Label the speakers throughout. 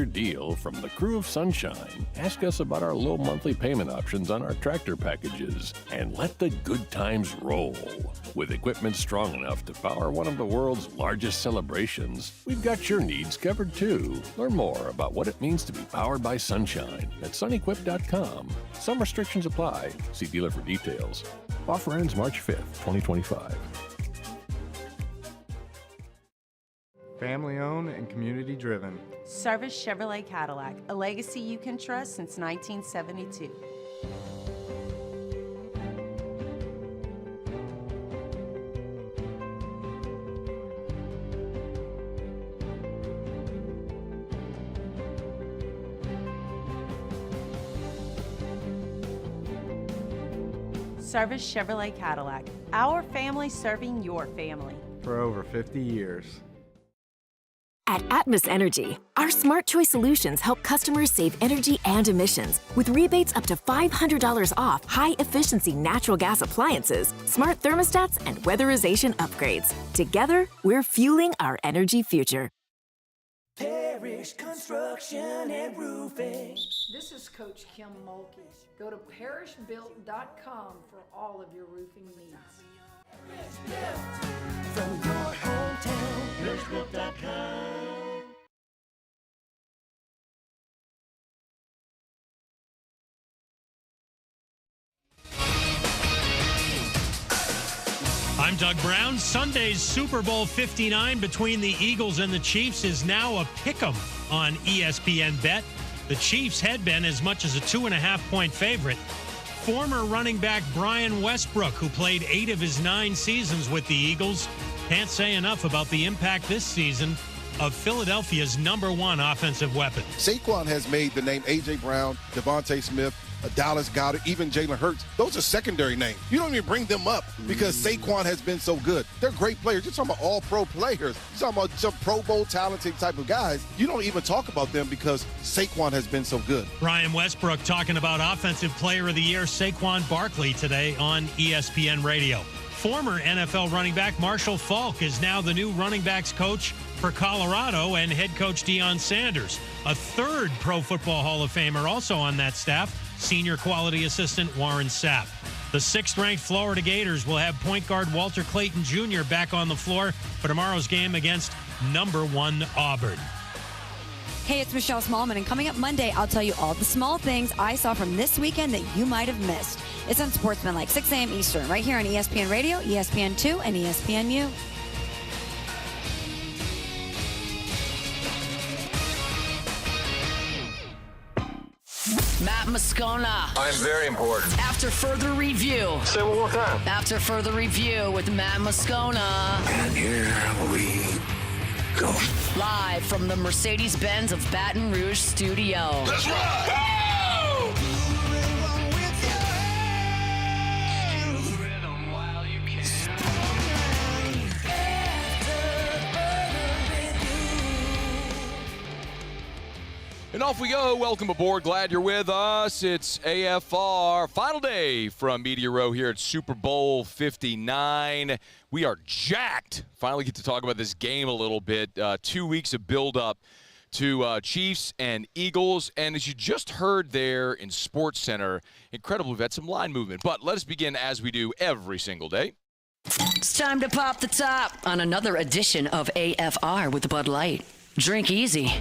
Speaker 1: 5-year deal from the crew of Sunshine. Ask us about our low monthly payment options on our tractor packages and let the good times roll. With equipment strong enough to power one of the world's largest celebrations, we've got your needs covered too. Learn more about what it means to be powered by Sunshine at sunequip.com. Some restrictions apply. See dealer for details. Offer ends March 5th, 2025.
Speaker 2: Family owned and community driven.
Speaker 3: Service Chevrolet Cadillac, a legacy you can trust since 1972. Service Chevrolet Cadillac, our family serving your family.
Speaker 2: For over 50 years.
Speaker 4: At Atmos Energy, our Smart Choice solutions help customers save energy and emissions with rebates up to $500 off high-efficiency natural gas appliances, smart thermostats, and weatherization upgrades. Together, we're fueling our energy future.
Speaker 5: Parish Construction and Roofing.
Speaker 6: This is Coach Kim Mulkey. Go to parishbuilt.com for all of your roofing needs.
Speaker 5: From your hometown, parishbuilt.com.
Speaker 7: I'm Doug Brown. Sunday's Super Bowl 59 between the Eagles and the Chiefs is now a pick'em on ESPN Bet. The Chiefs had been as much as a 2.5-point favorite. Former running back Brian Westbrook, who played 8 of his 9 seasons with the Eagles, can't say enough about the impact this season of Philadelphia's #1 offensive weapon.
Speaker 8: Saquon has made the name A.J. Brown, Devontae Smith, Dallas Goedert, even Jalen Hurts. Those are secondary names. You don't even bring them up because Saquon has been so good. They're great players. You're talking about all-pro players. You're talking about some Pro Bowl talented type of guys. You don't even talk about them because Saquon has been so good.
Speaker 7: Brian Westbrook talking about Offensive Player of the Year Saquon Barkley today on ESPN Radio. Former NFL running back Marshall Faulk is now the new running backs coach for Colorado and head coach Deion Sanders. A third Pro Football Hall of Famer also on that staff, senior quality assistant Warren Sapp. The 6th-ranked Florida Gators will have point guard Walter Clayton Jr. back on the floor for tomorrow's game against #1 Auburn.
Speaker 9: Hey, it's Michelle Smallman, and coming up Monday, I'll tell you all the small things I saw from this weekend that you might have missed. It's on Sportsmanlike, 6 a.m. Eastern, right here on ESPN Radio, ESPN2, and ESPNU.
Speaker 10: Matt Moscona.
Speaker 11: I'm very important.
Speaker 10: After further review.
Speaker 11: Say it one more time.
Speaker 10: After further review with Matt Moscona.
Speaker 11: And here we go.
Speaker 10: Live from the Mercedes-Benz of Baton Rouge studio.
Speaker 11: Let's ride! Go!
Speaker 12: And off we go. Welcome aboard. Glad you're with us. It's AFR. Final day from Media Row here at Super Bowl 59. We are jacked. Finally get to talk about this game a little bit. 2 weeks of build-up to Chiefs and Eagles. And as you just heard there in Sports Center, incredible. We've had some line movement. But let us begin as we do every single day.
Speaker 10: It's time to pop the top on another edition of AFR with Bud Light. Drink easy.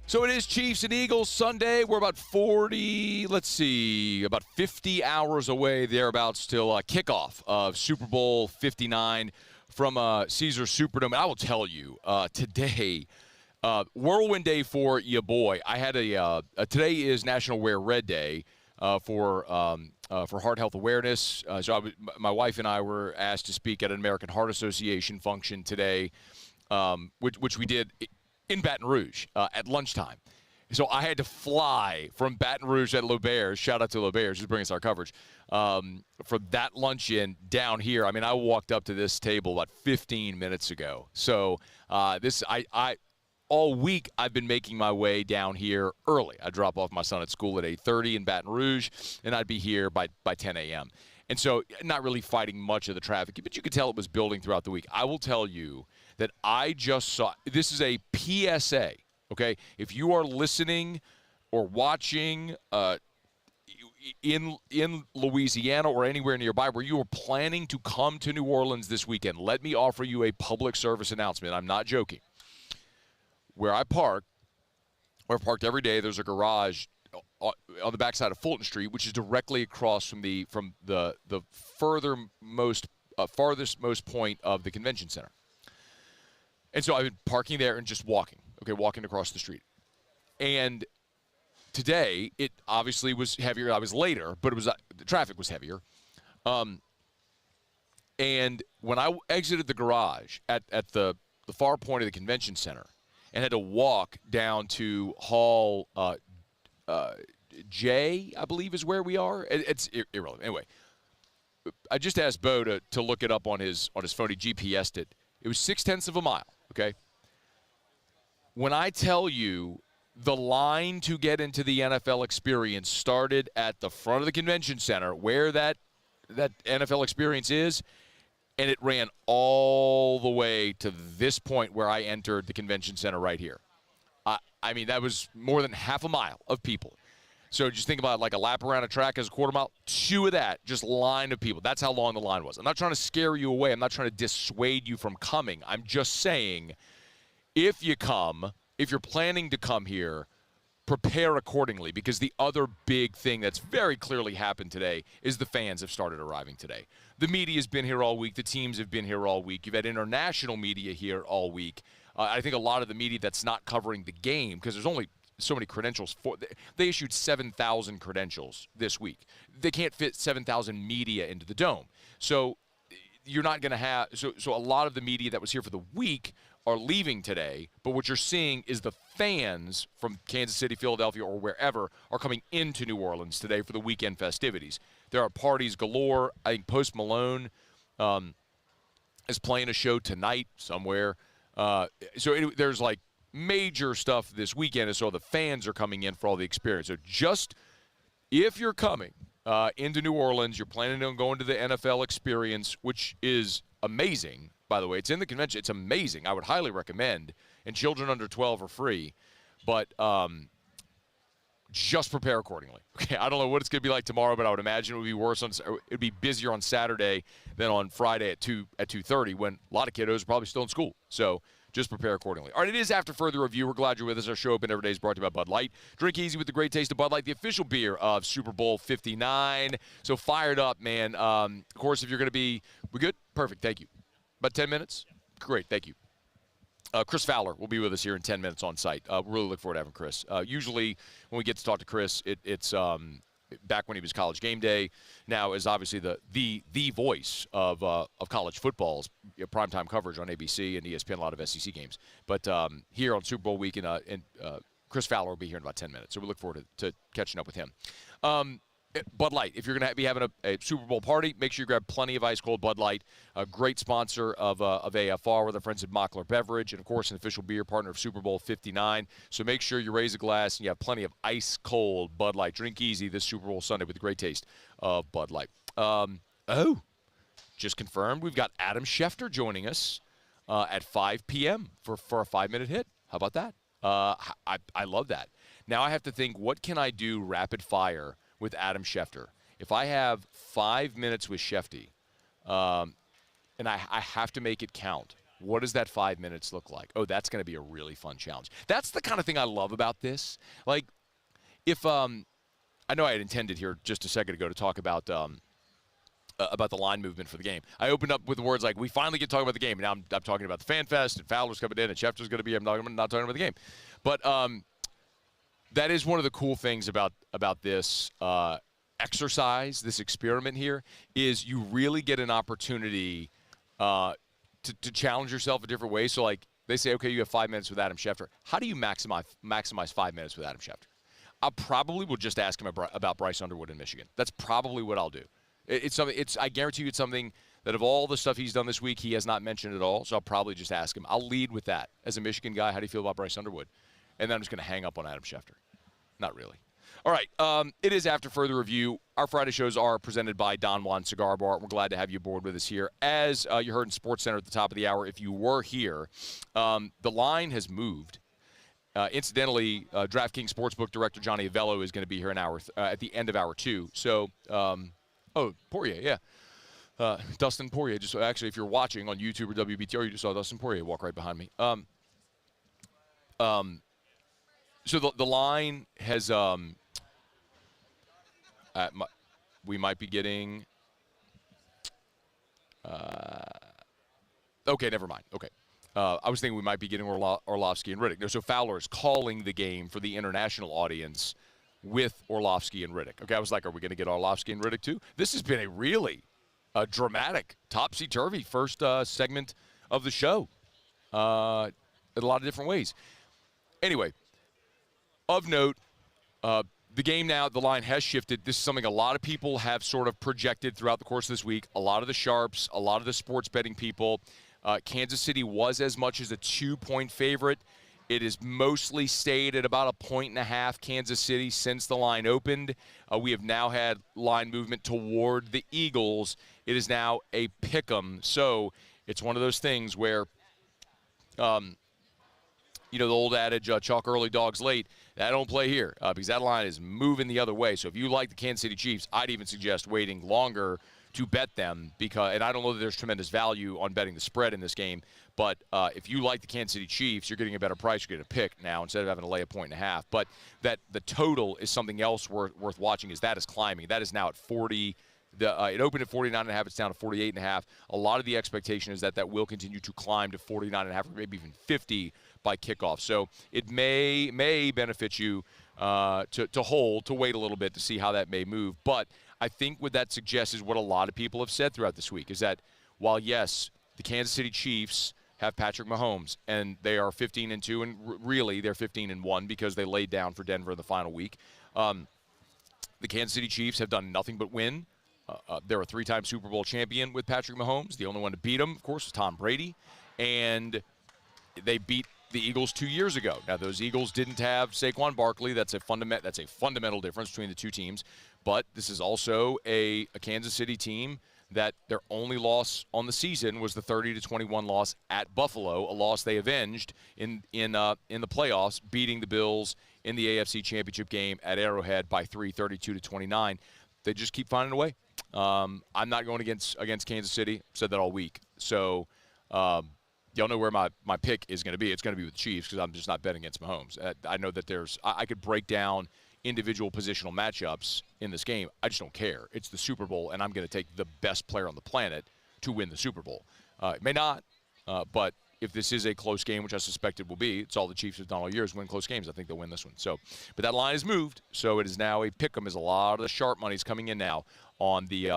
Speaker 12: So it is Chiefs and Eagles Sunday. We're about 50 hours away, thereabouts, till kickoff of Super Bowl 59 from Caesars Superdome. And I will tell you, today, whirlwind day for ya boy. I had today is National Wear Red Day for Heart Health Awareness. My wife and I were asked to speak at an American Heart Association function today, which we did in Baton Rouge at lunchtime. So I had to fly from Baton Rouge at L'Auberge, shout out to L'Auberge, who's bringing us our coverage, for that luncheon down here. I mean, I walked up to this table about 15 minutes ago. So all week I've been making my way down here early. I drop off my son at school at 8:30 in Baton Rouge, and I'd be here by 10 a.m. And so not really fighting much of the traffic, but you could tell it was building throughout the week. I will tell you that I just saw. This is a PSA, okay? If you are listening or watching in Louisiana or anywhere nearby where you are planning to come to New Orleans this weekend, let me offer you a public service announcement. I'm not joking. Where I park, where I parked every day, there's a garage on the backside of Fulton Street, which is directly across from the farthest most point of the convention center. And so I've been parking there and just walking across the street. And today, it obviously was heavier. I was later, but the traffic was heavier. And when I exited the garage at the far point of the convention center and had to walk down to Hall J, I believe is where we are. It's irrelevant. Anyway, I just asked Bo to look it up on his phone. He GPS'd it. It was 0.6 of a mile, okay? When I tell you the line to get into the NFL experience started at the front of the convention center where that NFL experience is, and it ran all the way to this point where I entered the convention center right here. I mean, that was more than half a mile of people. So just think about like a lap around a track as a quarter mile. 2 of that, just line of people. That's how long the line was. I'm not trying to scare you away. I'm not trying to dissuade you from coming. I'm just saying if you come, if you're planning to come here, prepare accordingly, because the other big thing that's very clearly happened today is the fans have started arriving today. The media has been here all week. The teams have been here all week. You've had international media here all week. I think a lot of the media that's not covering the game, because there's only so many credentials. They issued 7,000 credentials this week. They can't fit 7,000 media into the dome. So you're not going to have – so a lot of the media that was here for the week are leaving today, but what you're seeing is the fans from Kansas City, Philadelphia, or wherever are coming into New Orleans today for the weekend festivities. There are parties galore. I think Post Malone is playing a show tonight somewhere. There's like major stuff this weekend, and so the fans are coming in for all the experience. So just if you're coming into New Orleans, you're planning on going to the NFL experience, which is amazing. By the way, it's in the convention. It's amazing. I would highly recommend. And children under 12 are free. But just prepare accordingly. Okay, I don't know what it's going to be like tomorrow, but I would imagine it would be worse. It would be busier on Saturday than on Friday at 2:30 when a lot of kiddos are probably still in school. So just prepare accordingly. All right, it is After Further Review. We're glad you're with us. Our show open every day is brought to you by Bud Light. Drink easy with the great taste of Bud Light, the official beer of Super Bowl 59. So fired up, man. Of course, if you're going to be – we good? Perfect. Thank you. About 10 minutes? Great. Thank you. Chris Fowler will be with us here in 10 minutes on site. Really look forward to having Chris. Usually when we get to talk to Chris, it's back when he was College Game Day. Now is obviously the voice of college football's primetime coverage on ABC and ESPN, a lot of SEC games. But here on Super Bowl week, and Chris Fowler will be here in about 10 minutes. So we look forward to catching up with him. Bud Light. If you're going to be having a Super Bowl party, make sure you grab plenty of ice cold Bud Light. A great sponsor of AFR with our friends at Mockler Beverage, and of course an official beer partner of Super Bowl 59. So make sure you raise a glass and you have plenty of ice cold Bud Light. Drink easy this Super Bowl Sunday with the great taste of Bud Light. Just confirmed, we've got Adam Schefter joining us at 5 p.m. for a 5-minute hit. How about that? I love that. Now I have to think, what can I do rapid fire with Adam Schefter? If I have 5 minutes with Schefty, and I have to make it count, what does that 5 minutes look like? Oh, that's going to be a really fun challenge. That's the kind of thing I love about this. Like, if I know I had intended here just a second ago to talk about the line movement for the game. I opened up with the words like, we finally get to talk about the game. And now I'm talking about the Fan Fest, and Fowler's coming in, and Schefter's going to be here. I'm not talking about the game. But that is one of the cool things about this exercise, this experiment here, is you really get an opportunity to challenge yourself a different way. So, like, they say, okay, you have 5 minutes with Adam Schefter. How do you maximize 5 minutes with Adam Schefter? I probably will just ask him about Bryce Underwood in Michigan. That's probably what I'll do. It's something. I guarantee you, it's something that of all the stuff he's done this week, he has not mentioned at all. So I'll probably just ask him. I'll lead with that as a Michigan guy. How do you feel about Bryce Underwood? And then I'm just going to hang up on Adam Schefter. Not really. All right. It is after further review. Our Friday shows are presented by Don Juan Cigar Bar. We're glad to have you aboard with us here. As you heard in Sports Center at the top of the hour, if you were here, the line has moved. Incidentally, DraftKings Sportsbook Director Johnny Avello is going to be here at the end of hour 2. So, Poirier, yeah. Dustin Poirier. Just actually, if you're watching on YouTube or WBTR, you just saw Dustin Poirier walk right behind me. So the line has we might be getting okay, never mind. Okay. I was thinking we might be getting Orlovsky and Riddick. No, so Fowler is calling the game for the international audience with Orlovsky and Riddick. Okay, I was like, are we going to get Orlovsky and Riddick too? This has been a really dramatic, topsy-turvy first segment of the show in a lot of different ways. Anyway, of note, the game now, the line has shifted. This is something a lot of people have sort of projected throughout the course of this week. A lot of the sharps, a lot of the sports betting people. Kansas City was as much as a 2-point favorite. It has mostly stayed at about 1.5 Kansas City since the line opened. We have now had line movement toward the Eagles. It is now a pick 'em. So it's one of those things where, the old adage, chalk early, dogs late. That don't play here because that line is moving the other way. So if you like the Kansas City Chiefs, I'd even suggest waiting longer to bet them and I don't know that there's tremendous value on betting the spread in this game, but if you like the Kansas City Chiefs, you're getting a better price. You're getting a pick now instead of having to lay 1.5. But that the total is something else worth watching. Is that is climbing. That is now at 40. It opened at 49.5. It's down to 48.5. A lot of the expectation is that will continue to climb to 49.5 or maybe even 50 by kickoff. So it may benefit you to wait a little bit to see how that may move. But I think what that suggests is what a lot of people have said throughout this week is that while, yes, the Kansas City Chiefs have Patrick Mahomes, and they are 15-2, and really they're 15-1 because they laid down for Denver in the final week. The Kansas City Chiefs have done nothing but win. They're a 3-time Super Bowl champion with Patrick Mahomes. The only one to beat him, of course, was Tom Brady. And they beat the Eagles 2 years ago. Now, those Eagles didn't have Saquon Barkley. That's a fundamental difference between the two teams. But this is also a Kansas City team that their only loss on the season was the 30-21 loss at Buffalo, a loss they avenged in the playoffs, beating the Bills in the AFC Championship game at Arrowhead by 3, 32-29. They just keep finding a way. I'm not going against Kansas City. I've said that all week. So y'all know where my pick is going to be. It's going to be with the Chiefs because I'm just not betting against Mahomes. I know that I could break down individual positional matchups in this game. I just don't care. It's the Super Bowl, and I'm going to take the best player on the planet to win the Super Bowl. It may not, but if this is a close game, which I suspect it will be, it's all the Chiefs have done all year is win close games. I think they'll win this one. So, but that line has moved, so it is now a pick 'em. As a lot of the sharp money's coming in now on the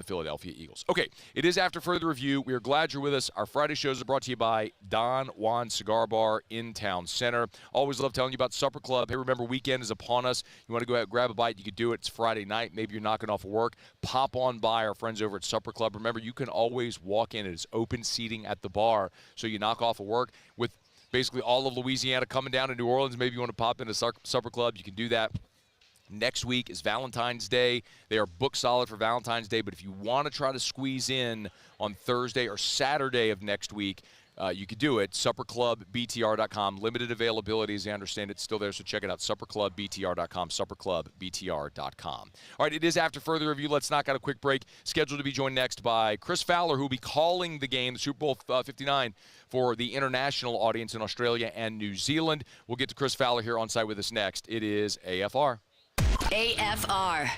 Speaker 12: Philadelphia Eagles. Okay, it is after further review. We are glad you're with us. Our Friday shows are brought to you by Don Juan Cigar Bar in Town Center. Always love telling you about Supper Club. Hey, remember, weekend is upon us. You want to go out and grab a bite, you can do it. It's Friday night. Maybe you're knocking off of work. Pop on by our friends over at Supper Club. Remember, you can always walk in. It is open seating at the bar, so you knock off of work. With basically all of Louisiana coming down to New Orleans, maybe you want to pop into Supper Club, you can do that. Next week is Valentine's Day. They are booked solid for Valentine's Day, but if you want to try to squeeze in on Thursday or Saturday of next week, you could do it. SupperClubBTR.com. Limited availability, as I understand it, still there, so check it out. SupperClubBTR.com. SupperClubBTR.com. All right, it is after further review. Let's knock out a quick break. Scheduled to be joined next by Chris Fowler, who will be calling the game, the Super Bowl 59, for the international audience in Australia and New Zealand. We'll get to Chris Fowler here on site with us next. It is AFR.
Speaker 10: AFR.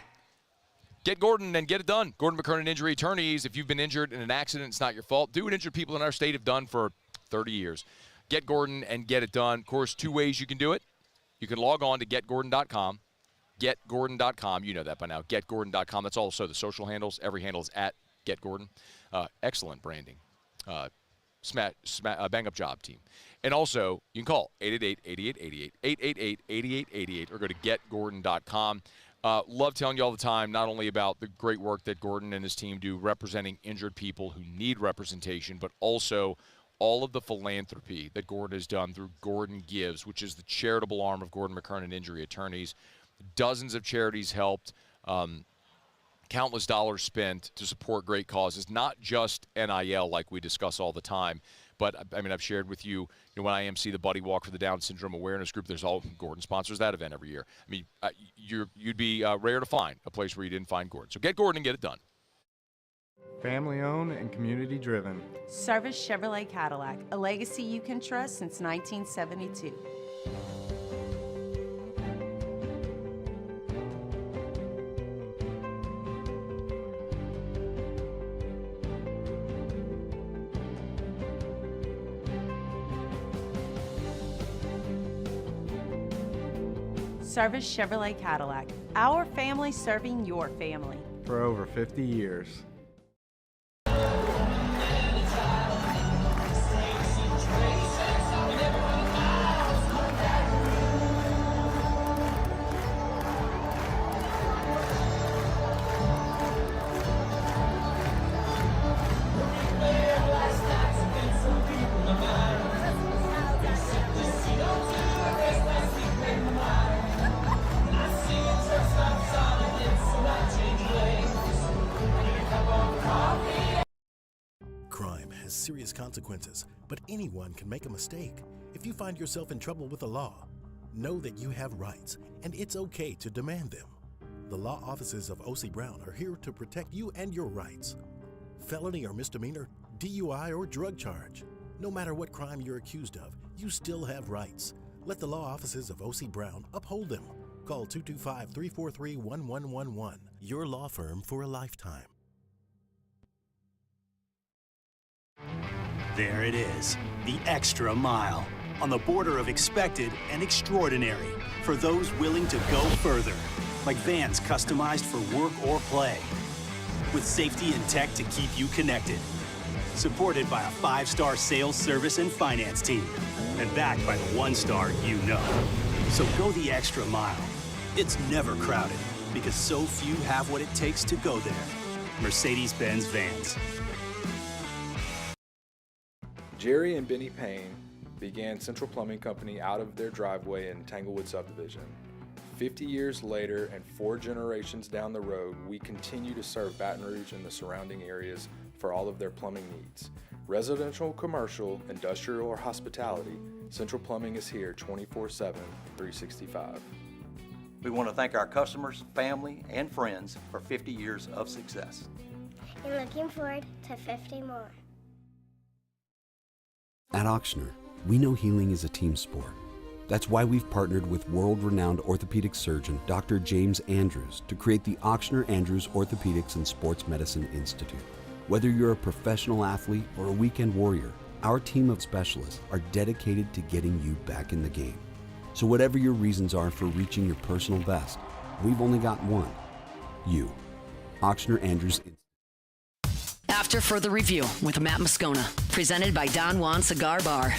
Speaker 12: Get Gordon and get it done. Gordon McKernan Injury Attorneys. If you've been injured in an accident, it's not your fault. Do what injured people in our state have done for 30 years. Get Gordon and get it done. Of course, 2 ways you can do it. You can log on to getgordon.com. Getgordon.com. You know that by now. Getgordon.com. That's also the social handles. Every handle is at getgordon. Excellent branding. Bang up job, team. And also, you can call 888-8888, 888-8888, or go to getgordon.com. Love telling you all the time, not only about the great work that Gordon and his team do representing injured people who need representation, but also all of the philanthropy that Gordon has done through Gordon Gives, which is the charitable arm of Gordon McKernan Injury Attorneys. Dozens of charities helped. Countless dollars spent to support great causes, not just NIL like we discuss all the time. But, I mean, I've shared with you, when IMC, the Buddy Walk for the Down Syndrome Awareness Group, Gordon sponsors that event every year. I mean, you'd be rare to find a place where you didn't find Gordon. So get Gordon and get it done.
Speaker 2: Family owned and community driven.
Speaker 3: Service Chevrolet Cadillac, a legacy you can trust since 1972. Service Chevrolet Cadillac, our family serving your family.
Speaker 2: For over 50 years.
Speaker 13: Serious consequences, but anyone can make a mistake. If you find yourself in trouble with the law, know that you have rights, and it's okay to demand them. The law offices of O.C. Brown are here to protect you and your rights. Felony or misdemeanor, DUI or drug charge. No matter what crime you're accused of, you still have rights. Let the law offices of O.C. Brown uphold them. Call 225-343-1111. Your law firm for a lifetime.
Speaker 14: There it is, the extra mile, on the border of expected and extraordinary for those willing to go further, like vans customized for work or play, with safety and tech to keep you connected, supported by a 5-star sales, service, and finance team, and backed by the 1-star you know. So go the extra mile. It's never crowded, because so few have what it takes to go there. Mercedes-Benz Vans.
Speaker 15: Jerry and Benny Payne began Central Plumbing Company out of their driveway in Tanglewood subdivision. 50 years later and 4 generations down the road, we continue to serve Baton Rouge and the surrounding areas for all of their plumbing needs. Residential, commercial, industrial, or hospitality, Central Plumbing is here 24/7, 365.
Speaker 16: We want to thank our customers, family, and friends for 50 years of success.
Speaker 17: And looking forward to 50 more.
Speaker 18: At Ochsner, we know healing is a team sport. That's why we've partnered with world-renowned orthopedic surgeon Dr. James Andrews to create the Ochsner Andrews Orthopedics and Sports Medicine Institute. Whether you're a professional athlete or a weekend warrior, our team of specialists are dedicated to getting you back in the game. So whatever your reasons are for reaching your personal best, we've only got one: you. Ochsner Andrews Institute.
Speaker 10: After further review with Matt Moscona, presented by Don Juan Cigar Bar.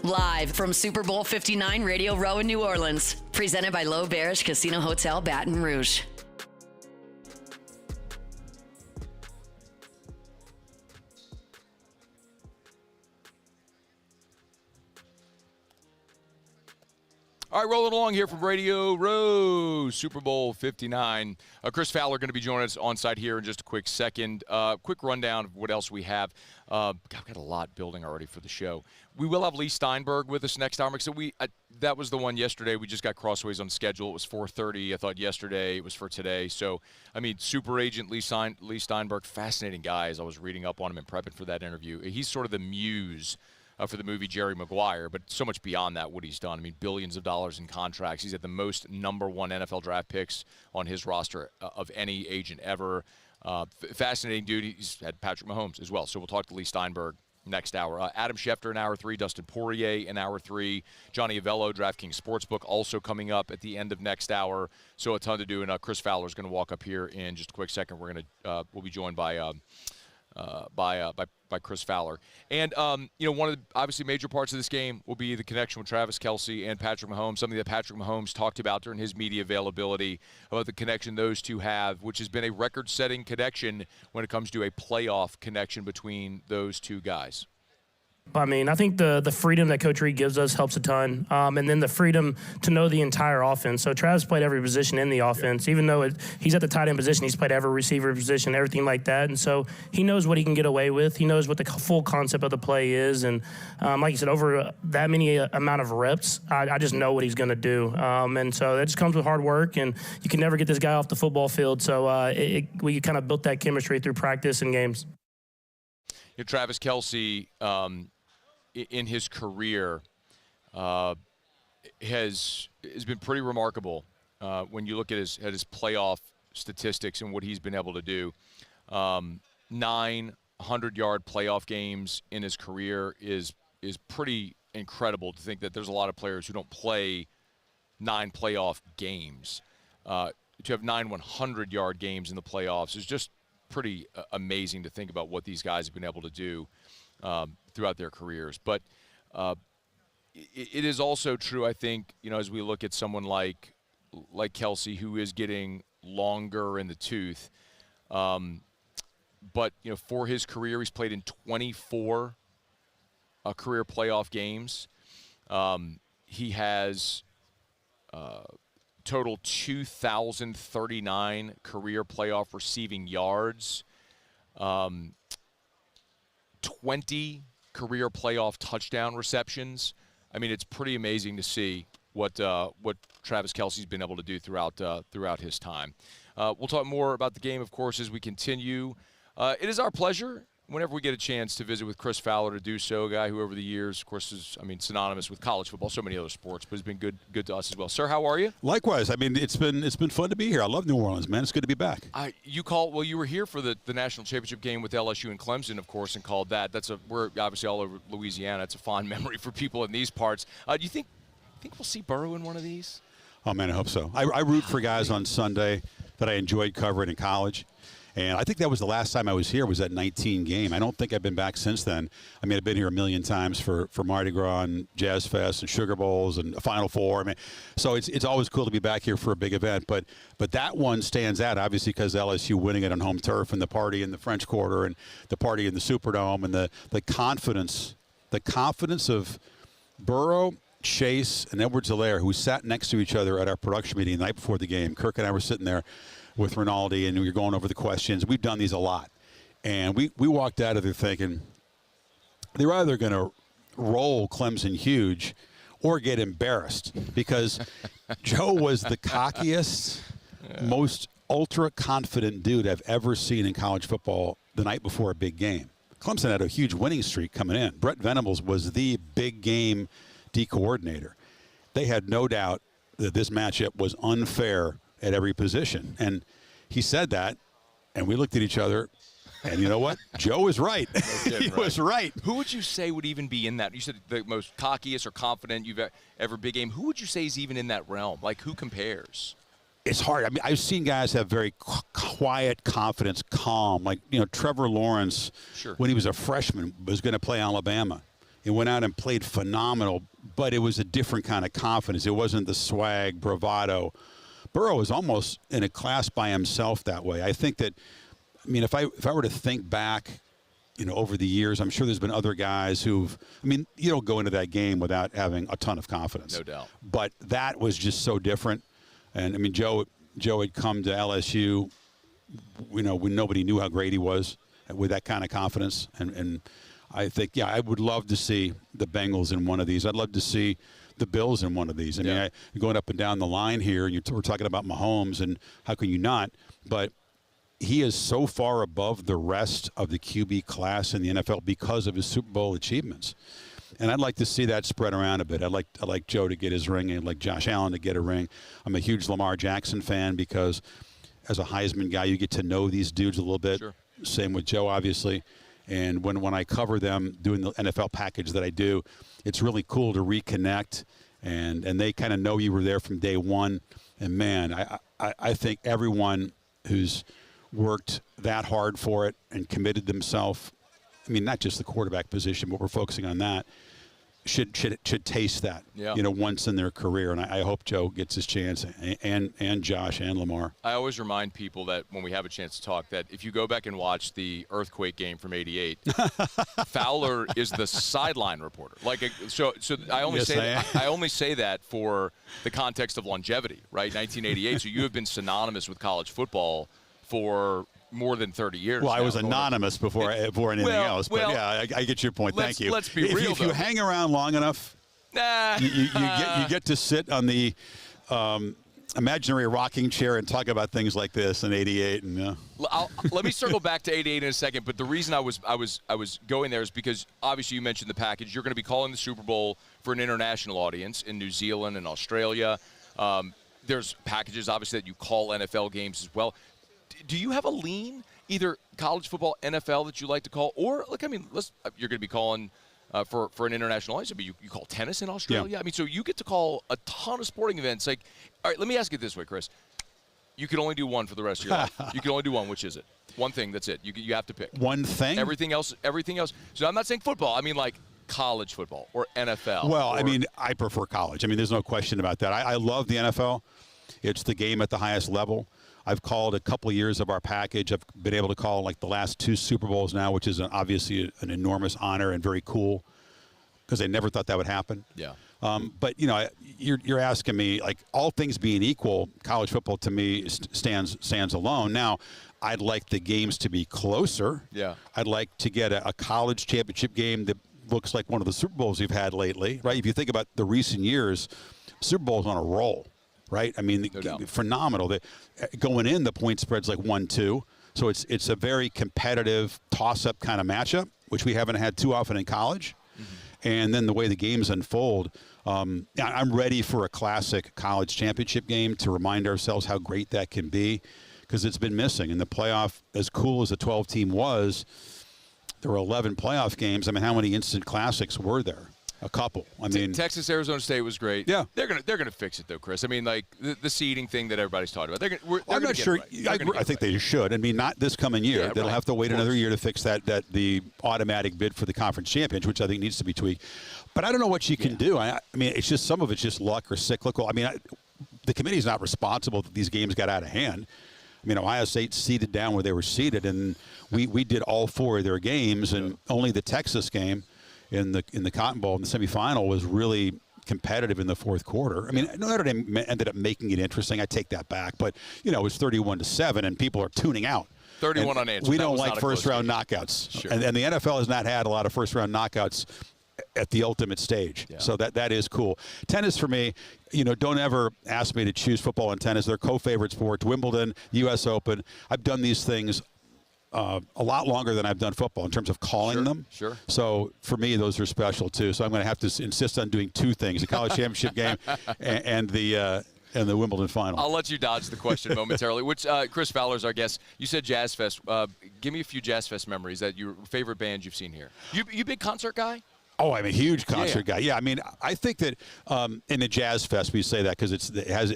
Speaker 10: Live from Super Bowl 59 Radio Row in New Orleans, presented by L'Auberge Casino Hotel Baton Rouge.
Speaker 12: All right, rolling along here from Radio Row, Super Bowl 59. Chris Fowler going to be joining us on site here in just a quick second. Quick rundown of what else we have. I've got a lot building already for the show. We will have Leigh Steinberg with us next hour. So that was the one yesterday. We just got crossways on schedule. It was 4:30. I thought yesterday it was for today. So, I mean, super agent Leigh Steinberg, fascinating guy as I was reading up on him and prepping for that interview. He's sort of the muse for the movie Jerry Maguire, but so much beyond that what he's done. I mean, billions of dollars in contracts. He's had the most #1 NFL draft picks on his roster of any agent ever. Fascinating dude. He's had Patrick Mahomes as well. So we'll talk to Leigh Steinberg next hour. Adam Schefter in hour 3, Dustin Poirier in hour 3, Johnny Avello, DraftKings Sportsbook, also coming up at the end of next hour. So a ton to do, and Chris Fowler is going to walk up here in just a quick second. We'll be joined by Chris Fowler. And, one of the obviously major parts of this game will be the connection with Travis Kelce and Patrick Mahomes, something that Patrick Mahomes talked about during his media availability about the connection those two have, which has been a record-setting connection when it comes to a playoff connection between those two guys.
Speaker 19: I mean, I think the freedom that Coach Reed gives us helps a ton, and then the freedom to know the entire offense. So Travis played every position in the offense. Even though he's at the tight end position, he's played every receiver position, everything like that. And so he knows what he can get away with. He knows what the full concept of the play is. And like you said, over that many amount of reps, I just know what he's going to do. And so that just comes with hard work, and you can never get this guy off the football field. So we kind of built that chemistry through practice and games.
Speaker 12: Travis Kelce, in his career, has been pretty remarkable when you look at his playoff statistics and what he's been able to do. 9 100-yard playoff games in his career is pretty incredible to think that there's a lot of players who don't play 9 playoff games. To have 9 100-yard games in the playoffs is just pretty amazing to think about what these guys have been able to do throughout their careers. But it is also true, I think, as we look at someone like Kelce, who is getting longer in the tooth. But, for his career, he's played in 24 career playoff games. He has total 2,039 career playoff receiving yards. 20 career playoff touchdown receptions. I mean, it's pretty amazing to see what Travis Kelce's been able to do throughout his time. We'll talk more about the game, of course, as we continue. It is our pleasure, whenever we get a chance, to visit with Chris Fowler, to do so, a guy who over the years, of course, is, synonymous with college football, so many other sports, but has been good to us as well. Sir, how are you?
Speaker 20: Likewise. I mean, it's been fun to be here. I love New Orleans, man. It's good to be back.
Speaker 12: You were here for the national championship game with LSU and Clemson, of course, and called that. We're obviously all over Louisiana. It's a fond memory for people in these parts. Do you think we'll see Burrow in one of these?
Speaker 20: Oh, man, I hope so. I root for guys on Sunday that I enjoyed covering in college. And I think that was the last time I was here, was that 19 game. I don't think I've been back since then. I mean, I've been here a million times for Mardi Gras and Jazz Fest and Sugar Bowls and Final Four. I mean, so it's always cool to be back here for a big event. But that one stands out, obviously, because LSU winning it on home turf, and the party in the French Quarter, and the party in the Superdome, and the confidence of Burrow, Chase, and Edwards-Helaire, who sat next to each other at our production meeting the night before the game. Kirk and I were sitting there with Rinaldi, and we were going over the questions. We've done these a lot. And we walked out of there thinking they're either going to roll Clemson huge or get embarrassed, because Joe was the cockiest, most ultra-confident dude I've ever seen in college football the night before a big game. Clemson had a huge winning streak coming in. Brett Venables was the big game D coordinator. They had no doubt that this matchup was unfair at every position. And he said that, and we looked at each other, and you know what? Joe was right. He was right.
Speaker 12: Who would you say would even be in that? You said the most cockiest or confident you've ever big game. Who would you say is even in that realm? Like, who compares?
Speaker 20: It's hard. I mean, I've seen guys have very quiet confidence, calm. Like, Trevor Lawrence, when he was a freshman, was going to play Alabama. He went out and played phenomenal, but it was a different kind of confidence. It wasn't the swag, bravado. Burrow is almost in a class by himself that way. I think that, if I were to think back, over the years, I'm sure there's been other guys who've, you don't go into that game without having a ton of confidence.
Speaker 12: No doubt.
Speaker 20: But that was just so different. And, Joe had come to LSU, when nobody knew how great he was, with that kind of confidence. And I think, I would love to see the Bengals in one of these. I'd love to see the Bills in one of these. Going up and down the line here, we're talking about Mahomes, and how can you not? But he is so far above the rest of the QB class in the NFL because of his Super Bowl achievements. And I'd like to see that spread around a bit. I'd like Joe to get his ring, and I'd like Josh Allen to get a ring. I'm a huge Lamar Jackson fan, because as a Heisman guy, you get to know these dudes a little bit.
Speaker 12: Sure.
Speaker 20: Same with Joe, obviously. And when I cover them doing the NFL package that I do, it's really cool to reconnect, and they kind of know you were there from day one. And, man, I think everyone who's worked that hard for it and committed themselves, not just the quarterback position, but we're focusing on that, should taste that,
Speaker 12: Yeah.
Speaker 20: once in their career. And I hope Joe gets his chance, and Josh and Lamar.
Speaker 12: I always remind people that when we have a chance to talk, that if you go back and watch the earthquake game from '88, Fowler is the sideline reporter. So I only I only say that for the context of longevity, right? 1988. So you have been synonymous with college football for more than 30 years.
Speaker 20: Well, I was anonymous before anything else, but yeah, I get your point. Thank you.
Speaker 12: Let's be real.
Speaker 20: If you hang around long enough, you get to sit on the imaginary rocking chair and talk about things like this in '88. And
Speaker 12: let me circle back to '88 in a second. But the reason I was going there is because obviously you mentioned the package. You're going to be calling the Super Bowl for an international audience in New Zealand and Australia. There's packages obviously that you call NFL games as well. Do you have a lean, either college football, NFL, that you like to call, or you're going to be calling for an international audience? I mean, you call tennis in Australia.
Speaker 20: Yeah.
Speaker 12: I mean, so you get to call a ton of sporting events. All right, let me ask it this way, Chris. You can only do one for the rest of your life. You can only do one. Which is it? One thing. That's it. You have to pick
Speaker 20: one thing.
Speaker 12: Everything else. So I'm not saying football. I mean college football or NFL.
Speaker 20: Well, I mean, I prefer college. I mean, there's no question about that. I love the NFL. It's the game at the highest level. I've called a couple of years of our package. I've been able to call the last 2 Super Bowls now, which is obviously an enormous honor and very cool because I never thought that would happen.
Speaker 12: Yeah.
Speaker 20: But, you're asking me, all things being equal, college football to me stands alone. Now, I'd like the games to be closer.
Speaker 12: Yeah.
Speaker 20: I'd like to get a college championship game that looks like one of the Super Bowls we've had lately, right? If you think about the recent years, Super Bowl's on a roll. Right? I mean, phenomenal. Going in, the point spread's 1-2. So it's a very competitive toss-up kind of matchup, which we haven't had too often in college. Mm-hmm. And then the way the games unfold, I'm ready for a classic college championship game to remind ourselves how great that can be, because it's been missing. And the playoff, as cool as the 12-team was, there were 11 playoff games. I mean, how many instant classics were there? A couple. I mean,
Speaker 12: Texas, Arizona State was great.
Speaker 20: Yeah,
Speaker 12: they're gonna fix it though, Chris. I mean, the seeding thing that everybody's talking about.
Speaker 20: I'm not sure. I think they should. I mean, not this coming year.
Speaker 12: Yeah,
Speaker 20: They'll have to wait another year to fix that the automatic bid for the conference championship, which I think needs to be tweaked. But I don't know what you can do. I mean, it's just some of it's just luck or cyclical. I mean, the committee's not responsible that these games got out of hand. I mean, Ohio State seeded down where they were seeded, and we did all 4 of their games, and only the Texas game in the Cotton Bowl in the semifinal was really competitive in the fourth quarter. I mean, Notre Dame ended up making it interesting. I take that back, but it was 31-7, and people are tuning out.
Speaker 12: 31 unanswered.
Speaker 20: We don't like first-round knockouts,
Speaker 12: sure.
Speaker 20: and the NFL has not had a lot of first-round knockouts at the ultimate stage. Yeah. So that is cool. Tennis for me, don't ever ask me to choose football and tennis. They're co-favorite sports. Wimbledon, U.S. Open. I've done these things a lot longer than I've done football in terms of calling them.
Speaker 12: Sure.
Speaker 20: So for me, those are special too. So I'm going to have to insist on doing 2 things: the college championship game and the Wimbledon final.
Speaker 12: I'll let you dodge the question momentarily. Which Chris Fowler's our guest. You said Jazz Fest. Give me a few Jazz Fest memories that your favorite bands you've seen here. You big concert guy?
Speaker 20: Oh, I'm a huge concert guy. Yeah, I mean, I think that in the Jazz Fest we say that because it has.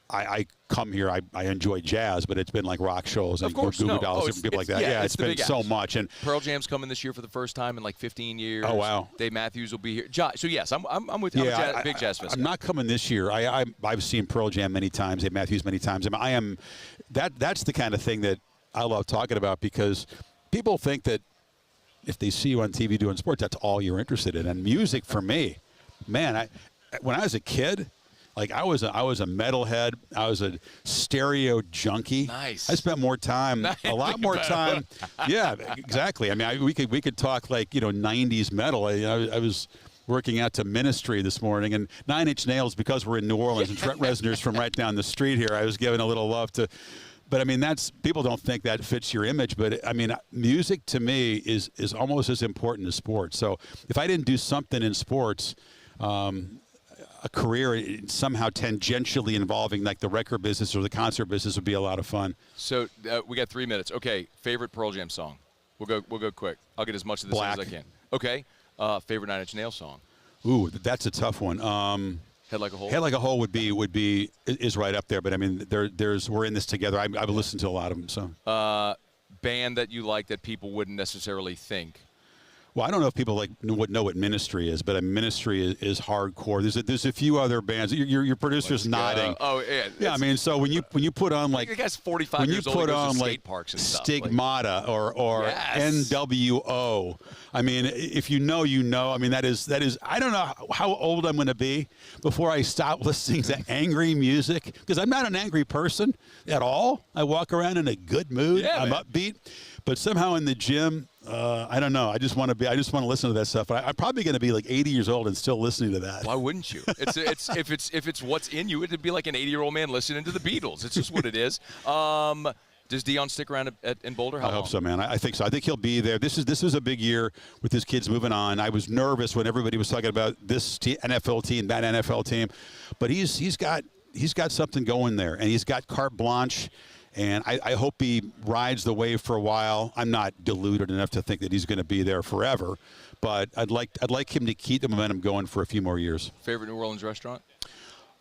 Speaker 20: I come here, I enjoy jazz, but it's been like rock shows and Goo Goo Dolls and people like that. Yeah, it's been so much. And
Speaker 12: Pearl Jam's coming this year for the first time in 15 years.
Speaker 20: Oh, wow.
Speaker 12: Dave Matthews will be here. So, yes, I'm with you. I'm a big jazz fest.
Speaker 20: I'm not coming this year. I've seen Pearl Jam many times, Dave Matthews many times. That's the kind of thing that I love talking about, because people think that if they see you on TV doing sports, that's all you're interested in. And music for me, man, when I was a kid, I was a metalhead. I was a stereo junkie.
Speaker 12: Nice.
Speaker 20: I spent more time, a lot more time. Yeah, exactly. I mean, we could talk 90s metal. I was working out to Ministry this morning, and 9 Inch Nails, because we're in New Orleans, and Trent Reznor's from right down the street here. I was giving a little love to. But I mean, people don't think that fits your image. But I mean, music to me is almost as important as sports. So if I didn't do something in sports, a career somehow tangentially involving the record business or the concert business would be a lot of fun.
Speaker 12: So we got 3 minutes. Okay, favorite Pearl Jam song. We'll go quick. I'll get as much of this as I can. Okay, favorite 9 Inch Nails song.
Speaker 20: Ooh, that's a tough one.
Speaker 12: Head Like a Hole.
Speaker 20: Head Like a Hole is right up there. But I mean, we're in this together. I've listened to a lot of them. So
Speaker 12: band that you like that people wouldn't necessarily think.
Speaker 20: Well, I don't know if people know what ministry is, but a ministry is hardcore. There's a few other bands. Your producer's nodding.
Speaker 12: Oh yeah.
Speaker 20: Yeah, I mean, so when you put on like
Speaker 12: the guy's 45
Speaker 20: when you
Speaker 12: years
Speaker 20: put
Speaker 12: old,
Speaker 20: on
Speaker 12: goes to
Speaker 20: like
Speaker 12: skate parks and stuff.
Speaker 20: Stigmata or
Speaker 12: Yes.
Speaker 20: NWO, I mean, if you know, you know. I mean, that is. I don't know how old I'm going to be before I stop listening to angry music, because I'm not an angry person at all. I walk around in a good mood.
Speaker 12: Yeah,
Speaker 20: I'm
Speaker 12: man.
Speaker 20: upbeat, but somehow in the gym. I don't know. I just want to listen to that stuff. I'm probably going to be like 80 years old and still listening to that.
Speaker 12: Why wouldn't you? It's if it's what's in you, it'd be like an 80-year-old man listening to the Beatles. It's just what it is. Does Deion stick around in Boulder? How
Speaker 20: I
Speaker 12: long?
Speaker 20: hope so, man. I think so. I think he'll be there. This is a big year with his kids moving on. I was nervous when everybody was talking about this NFL team, that NFL team, but he's got something going there, and he's got carte blanche. And I hope he rides the wave for a while. I'm not deluded enough to think that he's going to be there forever, but I'd like him to keep the momentum going for a few more years.
Speaker 12: Favorite New Orleans restaurant?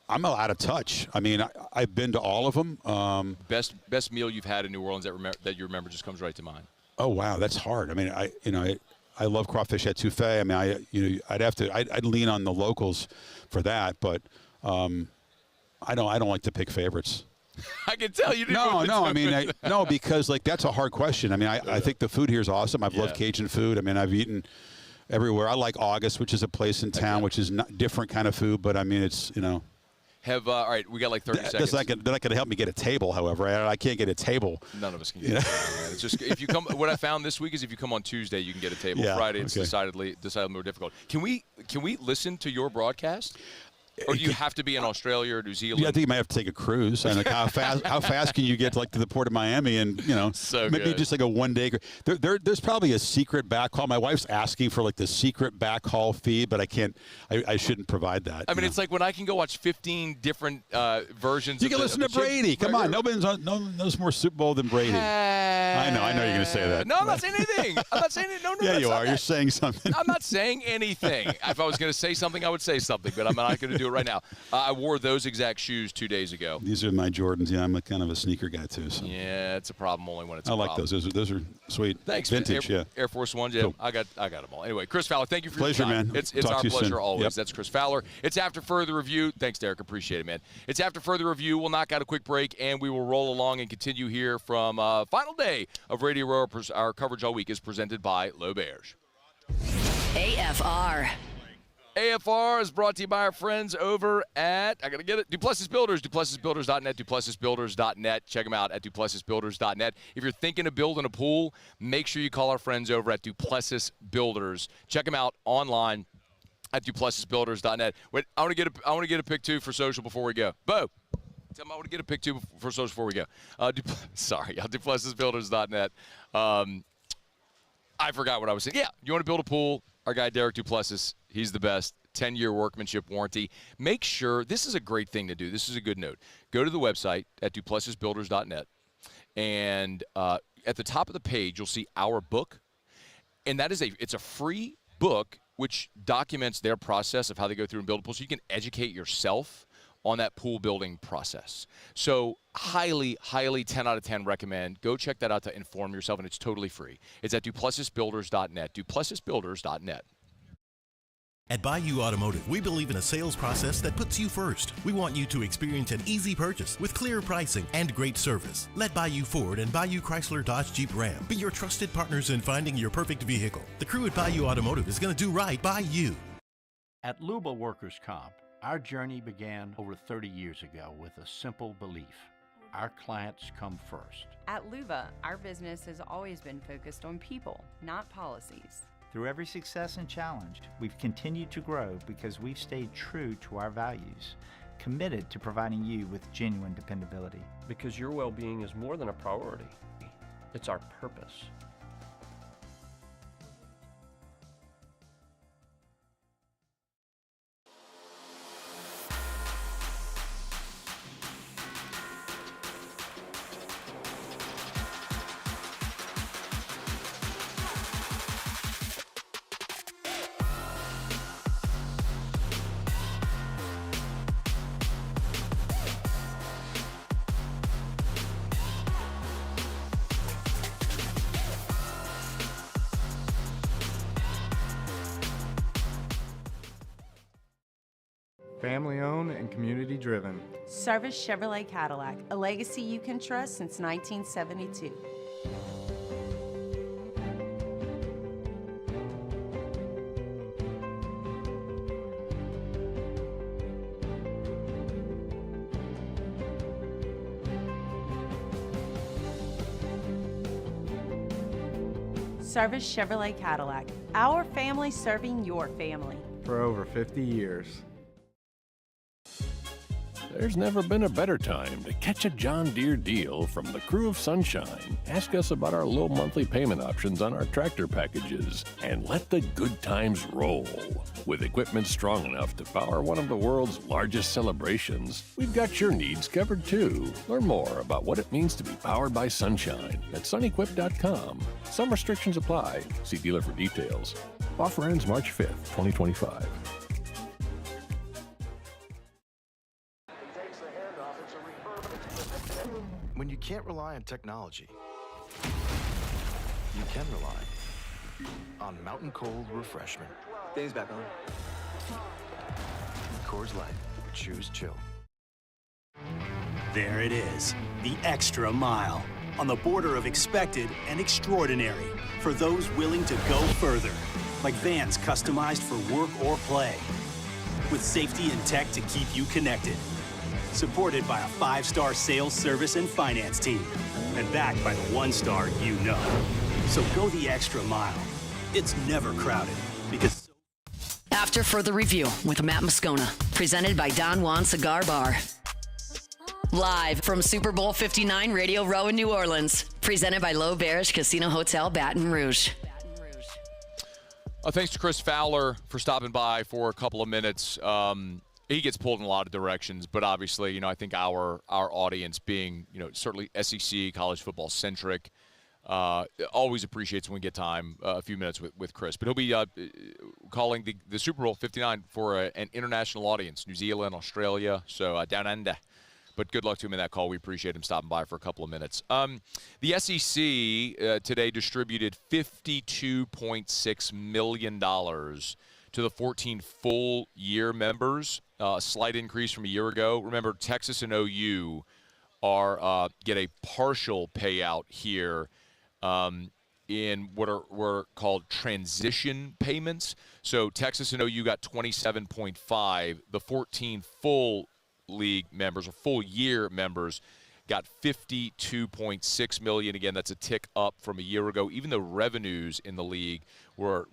Speaker 20: I'm out of touch. I mean, I've been to all of them.
Speaker 12: Best meal you've had in New Orleans that you remember just comes right to mind.
Speaker 20: Oh wow, that's hard. I mean, I love crawfish etouffee. I mean, I'd lean on the locals for that, but I don't like to pick favorites.
Speaker 12: I can tell you didn't.
Speaker 20: No. I mean, no, because like that's a hard question. I mean, I think the food here is awesome. I've loved Cajun food. I mean, I've eaten everywhere. I like August, which is a place in town, which is not different kind of food, but I mean, it's
Speaker 12: all right, we got like 30 seconds.
Speaker 20: That's not going to help me get a table. However, I can't get a table.
Speaker 12: None of us can get a table. Man. It's just if you come. What I found this week is if you come on Tuesday, you can get a table.
Speaker 20: Yeah,
Speaker 12: Friday, it's decidedly more difficult. Can we listen to your broadcast? Or do you have to be in Australia or New Zealand?
Speaker 20: Yeah, I think you might have to take a cruise. And like how fast can you get to the port of Miami? And
Speaker 12: so
Speaker 20: maybe
Speaker 12: good.
Speaker 20: just like a one-day. There's probably a secret backhaul. My wife's asking for like the secret backhaul fee, but I can't. I shouldn't provide that.
Speaker 12: I mean, it's like when I can go watch 15 different versions.
Speaker 20: You can listen to Brady. Come on, no one knows more Super Bowl than Brady. I know you're going to say that.
Speaker 12: No, I'm not saying anything. I'm not saying it. No.
Speaker 20: Yeah, you are. You're saying something.
Speaker 12: I'm not saying anything. If I was going to say something, I would say something, but I'm not going to do it right now. I wore those exact shoes 2 days ago.
Speaker 20: These are my Jordans. Yeah, I'm kind of a sneaker guy too. So.
Speaker 12: Yeah, it's a problem only when it's.
Speaker 20: I like those. Those are sweet.
Speaker 12: Thanks,
Speaker 20: vintage.
Speaker 12: Air Force Ones. Yeah, cool. I got them all. Anyway, Chris Fowler, thank you for
Speaker 20: pleasure,
Speaker 12: your time.
Speaker 20: man.
Speaker 12: It's
Speaker 20: Talk
Speaker 12: our
Speaker 20: to you
Speaker 12: pleasure
Speaker 20: soon.
Speaker 12: always.
Speaker 20: Yep.
Speaker 12: That's Chris Fowler. It's After Further Review. Thanks, Derek. Appreciate it, man. It's After Further Review. We'll knock out a quick break, and we will roll along and continue here from final day of Radio Row. Our coverage all week is presented by L'Auberge.
Speaker 10: AFR.
Speaker 12: AFR is brought to you by our friends over at, I got to get it, Duplessis Builders, DuplessisBuilders.net, DuplessisBuilders.net. Check them out at DuplessisBuilders.net. If you're thinking of building a pool, make sure you call our friends over at Duplessis Builders. Check them out online at DuplessisBuilders.net. Wait, I want to get a pick two for social before we go. Bo, tell them I want to get a pick two for social before we go. DuplessisBuilders.net. I forgot what I was saying. Yeah, you want to build a pool? Our guy Derek Duplessis, he's the best. 10-year workmanship warranty. Make sure, this is a great thing to do. This is a good note. Go to the website at DuplessisBuilders.net, and at the top of the page, you'll see our book, and it's a free book which documents their process of how they go through and build a pool, so you can educate yourself on that pool building process. So highly, highly 10 out of 10 recommend. Go check that out to inform yourself, and it's totally free. It's at DuplessisBuilders.net, DuplessisBuilders.net.
Speaker 13: At Bayou Automotive, we believe in a sales process that puts you first. We want you to experience an easy purchase with clear pricing and great service. Let Bayou Ford and Bayou Chrysler Dodge Jeep Ram be your trusted partners in finding your perfect vehicle. The crew at Bayou Automotive is going to do right by you.
Speaker 21: At Luba Workers' Comp, our journey began over 30 years ago with a simple belief. Our clients come first.
Speaker 3: At Luba, our business has always been focused on people, not policies.
Speaker 22: Through every success and challenge, we've continued to grow because we've stayed true to our values, committed to providing you with genuine dependability.
Speaker 23: Because your well-being is more than a priority. It's our purpose.
Speaker 2: Family owned and community driven.
Speaker 3: Service Chevrolet Cadillac, a legacy you can trust since 1972. Service Chevrolet Cadillac, our family serving your family.
Speaker 2: For over 50 years.
Speaker 1: There's never been a better time to catch a John Deere deal from the crew of Sunshine. Ask us about our low monthly payment options on our tractor packages and let the good times roll. With equipment strong enough to power one of the world's largest celebrations, we've got your needs covered too. Learn more about what it means to be powered by Sunshine at sunequip.com. Some restrictions apply. See dealer for details. Offer ends March 5th, 2025.
Speaker 4: When you can't rely on technology, you can rely on Mountain Cold Refreshment.
Speaker 6: Dave's back on.
Speaker 4: Coors Light. Choose chill.
Speaker 14: There it is, the extra mile. On the border of expected and extraordinary. For those willing to go further. Like vans customized for work or play. With safety and tech to keep you connected. Supported by a 5-star sales, service, and finance team. And backed by the 1-star you know. So go the extra mile. It's never crowded because...
Speaker 10: After Further Review with Matt Moscona. Presented by Don Juan Cigar Bar. Live from Super Bowl 59 Radio Row in New Orleans. Presented by L'Auberge Casino Hotel Baton Rouge.
Speaker 12: Thanks to Chris Fowler for stopping by for a couple of minutes. He gets pulled in a lot of directions, but obviously, I think our audience being, certainly SEC, college football centric, always appreciates when we get time, a few minutes with Chris. But he'll be calling the Super Bowl 59 for an international audience, New Zealand, Australia, so down under. But good luck to him in that call. We appreciate him stopping by for a couple of minutes. The SEC today distributed $52.6 million to the 14 full-year members, a slight increase from a year ago. Remember, Texas and OU get a partial payout here in what were called transition payments. So Texas and OU got 27.5. The 14 full league members or full-year members got $52.6 million. Again, that's a tick up from a year ago, even though revenues in the league were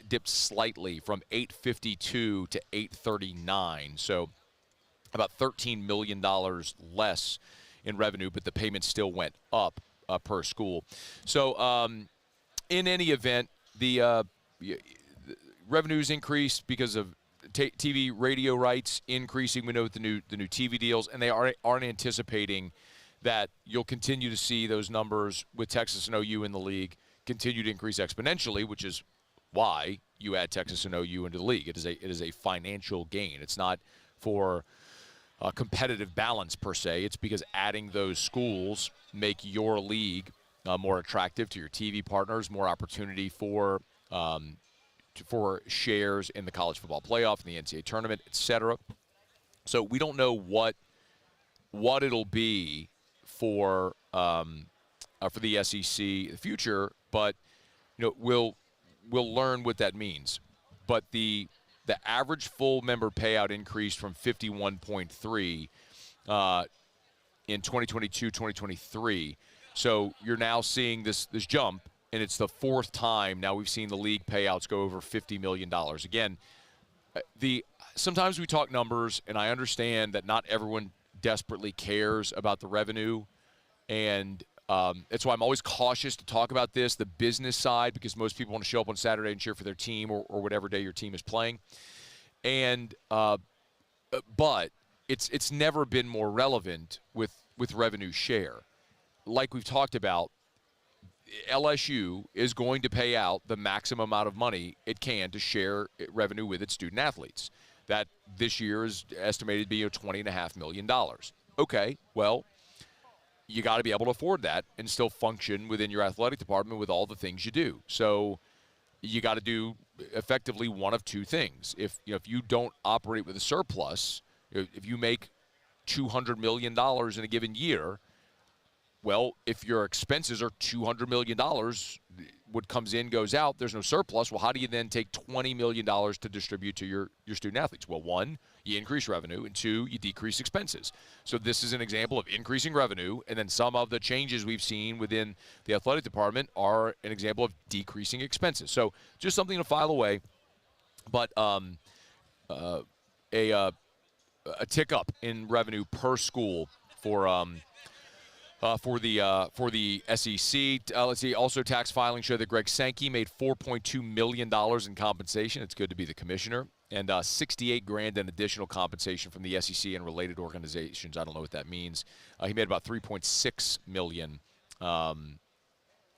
Speaker 12: dipped slightly from $852 to $839. So about $13 million less in revenue, but the payment still went up per school. So in any event, the revenues increased because of TV radio rights increasing. We know with the new TV deals, and they aren't anticipating that you'll continue to see those numbers with Texas and OU in the league continue to increase exponentially, which is why you add Texas and OU into the league. It is a financial gain. It's not for competitive balance per se. It's because adding those schools make your league more attractive to your TV partners, more opportunity for shares in the college football playoff, in the NCAA tournament, etc. So we don't know what it'll be for the SEC in the future, but we'll learn what that means. But the average full member payout increased from 51.3 in 2022-2023. So you're now seeing this jump, and it's the fourth time now we've seen the league payouts go over $50 million. Again, sometimes we talk numbers, and I understand that not everyone desperately cares about the revenue, and that's why I'm always cautious to talk about this, the business side, because most people want to show up on Saturday and cheer for their team or whatever day your team is playing. And but it's never been more relevant with revenue share. Like we've talked about, LSU is going to pay out the maximum amount of money it can to share revenue with its student athletes. That this year is estimated to be $20.5 million. Okay, well, you got to be able to afford that and still function within your athletic department with all the things you do. So you got to do effectively one of two things. If you don't operate with a surplus, if you make $200 million in a given year, well, if your expenses are $200 million, what comes in goes out, there's no surplus. Well, how do you then take $20 million to distribute to your student athletes? Well, one, you increase revenue, and two, you decrease expenses. So this is an example of increasing revenue, and then some of the changes we've seen within the athletic department are an example of decreasing expenses. So just something to file away, but a tick up in revenue per school for the SEC. Let's see. Also, tax filings show that Greg Sankey made $4.2 million in compensation. It's good to be the commissioner. And $68,000 in additional compensation from the SEC and related organizations. I don't know what that means. He made about $3.6 million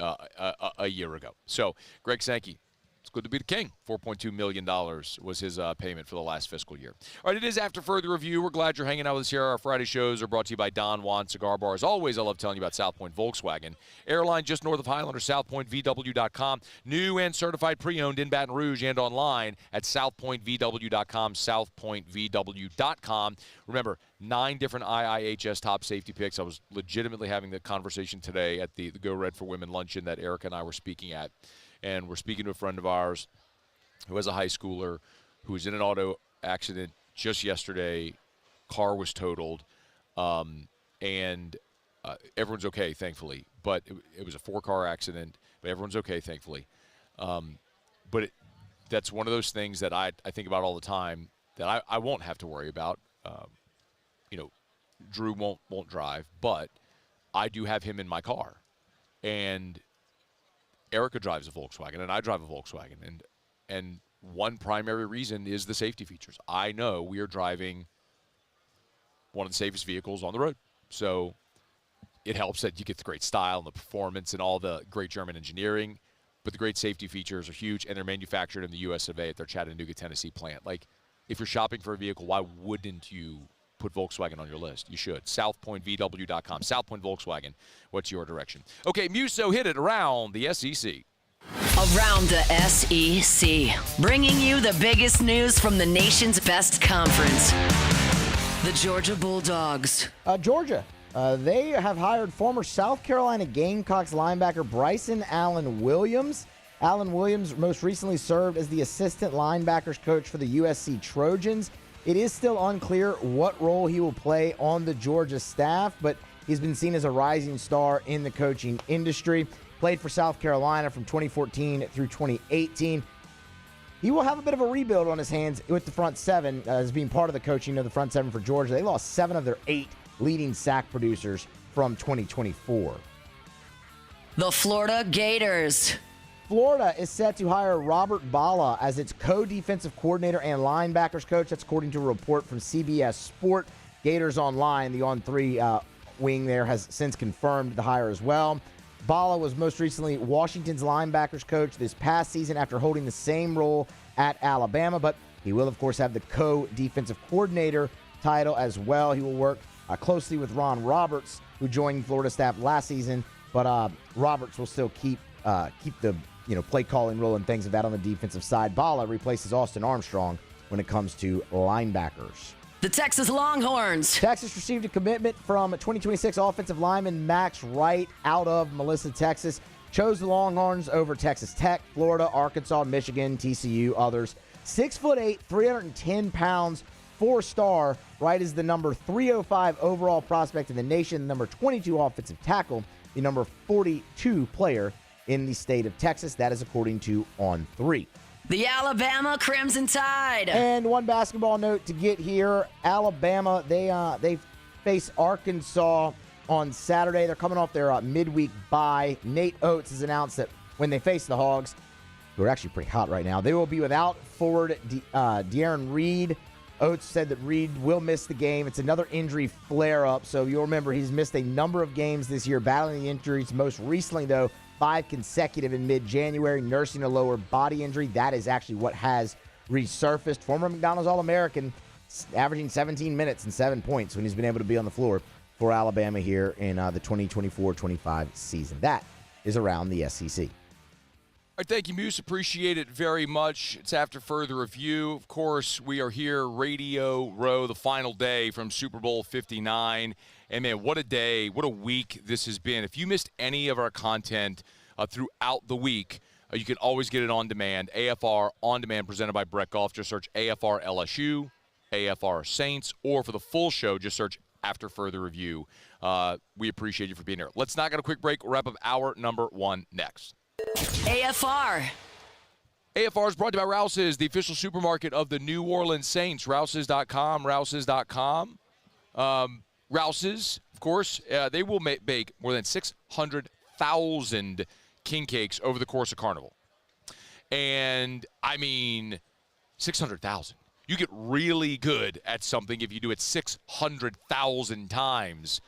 Speaker 12: a year ago. So, Greg Sankey, it's good to be the king. $4.2 million was his payment for the last fiscal year. All right, it is after further review. We're glad you're hanging out with us here. Our Friday shows are brought to you by Don Juan Cigar Bar. As always, I love telling you about South Point Volkswagen. Airline just north of Highlander, southpointvw.com. New and certified pre-owned in Baton Rouge and online at southpointvw.com, southpointvw.com. Remember, 9 different IIHS top safety picks. I was legitimately having the conversation today at the Go Red for Women luncheon that Erica and I were speaking at. And we're speaking to a friend of ours who has a high schooler who was in an auto accident just yesterday. Car was totaled, and everyone's okay, thankfully. But it was a 4-car accident, but everyone's okay, thankfully. But that's one of those things that I think about all the time that I won't have to worry about. Drew won't drive, but I do have him in my car. And Erica drives a Volkswagen, and I drive a Volkswagen, and one primary reason is the safety features. I know we are driving one of the safest vehicles on the road, so it helps that you get the great style and the performance and all the great German engineering, but the great safety features are huge, and they're manufactured in the US of A at their Chattanooga, Tennessee plant. Like, if you're shopping for a vehicle, why wouldn't you put Volkswagen on your list? You should. SouthPointVW.com. South Point Volkswagen. What's your direction? Okay, Musso hit it around the SEC.
Speaker 10: Around the SEC, bringing you the biggest news from the nation's best conference. The Georgia Bulldogs.
Speaker 5: Georgia, they have hired former South Carolina Gamecocks linebacker Bryson Allen Williams. Allen Williams most recently served as the assistant linebackers coach for the USC Trojans. It is still unclear what role he will play on the Georgia staff, but he's been seen as a rising star in the coaching industry. Played for South Carolina from 2014 through 2018. He will have a bit of a rebuild on his hands with the front seven as being part of the coaching of the front seven for Georgia. They lost 7 of their 8 leading sack producers from 2024.
Speaker 10: The Florida Gators.
Speaker 5: Florida is set to hire Robert Bala as its co-defensive coordinator and linebackers coach. That's according to a report from CBS Sport. Gators Online, the on-3 wing there, has since confirmed the hire as well. Bala was most recently Washington's linebackers coach this past season after holding the same role at Alabama, but he will, of course, have the co-defensive coordinator title as well. He will work closely with Ron Roberts, who joined Florida staff last season, but Roberts will still keep the play calling role and things of that on the defensive side. Bala replaces Austin Armstrong when it comes to linebackers.
Speaker 10: The Texas Longhorns.
Speaker 5: Texas received a commitment from 2026 offensive lineman Max Wright out of Melissa, Texas. Chose the Longhorns over Texas Tech, Florida, Arkansas, Michigan, TCU, others. 6'8", 310 pounds, 4-star. Wright is the number 305 overall prospect in the nation, number 22 offensive tackle, the number 42 player in the state of Texas. That is according to On3.
Speaker 10: The Alabama Crimson Tide.
Speaker 5: And one basketball note to get here. Alabama, they face Arkansas on Saturday. They're coming off their midweek bye. Nate Oates has announced that when they face the Hogs, who are actually pretty hot right now, they will be without forward De'Aaron Reed. Oates said that Reed will miss the game. It's another injury flare-up, so you'll remember he's missed a number of games this year, battling the injuries. Most recently, though, 5 consecutive in mid-January, nursing a lower body injury. That is actually what has resurfaced. Former McDonald's All-American, averaging 17 minutes and 7 points when he's been able to be on the floor for Alabama here in the 2024-25 season. That is around the SEC.
Speaker 12: All right, thank you, Moose. Appreciate it very much. It's after further review. Of course, we are here, Radio Row, the final day from Super Bowl 59. And, man, what a day, what a week this has been. If you missed any of our content throughout the week, you can always get it on demand. AFR On Demand, presented by Brett Golf. Just search AFR LSU, AFR Saints, or for the full show, just search After Further Review. We appreciate you for being here. Let's not get a quick break. We'll wrap up hour number 1 next.
Speaker 10: AFR.
Speaker 12: AFR is brought to you by Rouse's, the official supermarket of the New Orleans Saints. Rouse's.com, Rouse's.com. Rouse's, of course, they will bake more than 600,000 king cakes over the course of Carnival. And, I mean, 600,000. You get really good at something if you do it 600,000 times.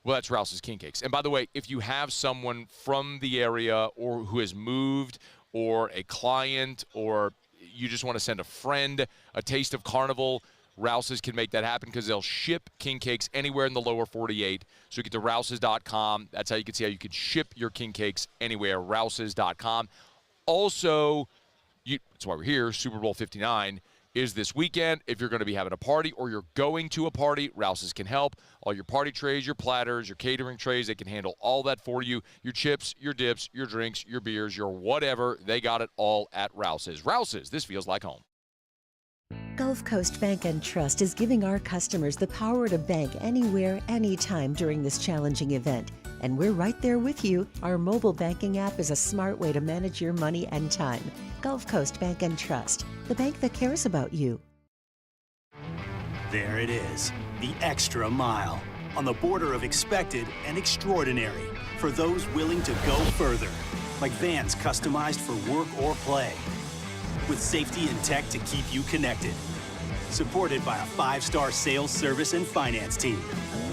Speaker 12: Well, that's Rouse's King Cakes. And by the way, if you have someone from the area or who has moved or a client or you just want to send a friend a taste of Carnival, Rouse's can make that happen because they'll ship king cakes anywhere in the lower 48. So you get to Rouse's.com. That's how you can see how you could ship your king cakes anywhere, Rouse's.com. Also, that's why we're here, Super Bowl 59 is this weekend. If you're going to be having a party or you're going to a party, Rouse's can help. All your party trays, your platters, your catering trays, they can handle all that for you. Your chips, your dips, your drinks, your beers, your whatever, they got it all at Rouse's. Rouse's, this feels like home.
Speaker 6: Gulf Coast Bank and Trust is giving our customers the power to bank anywhere, anytime during this challenging event. And we're right there with you. Our mobile banking app is a smart way to manage your money and time. Gulf Coast Bank and Trust, the bank that cares about you.
Speaker 14: There it is, the extra mile, on the border of expected and extraordinary, for those willing to go further, like vans customized for work or play, with safety and tech to keep you connected, supported by a 5-star sales, service, and finance team,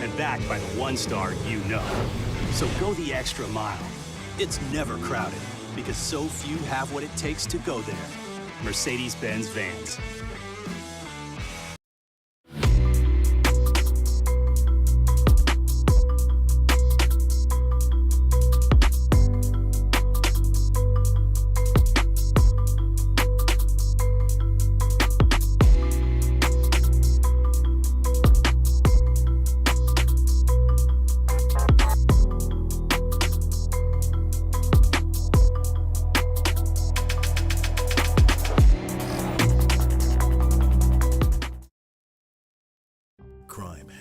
Speaker 14: and backed by the 1-star you know. So go the extra mile. It's never crowded, because so few have what it takes to go there. Mercedes-Benz Vans.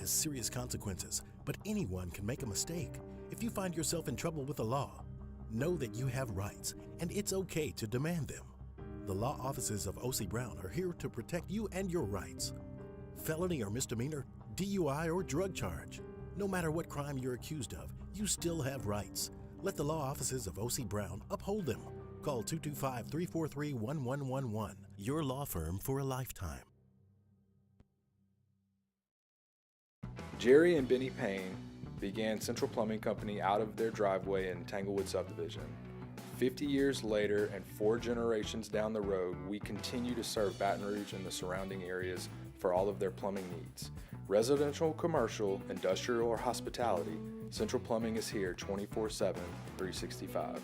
Speaker 13: Serious consequences, but anyone can make a mistake. If you find yourself in trouble with the law, know that you have rights, and it's okay to demand them. The law offices of O.C. Brown are here to protect you and your rights. Felony or misdemeanor, DUI or drug charge. No matter what crime you're accused of, you still have rights. Let the law offices of O.C. Brown uphold them. Call 225-343-1111. Your law firm for a lifetime.
Speaker 15: Jerry and Benny Payne began Central Plumbing Company out of their driveway in Tanglewood Subdivision. 50 years later and 4 generations down the road, we continue to serve Baton Rouge and the surrounding areas for all of their plumbing needs. Residential, commercial, industrial, or hospitality, Central Plumbing is here 24/7, 365.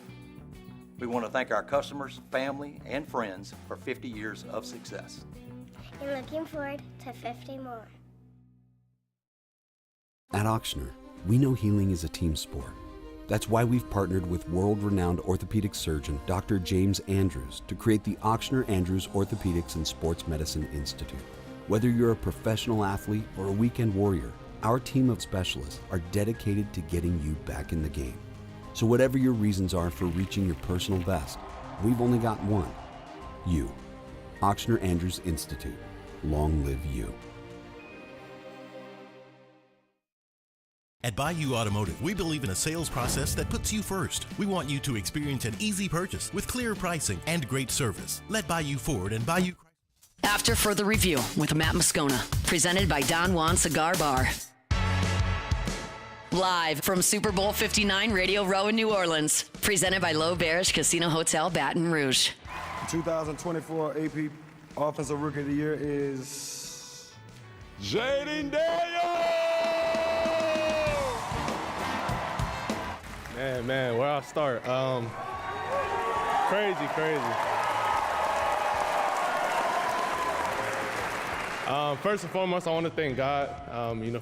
Speaker 16: We want to thank our customers, family, and friends for 50 years of success.
Speaker 17: And looking forward to 50 more.
Speaker 18: At Auctioner, we know healing is a team sport. That's why we've partnered with world-renowned orthopedic surgeon Dr. James Andrews to create the Auctioner Andrews Orthopedics and Sports Medicine Institute. Whether you're a professional athlete or a weekend warrior, our team of specialists are dedicated to getting you back in the game. So whatever your reasons are for reaching your personal best, we've only got one: you. Auctioner Andrews Institute. Long live you.
Speaker 13: At Bayou Automotive, we believe in a sales process that puts you first. We want you to experience an easy purchase with clear pricing and great service. Let Bayou Ford and Bayou...
Speaker 10: After Further Review with Matt Moscona, presented by Don Juan Cigar Bar. Live from Super Bowl 59 Radio Row in New Orleans, presented by Leigh Casino Hotel Baton Rouge.
Speaker 7: 2024 AP Offensive Rookie of the Year is
Speaker 8: Jayden.
Speaker 2: Man, where I start?
Speaker 8: crazy. First and foremost, I want to thank God,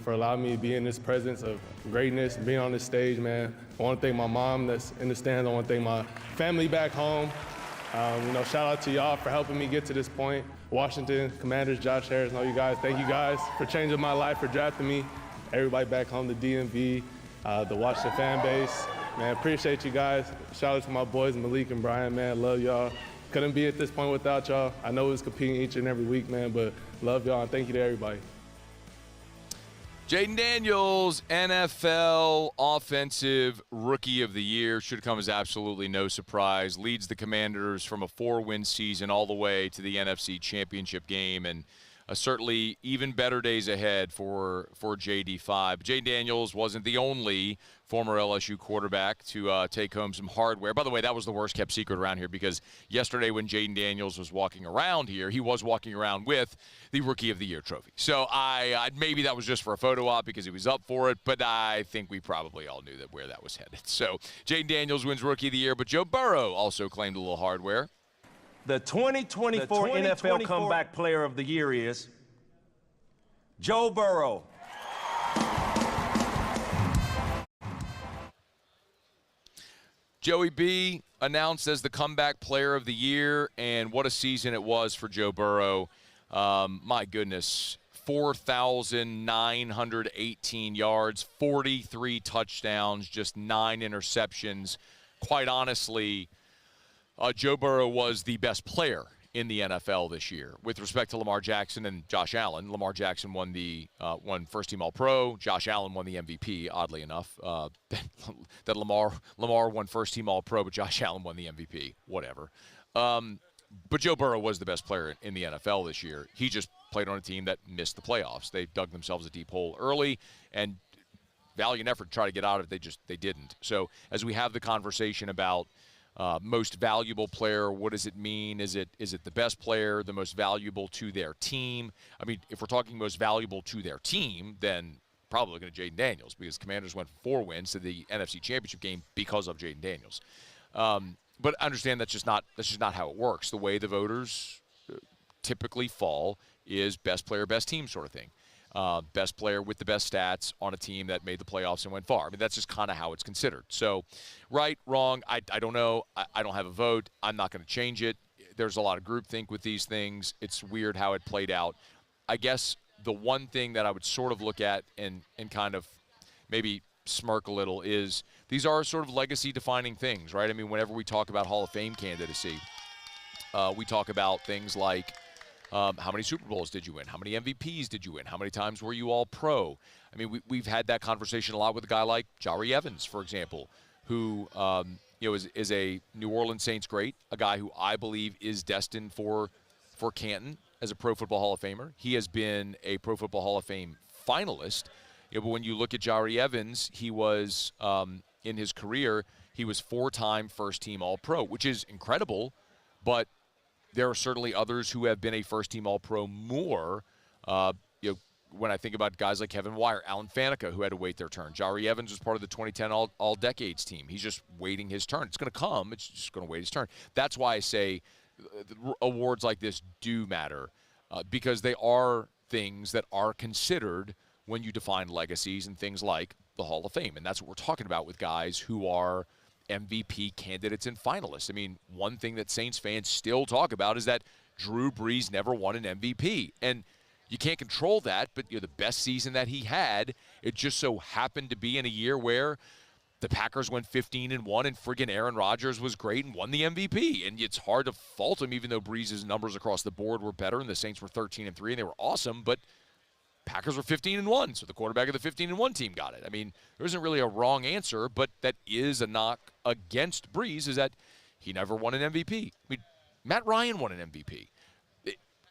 Speaker 8: for allowing me to be in this presence of greatness, being on this stage, man. I want to thank my mom that's in the stands. I want to thank my family back home. Shout out to y'all for helping me get to this point. Washington, Commanders, Josh Harris, and all you guys. Thank you guys for changing my life, for drafting me. Everybody back home, the DMV, the Washington fan base. Man, appreciate you guys. Shout out to my boys, Malik and Brian, man. Love y'all. Couldn't be at this point without y'all. I know it's competing each and every week, man, but love y'all and thank you to everybody.
Speaker 12: Jayden Daniels, NFL Offensive Rookie of the Year. Should come as absolutely no surprise. Leads the Commanders from a 4-win season all the way to the NFC Championship game, and certainly even better days ahead for JD5. Jayden Daniels wasn't the only former LSU quarterback to take home some hardware. By the way, that was the worst-kept secret around here, because yesterday when Jayden Daniels was walking around here, he was walking around with the Rookie of the Year trophy. So I maybe that was just for a photo op because he was up for it, but I think we probably all knew that where that was headed. So Jayden Daniels wins Rookie of the Year, but Joe Burrow also claimed a little hardware.
Speaker 9: The 2024 NFL Comeback Player of the Year is Joe Burrow.
Speaker 12: Joey B announced as the Comeback Player of the Year, and what a season it was for Joe Burrow. My goodness, 4,918 yards, 43 touchdowns, just 9 interceptions. Quite honestly, Joe Burrow was the best player in the NFL this year. With respect to Lamar Jackson and Josh Allen, Lamar Jackson won first-team All-Pro. Josh Allen won the MVP, oddly enough. That Lamar won first-team All-Pro, but Josh Allen won the MVP. Whatever. But Joe Burrow was the best player in the NFL this year. He just played on a team that missed the playoffs. They dug themselves a deep hole early, and valiant effort to try to get out of it. They didn't. So as we have the conversation about most valuable player, what does it mean? Is it the best player, the most valuable to their team? I mean, if we're talking most valuable to their team, then probably looking at Jayden Daniels, because Commanders went 4 wins to the NFC Championship game because of Jayden Daniels. But understand that's just not how it works. The way the voters typically fall is best player, best team sort of thing. Best player with the best stats on a team that made the playoffs and went far. I mean, that's just kind of how it's considered. So, right, wrong, I don't know. I don't have a vote. I'm not going to change it. There's a lot of groupthink with these things. It's weird how it played out. I guess the one thing that I would sort of look at and kind of maybe smirk a little is these are sort of legacy-defining things, right? I mean, whenever we talk about Hall of Fame candidacy, we talk about things like how many Super Bowls did you win? How many MVPs did you win? How many times were you All-Pro? I mean, we've had that conversation a lot with a guy like Jari Evans, for example, who is a New Orleans Saints great, a guy who I believe is destined for Canton as a Pro Football Hall of Famer. He has been a Pro Football Hall of Fame finalist. But when you look at Jari Evans, he was in his career, he was 4-time first-team All-Pro, which is incredible, but there are certainly others who have been a first-team All-Pro more. When I think about guys like Kevin Wire, Alan Faneca, who had to wait their turn. Jari Evans was part of the 2010 All-Decades team. He's just waiting his turn. It's going to come. It's just going to wait his turn. That's why I say awards like this do matter, because they are things that are considered when you define legacies and things like the Hall of Fame. And that's what we're talking about with guys who are MVP candidates and finalists. I mean, one thing that Saints fans still talk about is that Drew Brees never won an MVP. And you can't control that, but the best season that he had, it just so happened to be in a year where the Packers went 15-1 and friggin' Aaron Rodgers was great and won the MVP. And it's hard to fault him, even though Brees' numbers across the board were better and the Saints were 13-3 and they were awesome, but Packers were 15-1, so the quarterback of the 15-1 team got it. I mean, there isn't really a wrong answer, but that is a knock against Brees, is that he never won an MVP. I mean, Matt Ryan won an MVP.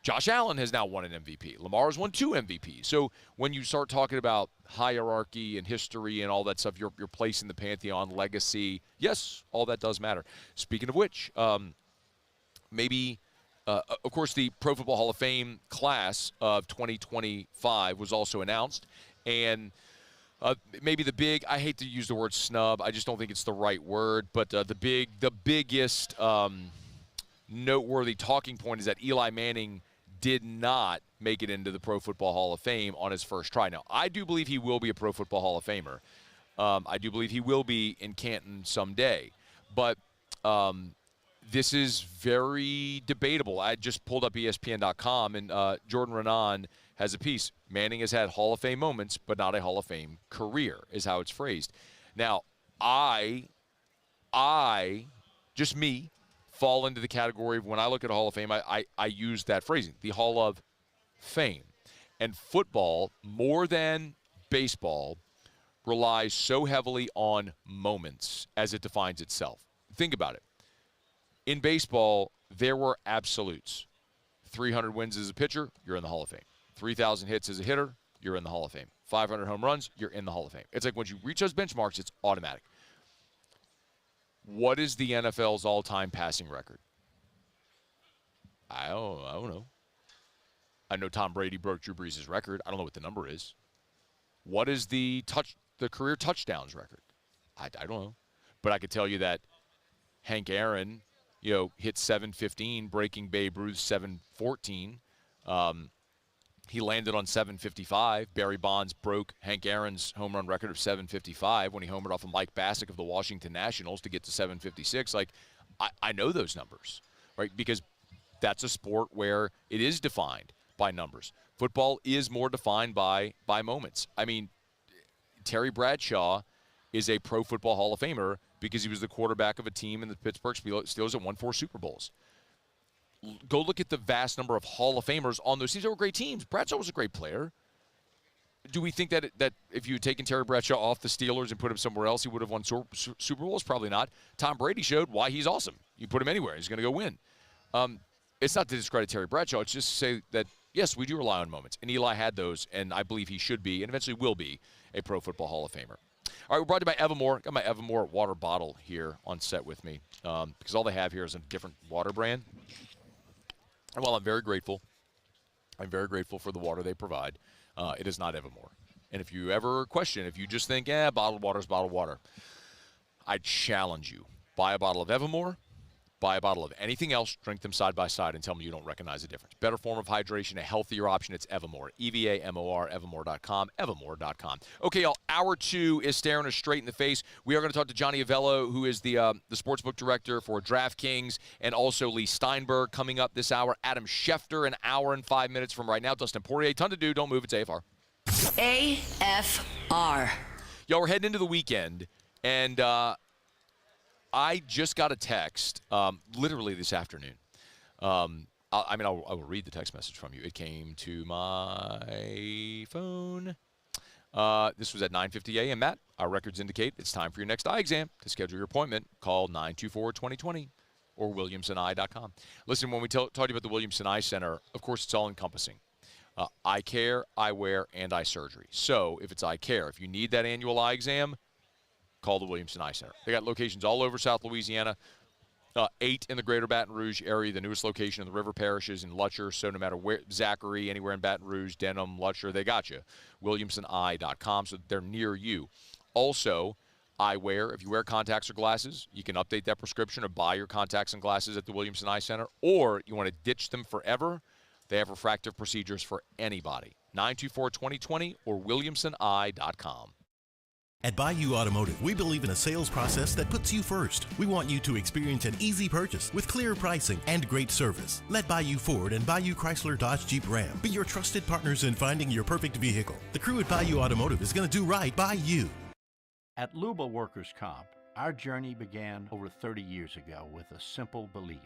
Speaker 12: Josh Allen has now won an MVP. Lamar's won 2 MVPs. So when you start talking about hierarchy and history and all that stuff, your place in the pantheon, legacy, yes, all that does matter. Speaking of which, of course, the Pro Football Hall of Fame class of 2025 was also announced, and maybe the big, I hate to use the word snub. I just don't think it's the right word. But the biggest noteworthy talking point is that Eli Manning did not make it into the Pro Football Hall of Fame on his first try. Now, I do believe he will be a Pro Football Hall of Famer. I do believe he will be in Canton someday. But this is very debatable. I just pulled up ESPN.com, and Jordan Renan has a piece. Manning has had Hall of Fame moments, but not a Hall of Fame career, is how it's phrased. Now, I just me, fall into the category of when I look at a Hall of Fame, I use that phrasing, the Hall of Fame. And football, more than baseball, relies so heavily on moments as it defines itself. Think about it. In baseball, there were absolutes. 300 wins as a pitcher, you're in the Hall of Fame. 3,000 hits as a hitter, you're in the Hall of Fame. 500 home runs, you're in the Hall of Fame. It's like once you reach those benchmarks, it's automatic. What is the NFL's all-time passing record? I don't know. I know Tom Brady broke Drew Brees' record. I don't know what the number is. What is the career touchdowns record? I don't know. But I could tell you that Hank Aaron, hit 715, breaking Babe Ruth's 714. He landed on 755. Barry Bonds broke Hank Aaron's home run record of 755 when he homered off of Mike Bassick of the Washington Nationals to get to 756. Like, I know those numbers, right? Because that's a sport where it is defined by numbers. Football is more defined by moments. I mean, Terry Bradshaw is a Pro Football Hall of Famer because he was the quarterback of a team in the Pittsburgh Steelers that won 4 Super Bowls. Go look at the vast number of Hall of Famers on those teams. They were great teams. Bradshaw was a great player. Do we think that if you had taken Terry Bradshaw off the Steelers and put him somewhere else, he would have won Super Bowls? Probably not. Tom Brady showed why he's awesome. You put him anywhere, he's going to go win. It's not to discredit Terry Bradshaw. It's just to say that, yes, we do rely on moments. And Eli had those, and I believe he should be and eventually will be a Pro Football Hall of Famer. All right, we're brought to you by Evermore. Got my Evermore water bottle here on set with me because all they have here is a different water brand. And while I'm very grateful for the water they provide, it is not Evermore. And if you ever question, if you just think, bottled water is bottled water, I challenge you. Buy a bottle of Evermore, buy a bottle of anything else, drink them side by side, and tell me you don't recognize the difference. Better form of hydration, a healthier option. It's Evermore. EVAMOR, Evermore.com, Evermore.com. Okay, y'all, hour 2 is staring us straight in the face. We are going to talk to Johnny Avello, who is the sportsbook director for DraftKings, and also Leigh Steinberg coming up this hour. Adam Schefter, an hour and 5 minutes from right now. Dustin Poirier, ton to do. Don't move. It's AFR.
Speaker 10: AFR.
Speaker 12: Y'all, we're heading into the weekend, and I just got a text literally this afternoon. I will read the text message from you. It came to my phone. This was at 9:50 a.m., Matt. Our records indicate it's time for your next eye exam. To schedule your appointment, call 924-2020 or williamsoneye.com. Listen, when we talk to you about the Williamson Eye Center, of course, it's all-encompassing. Eye care, eyewear, and eye surgery. So if it's eye care, if you need that annual eye exam, call the Williamson Eye Center. They got locations all over South Louisiana, 8 in the greater Baton Rouge area, the newest location in the river parishes in Lutcher. So no matter where, Zachary, anywhere in Baton Rouge, Denham, Lutcher, they got you. WilliamsonEye.com, so they're near you. Also, eyewear. If you wear contacts or glasses, you can update that prescription or buy your contacts and glasses at the Williamson Eye Center. Or you want to ditch them forever, they have refractive procedures for anybody. 924-2020 or WilliamsonEye.com.
Speaker 13: At Bayou Automotive, we believe in a sales process that puts you first. We want you to experience an easy purchase with clear pricing and great service. Let Bayou Ford and Bayou Chrysler Dodge Jeep Ram be your trusted partners in finding your perfect vehicle. The crew at Bayou Automotive is going to do right by you.
Speaker 21: At Luba Workers' Comp, our journey began over 30 years ago with a simple belief.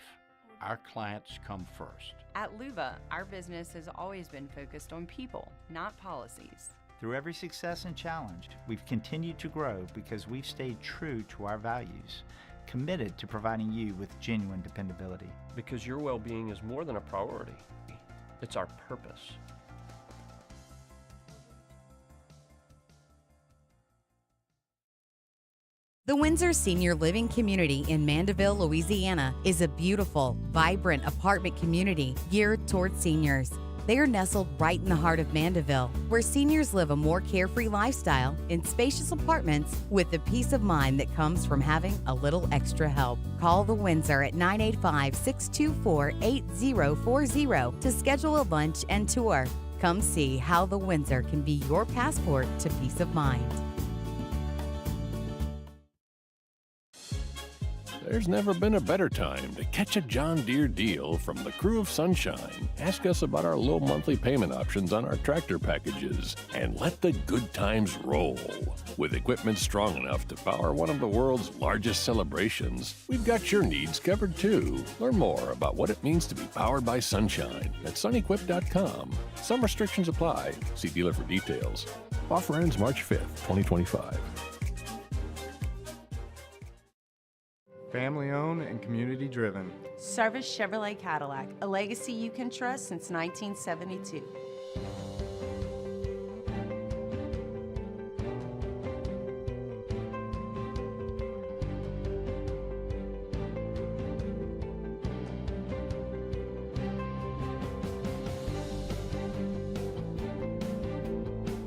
Speaker 21: Our clients come first.
Speaker 3: At Luba, our business has always been focused on people, not policies.
Speaker 22: Through every success and challenge, we've continued to grow because we've stayed true to our values, committed to providing you with genuine dependability.
Speaker 23: Because your well-being is more than a priority. It's our purpose.
Speaker 11: The Windsor Senior Living Community in Mandeville, Louisiana is a beautiful, vibrant apartment community geared toward seniors. They are nestled right in the heart of Mandeville, where seniors live a more carefree lifestyle in spacious apartments with the peace of mind that comes from having a little extra help. Call the Windsor at 985-624-8040 to schedule a lunch and tour. Come see how the Windsor can be your passport to peace of mind.
Speaker 1: There's never been a better time to catch a John Deere deal from the crew of Sunshine. Ask us about our low monthly payment options on our tractor packages and let the good times roll. With equipment strong enough to power one of the world's largest celebrations, we've got your needs covered too. Learn more about what it means to be powered by Sunshine at sunequip.com. Some restrictions apply. See dealer for details. Offer ends March 5th, 2025.
Speaker 2: Family owned and community driven.
Speaker 3: Service Chevrolet Cadillac, a legacy you can trust since 1972.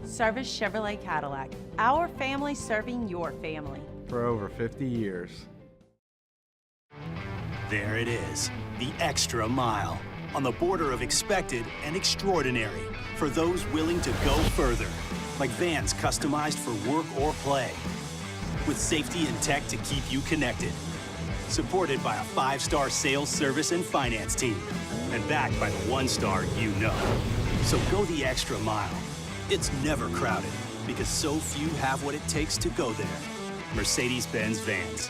Speaker 3: Service Chevrolet Cadillac, our family serving your family.
Speaker 2: For over 50 years.
Speaker 14: There it is, the extra mile, on the border of expected and extraordinary for those willing to go further, like vans customized for work or play, with safety and tech to keep you connected, supported by a 5-star sales, service, and finance team, and backed by the 1-star you know. So go the extra mile. It's never crowded, because so few have what it takes to go there. Mercedes-Benz Vans.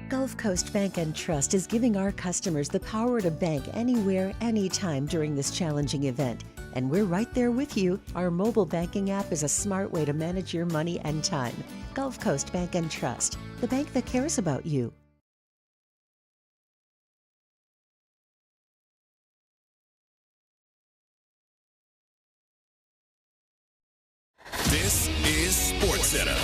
Speaker 6: Gulf Coast Bank and Trust is giving our customers the power to bank anywhere, anytime during this challenging event. And we're right there with you. Our mobile banking app is a smart way to manage your money and time. Gulf Coast Bank and Trust, the bank that cares about you.
Speaker 19: This is SportsCenter.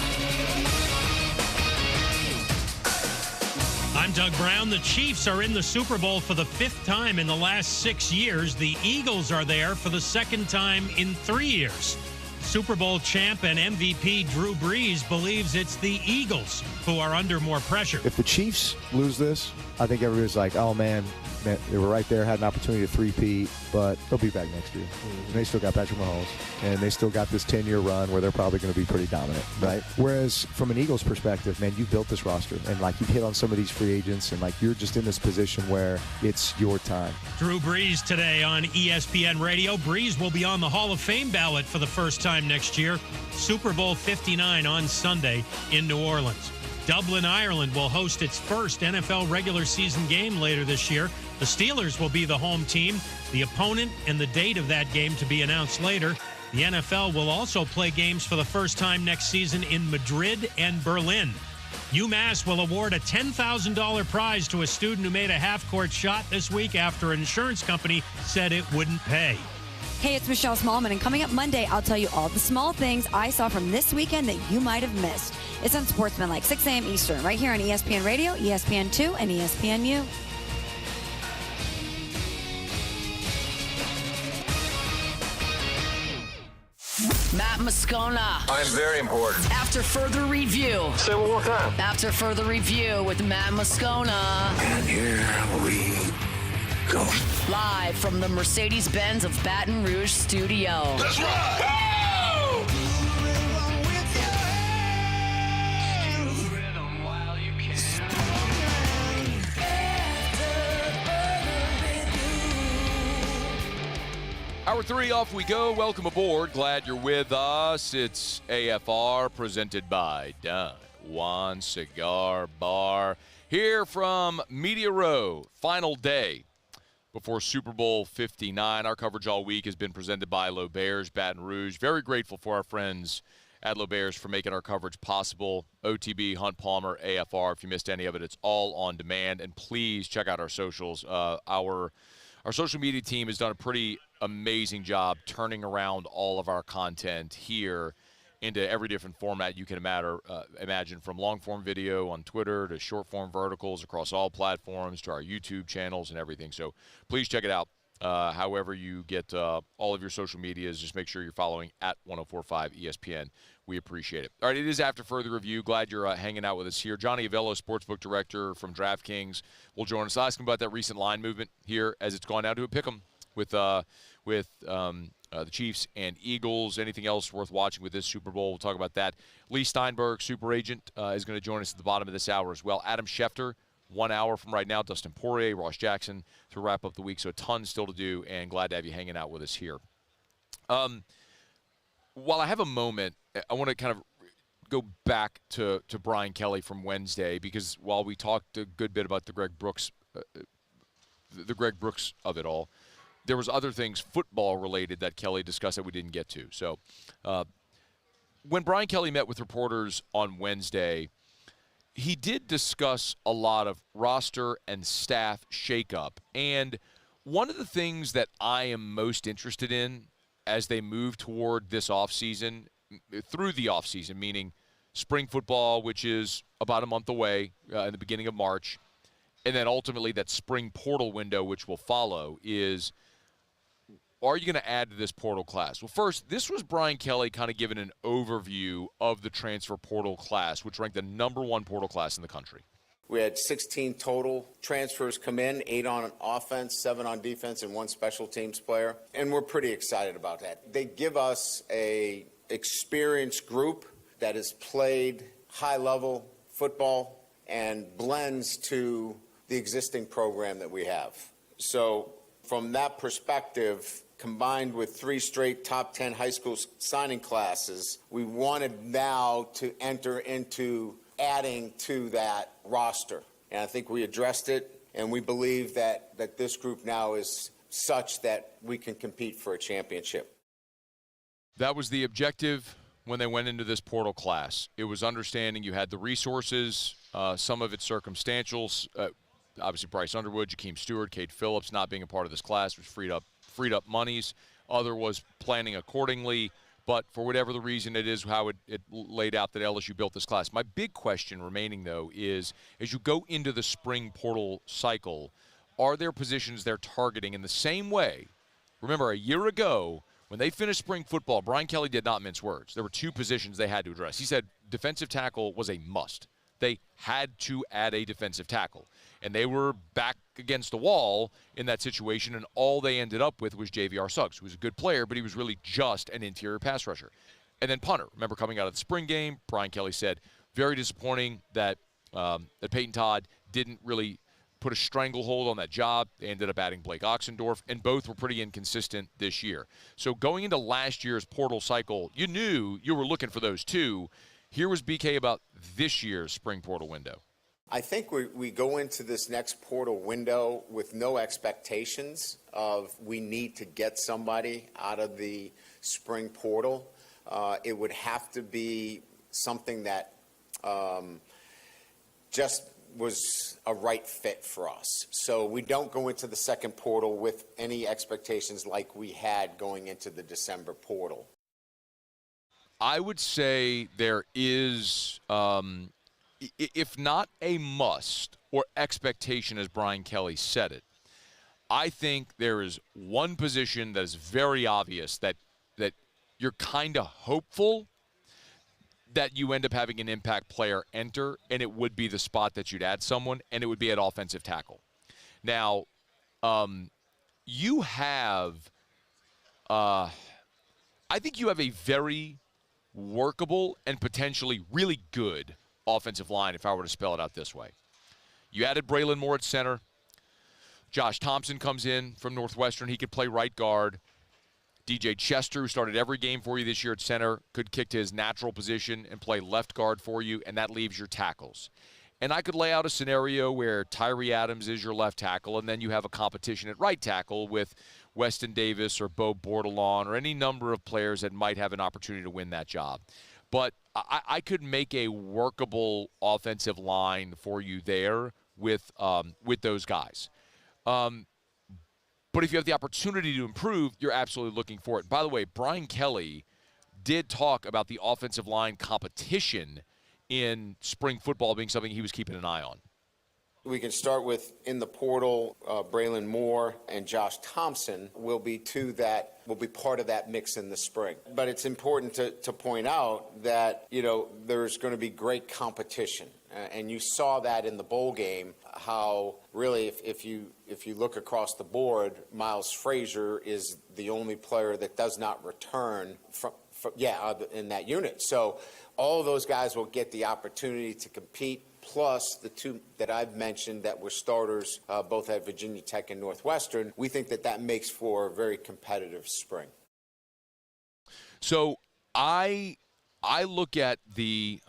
Speaker 20: I'm Doug Brown. The Chiefs are in the Super Bowl for the 5th time in the last 6 years. The Eagles are there for the 2nd time in 3 years. Super Bowl champ and MVP Drew Brees believes it's the Eagles who are under more pressure.
Speaker 24: If the Chiefs lose this, I think everybody's like, oh, man, they were right there, had an opportunity to three-peat, but they'll be back next year. And they still got Patrick Mahomes, and they still got this 10-year run where they're probably going to be pretty dominant, right? Whereas from an Eagles perspective, man, you built this roster, and, like, you've hit on some of these free agents, and, like, you're just in this position where it's your time.
Speaker 20: Drew Brees today on ESPN Radio. Brees will be on the Hall of Fame ballot for the first time next year. Super Bowl 59 on Sunday in New Orleans. Dublin, Ireland will host its first NFL regular season game later this year. The Steelers will be the home team. The opponent and the date of that game to be announced later. The NFL will also play games for the first time next season in Madrid and Berlin. UMass will award a $10,000 prize to a student who made a half-court shot this week after an insurance company said it wouldn't pay.
Speaker 25: Hey, it's Michelle Smallman, and coming up Monday, I'll tell you all the small things I saw from this weekend that you might have missed. It's on Sportsmanlike, 6 a.m. Eastern, right here on ESPN Radio, ESPN2, and ESPNU.
Speaker 10: Matt Moscona.
Speaker 4: I'm very important.
Speaker 10: After further review.
Speaker 4: Say it one more time.
Speaker 10: After further review with Matt Moscona.
Speaker 19: And here we go.
Speaker 10: Live from the Mercedes-Benz of Baton Rouge studio.
Speaker 19: That's right.
Speaker 12: Hour 3, off we go. Welcome aboard. Glad you're with us. It's AFR presented by Don Juan Cigar Bar. Here from Media Row, final day before Super Bowl 59. Our coverage all week has been presented by L'Auberge Baton Rouge. Very grateful for our friends at L'Auberge for making our coverage possible. OTB, Hunt Palmer, AFR. If you missed any of it, it's all on demand. And please check out our socials. Our social media team has done a pretty amazing job turning around all of our content here into every different format you can imagine, from long-form video on Twitter to short-form verticals across all platforms to our YouTube channels and everything. So please check it out. however you get all of your social medias. Just make sure you're following at 1045 ESPN. We appreciate it. All right, it is After Further Review. Glad you're hanging out with us here. Johnny Avello, Sportsbook Director from DraftKings, will join us. I'll ask him about that recent line movement here as it's gone down to a pick'em with the Chiefs and Eagles. Anything else worth watching with this Super Bowl? We'll talk about that. Leigh Steinberg, super agent, is going to join us at the bottom of this hour as well. Adam Schefter, 1 hour from right now. Dustin Poirier, Ross Jackson to wrap up the week. So a ton still to do, and glad to have you hanging out with us here. While I have a moment, I want to kind of go back to Brian Kelly from Wednesday, because while we talked a good bit about the Greg Brooks of it all, there was other things football related that Kelly discussed that we didn't get to. So when Brian Kelly met with reporters on Wednesday, he did discuss a lot of roster and staff shakeup. And one of the things that I am most interested in as they move toward this offseason, through the offseason, meaning spring football, which is about a month away in the beginning of March, and then ultimately that spring portal window, which will follow, is, are you going to add to this portal class? Well, first, this was Brian Kelly kind of giving an overview of the transfer portal class, which ranked the #1 portal class in the country.
Speaker 5: We had 16 total transfers come in, 8 on offense, 7 on defense, and 1 special teams player. And we're pretty excited about that. They give us a experienced group that has played high-level football and blends to the existing program that we have. So from that perspective, combined with 3 straight top 10 high school signing classes, we wanted now to enter into adding to that roster. And I think we addressed it, and we believe that this group now is such that we can compete for a championship.
Speaker 12: That was the objective when they went into this portal class. It was understanding you had the resources, some of it circumstantial. Obviously, Bryce Underwood, Jakeem Stewart, Cade Phillips not being a part of this class, which freed up monies. Other was planning accordingly. But for whatever the reason, it is how it laid out that LSU built this class. My big question remaining, though, is as you go into the spring portal cycle, are there positions they're targeting in the same way? Remember, a year ago, when they finished spring football, Brian Kelly did not mince words. There were 2 positions they had to address. He said defensive tackle was a must. They had to add a defensive tackle. And they were back against the wall in that situation, and all they ended up with was J.V.R. Suggs, who was a good player, but he was really just an interior pass rusher. And then punter. Remember, coming out of the spring game, Brian Kelly said, very disappointing that Peyton Todd didn't really put a stranglehold on that job. They ended up adding Blake Oxendorf, and both were pretty inconsistent this year. So going into last year's portal cycle, you knew you were looking for those 2. Here was BK about this year's spring portal window.
Speaker 5: I think we go into this next portal window with no expectations of we need to get somebody out of the spring portal. It would have to be something that just was a right fit for us. So we don't go into the second portal with any expectations like we had going into the December portal.
Speaker 12: I would say there is, if not a must or expectation as Brian Kelly said it, I think there is one position that is very obvious that you're kind of hopeful that you end up having an impact player enter, and it would be the spot that you'd add someone, and it would be at offensive tackle. Now, you have, I think you have a very workable and potentially really good offensive line, if I were to spell it out this way. You added Braylon Moore at center. Josh Thompson comes in from Northwestern. He could play right guard. DJ Chester, who started every game for you this year at center, could kick to his natural position and play left guard for you, and that leaves your tackles. And I could lay out a scenario where Tyree Adams is your left tackle, and then you have a competition at right tackle with Weston Davis or Bo Bordelon or any number of players that might have an opportunity to win that job. But I could make a workable offensive line for you there with those guys. But if you have the opportunity to improve, you're absolutely looking for it. By the way, Brian Kelly did talk about the offensive line competition in spring football being something he was keeping an eye on.
Speaker 5: We can start with in the portal, Braylon Moore and Josh Thompson will be part of that mix in the spring. But it's important to point out that, there's going to be great competition. And you saw that in the bowl game, how really if you look across the board, Miles Frazier is the only player that does not return in that unit. So all of those guys will get the opportunity to compete, plus the two that I've mentioned that were starters both at Virginia Tech and Northwestern. We think that makes for a very competitive spring.
Speaker 12: So I look at the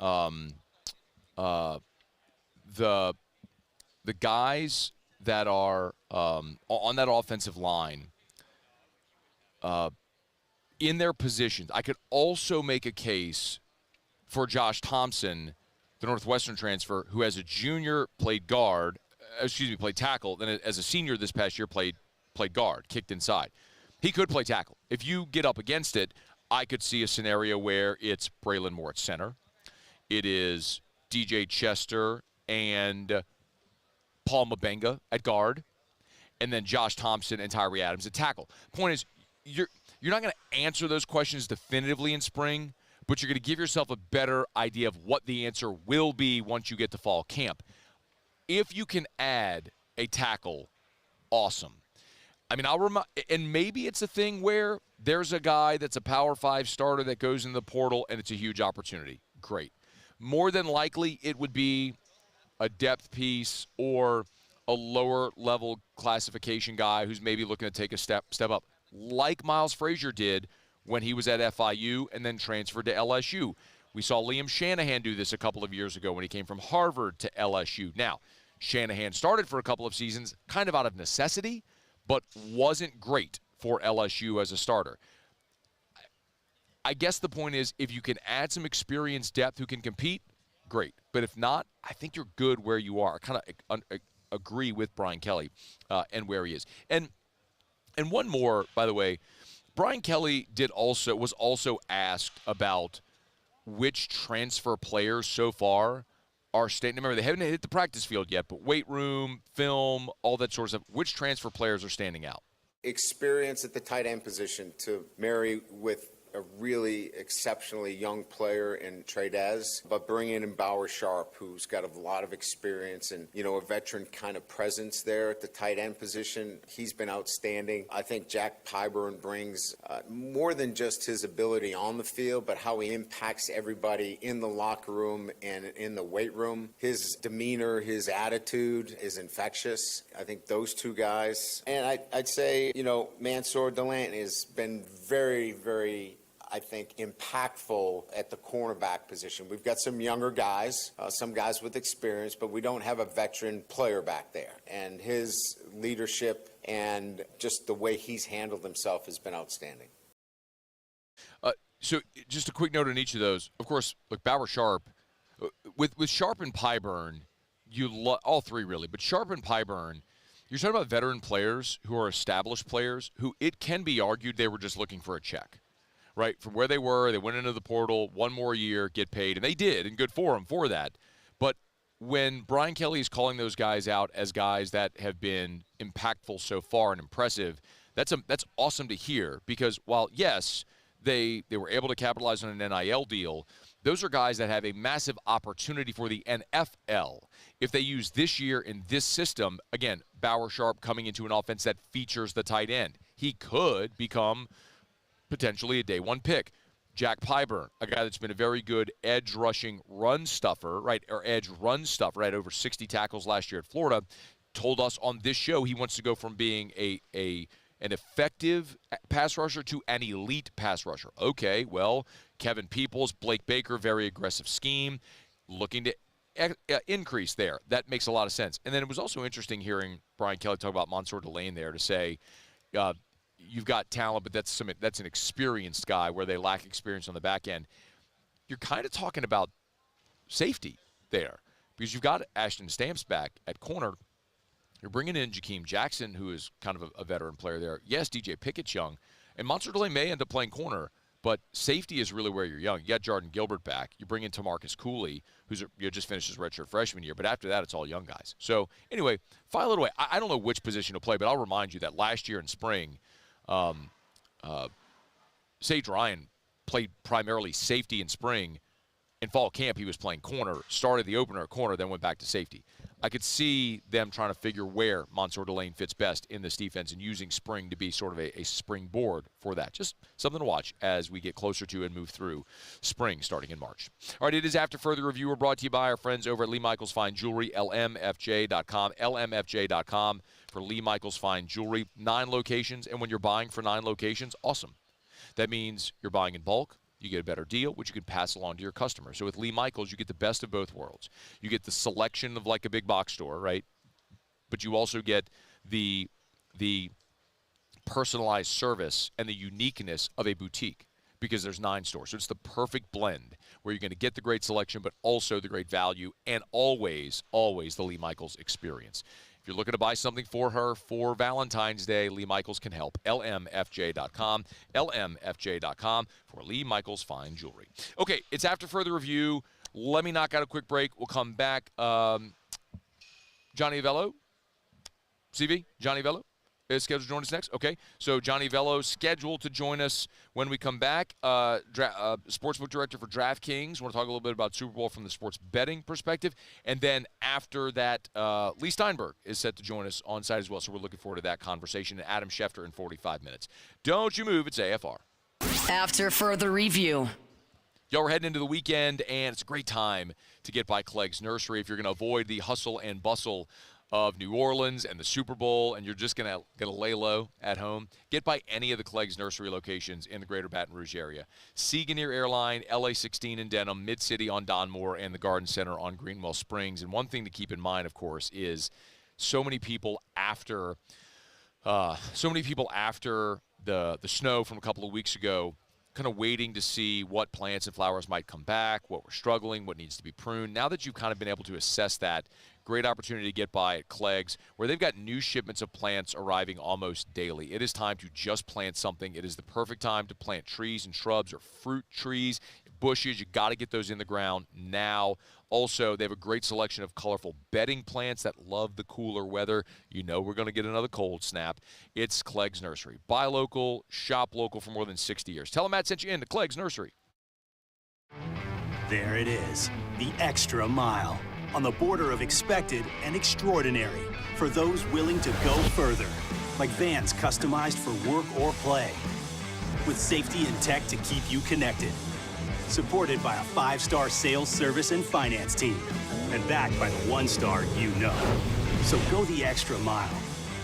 Speaker 12: guys that are on that offensive line in their positions. I could also make a case for Josh Thompson, the Northwestern transfer, who as a junior played tackle, then as a senior this past year played guard, kicked inside. He could play tackle. If you get up against it, I could see a scenario where it's Braylon Moore at center. It is DJ Chester and Paul Mabenga at guard, and then Josh Thompson and Tyree Adams at tackle. Point is, you're not going to answer those questions definitively in spring, but you're going to give yourself a better idea of what the answer will be once you get to fall camp. If you can add a tackle, awesome. I mean, and maybe it's a thing where there's a guy that's a Power 5 starter that goes in the portal and it's a huge opportunity. Great. More than likely, it would be a depth piece or a lower level classification guy who's maybe looking to take a step up, like Miles Frazier did when he was at FIU and then transferred to LSU. We saw Liam Shanahan do this a couple of years ago when he came from Harvard to LSU. Now, Shanahan started for a couple of seasons kind of out of necessity, but wasn't great for LSU as a starter. I guess the point is, if you can add some experience depth who can compete, great. But if not, I think you're good where you are. I kind of agree with Brian Kelly and where he is. And one more, by the way, Brian Kelly was also asked about which transfer players so far are standing. Remember, they haven't hit the practice field yet, but weight room, film, all that sort of stuff. Which transfer players are standing out?
Speaker 5: Experience at the tight end position to marry with a really exceptionally young player in Tradez, but bringing in Bauer Sharp, who's got a lot of experience and, a veteran kind of presence there at the tight end position. He's been outstanding. I think Jack Pyburn brings more than just his ability on the field, but how he impacts everybody in the locker room and in the weight room. His demeanor, his attitude is infectious. I think those two guys. And I'd say, Mansour Delant has been very, very, I think, impactful at the cornerback position. We've got some younger guys, some guys with experience, but we don't have a veteran player back there. And his leadership and just the way he's handled himself has been outstanding.
Speaker 12: So just a quick note on each of those. Of course, look, Bauer Sharp, with Sharp and Pyburn, all three really, but Sharp and Pyburn, you're talking about veteran players who are established players who it can be argued they were just looking for a check. Right, from where they were, they went into the portal, one more year, get paid, and they did, and good for them for that. But when Brian Kelly is calling those guys out as guys that have been impactful so far and impressive, that's awesome to hear, because while, yes, they were able to capitalize on an NIL deal, those are guys that have a massive opportunity for the NFL. If they use this year in this system, again, Bauer Sharp coming into an offense that features the tight end, he could become potentially a day one pick. Jack Pyburn, a guy that's been a very good edge rushing run stuffer, right, or edge run stuffer, right, over 60 tackles last year at Florida, told us on this show he wants to go from being an effective pass rusher to an elite pass rusher. Okay, well, Kevin Peoples, Blake Baker, very aggressive scheme, looking to increase there. That makes a lot of sense. And then it was also interesting hearing Brian Kelly talk about Mansour Delane there to say, you've got talent, but that's an experienced guy where they lack experience on the back end. You're kind of talking about safety there because you've got Ashton Stamps back at corner. You're bringing in Jakeem Jackson, who is kind of a veteran player there. Yes, DJ Pickett's young. And Mansour Delane may end up playing corner, But safety is really where you're young. You got Jordan Gilbert back. You bring in Tamarcus Cooley, who's just finished his redshirt freshman year. But after that, it's all young guys. So anyway, file it away. I don't know which position to play, but I'll remind you that last year in spring, Sage Ryan played primarily safety in spring. In fall camp, he was playing corner, started the opener at corner, then went back to safety. I could see them trying to figure where Mansour Delane fits best in this defense and using spring to be sort of a springboard for that. Just something to watch as we get closer to and move through spring starting in March. All right, it is After Further Review. We're brought to you by our friends over at Leigh Michaels Fine Jewelry, lmfj.com, lmfj.com for Leigh Michaels Fine Jewelry. 9 locations, and when you're buying for 9 locations, awesome. That means you're buying in bulk. You get a better deal, which you can pass along to your customers. So with Leigh Michaels, you get the best of both worlds. You get the selection of like a big box store, right? But you also get the personalized service and the uniqueness of a boutique because there's 9 stores. So it's the perfect blend where you're going to get the great selection but also the great value and always, always the Leigh Michaels experience. If you're looking to buy something for her for Valentine's Day, Leigh Michaels can help. lmfj.com, lmfj.com for Leigh Michaels Fine Jewelry. Okay, it's After Further Review. Let me knock out a quick break. We'll come back. Johnny Avello, CV, Johnny Avello is scheduled to join us next. Okay, so Johnny Avello scheduled to join us when we come back. Sportsbook director for DraftKings. We're going to talk a little bit about Super Bowl from the sports betting perspective. And then after that, Leigh Steinberg is set to join us on site as well. So we're looking forward to that conversation. And Adam Schefter in 45 minutes. Don't you move. It's AFR.
Speaker 10: After Further Review.
Speaker 12: Y'all, we're heading into the weekend, and it's a great time to get by Clegg's Nursery if you're going to avoid the hustle and bustle of New Orleans and the Super Bowl, and you're just gonna lay low at home. Get by any of the Clegg's Nursery locations in the greater Baton Rouge area. Seagoneer Airline, LA 16 in Denham, Mid-City on Donmore, and the Garden Center on Greenwell Springs. And one thing to keep in mind, of course, is so many people after the snow from a couple of weeks ago, kind of waiting to see what plants and flowers might come back, what we're struggling, what needs to be pruned. Now that you've kind of been able to assess that, great opportunity to get by at Clegg's, where they've got new shipments of plants arriving almost daily. It is time to just plant something. It is the perfect time to plant trees and shrubs or fruit trees, bushes. You got to get those in the ground now. Also, they have a great selection of colorful bedding plants that love the cooler weather. You know we're going to get another cold snap. It's Clegg's Nursery. Buy local, shop local for more than 60 years. Tell them Matt sent you in to Clegg's Nursery.
Speaker 14: There it is, the extra mile. On the border of expected and extraordinary for those willing to go further. Like vans customized for work or play. With safety and tech to keep you connected. Supported by a 5-star sales, service, and finance team. And backed by the 1-star you know. So go the extra mile.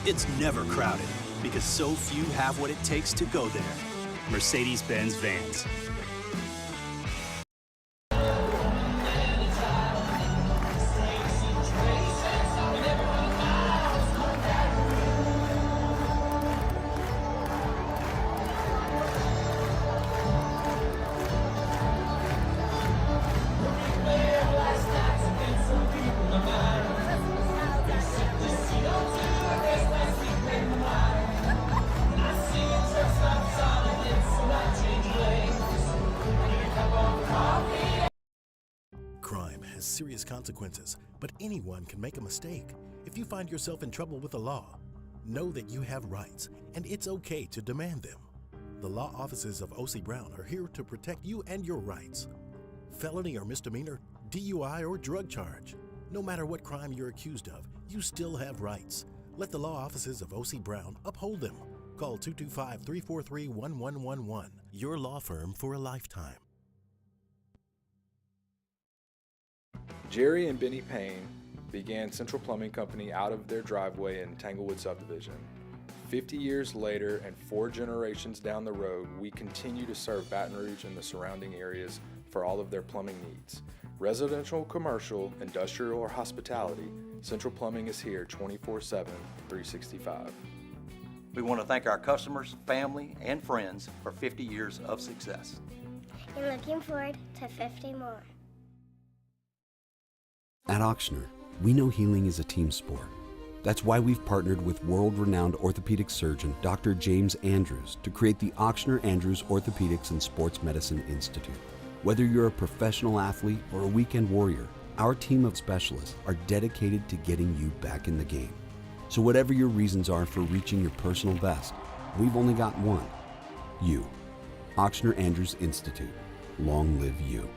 Speaker 14: It's never crowded because so few have what it takes to go there. Mercedes-Benz Vans.
Speaker 13: Serious consequences, but anyone can make a mistake. If you find yourself in trouble with the law, know that you have rights, and it's okay to demand them. The law offices of O.C. Brown are here to protect you and your rights. Felony or misdemeanor, DUI or drug charge. No matter what crime you're accused of, you still have rights. Let the law offices of O.C. Brown uphold them. Call 225-343-1111. Your law firm for a lifetime.
Speaker 2: Jerry and Benny Payne began Central Plumbing Company out of their driveway in Tanglewood Subdivision. 50 years later and 4 generations down the road, we continue to serve Baton Rouge and the surrounding areas for all of their plumbing needs. Residential, commercial, industrial, or hospitality, Central Plumbing is here 24/7, 365.
Speaker 7: We want to thank our customers, family, and friends for 50 years of success.
Speaker 15: And looking forward to 50 more.
Speaker 16: At Auctioner, we know healing is a team sport.
Speaker 8: That's why we've partnered with world-renowned orthopedic surgeon Dr. James Andrews to create the Ochsner Andrews Orthopedics and Sports Medicine Institute. Whether you're a professional athlete or a weekend warrior, our team of specialists are dedicated to getting you back in the game. So whatever your reasons are for reaching your personal best, we've only got one: you. Ochsner Andrews Institute. Long live you.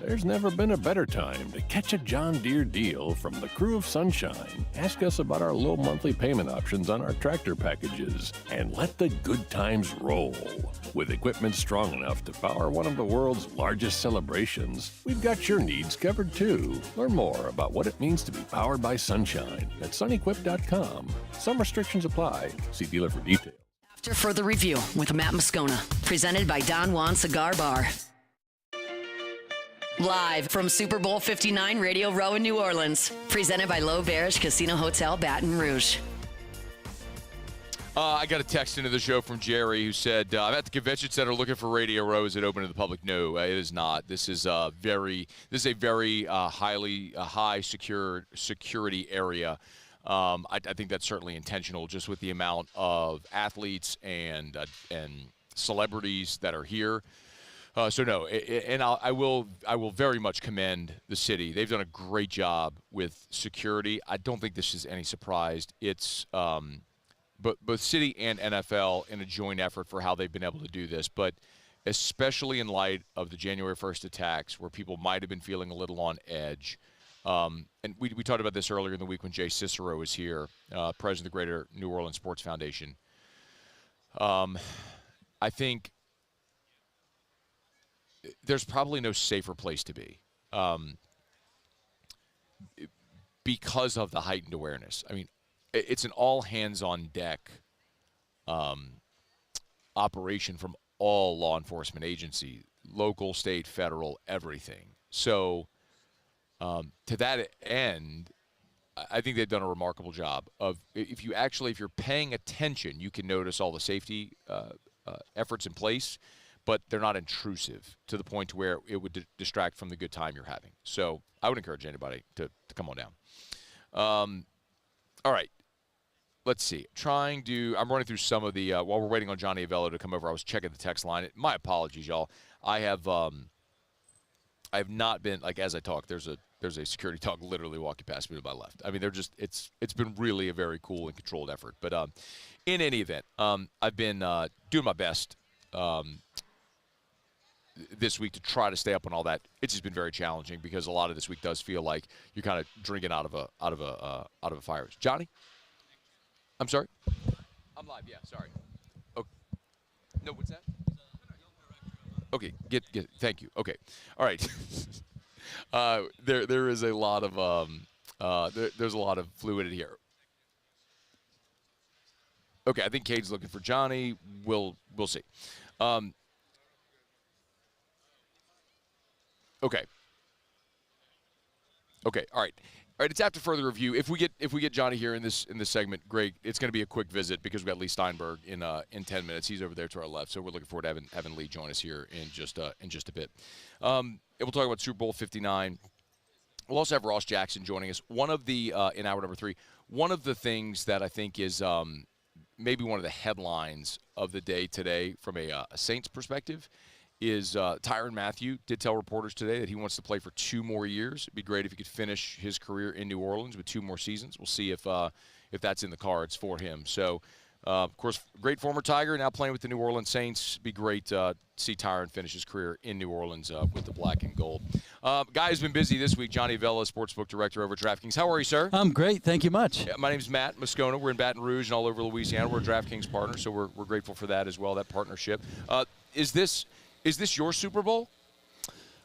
Speaker 1: There's never been a better time to catch a John Deere deal from the crew of Sunshine. Ask us about our low monthly payment options on our tractor packages and let the good times roll. With equipment strong enough to power one of the world's largest celebrations, we've got your needs covered too. Learn more about what it means to be powered by Sunshine at sunequip.com. Some restrictions apply. See dealer for details.
Speaker 10: After further review with Matt Moscona, presented by Don Juan Cigar Bar. Live from Super Bowl 59 Radio Row in New Orleans, presented by Leigh Casino Hotel, Baton Rouge.
Speaker 12: I got a text into the show from Jerry who said, I'm at the convention center looking for Radio Row. Is it open to the public? No, it is not. This is a very high security area. I think that's certainly intentional, just with the amount of athletes and celebrities that are here. So no, and I will very much commend the city. They've done a great job with security. I don't think this is any surprise. It's both city and NFL in a joint effort for how they've been able to do this, but especially in light of the January 1st attacks, where people might have been feeling a little on edge. And we talked about this earlier in the week when Jay Cicero was here, president of the Greater New Orleans Sports Foundation. I think there's probably no safer place to be because of the heightened awareness. I mean, it's an all-hands-on-deck operation from all law enforcement agencies, local, state, federal, everything. So to that end, I think they've done a remarkable job of, if you're paying attention, you can notice all the safety efforts in place, but they're not intrusive to the point where it would distract from the good time you're having. So I would encourage anybody to come on down. All right. Let's see. I'm running through some of the, while we're waiting on Johnny Avello to come over, I was checking the text line. My apologies, y'all. I have not been, like, as I talk, there's a security dog literally walking past me to my left. I mean, it's been really a very cool and controlled effort. But in any event, I've been doing my best this week to try to stay up on all that. It's just been very challenging because a lot of this week does feel like you're kind of drinking out of a fire. Johnny? I'm sorry? I'm live, yeah, sorry. Okay. No, what's that? Okay, thank you. Okay. All right. There is a lot of there's a lot of fluidity here. Okay, I think Cade's looking for Johnny. We'll see. Okay. All right. It's after further review. If we get Johnny here in this segment, great. It's going to be a quick visit because we got Leigh Steinberg in 10 minutes. He's over there to our left, so we're looking forward to having Leigh join us here in just a bit. And we'll talk about Super Bowl 59. We'll also have Ross Jackson joining us. One of the in hour number 3. One of the things that I think is maybe one of the headlines of the day today from a Saints perspective is Tyrann Mathieu did tell reporters today that he wants to play for 2 more years. It'd be great if he could finish his career in New Orleans with 2 more seasons. We'll see if that's in the cards for him. So, of course, great former Tiger, now playing with the New Orleans Saints. It'd be great to see Tyrann finish his career in New Orleans with the black and gold. Guy who's been busy this week, Johnny Avello, Sportsbook Director over at DraftKings. How are you, sir?
Speaker 9: I'm great. Thank you much.
Speaker 12: Yeah, my name's Matt Moscona. We're in Baton Rouge and all over Louisiana. We're a DraftKings partner, so we're grateful for that as well, that partnership. Is this your Super Bowl?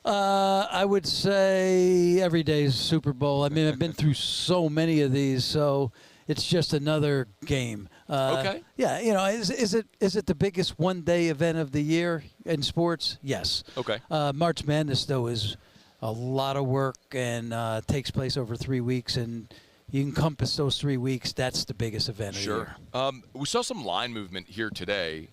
Speaker 9: I would say every day is Super Bowl. I mean, I've been through so many of these, so it's just another game.
Speaker 12: Okay.
Speaker 9: Yeah, is it the biggest one-day event of the year in sports? Yes.
Speaker 12: Okay.
Speaker 9: March Madness, though, is a lot of work and takes place over 3 weeks, and you encompass those 3 weeks. That's the biggest event of the year.
Speaker 12: We saw some line movement here today.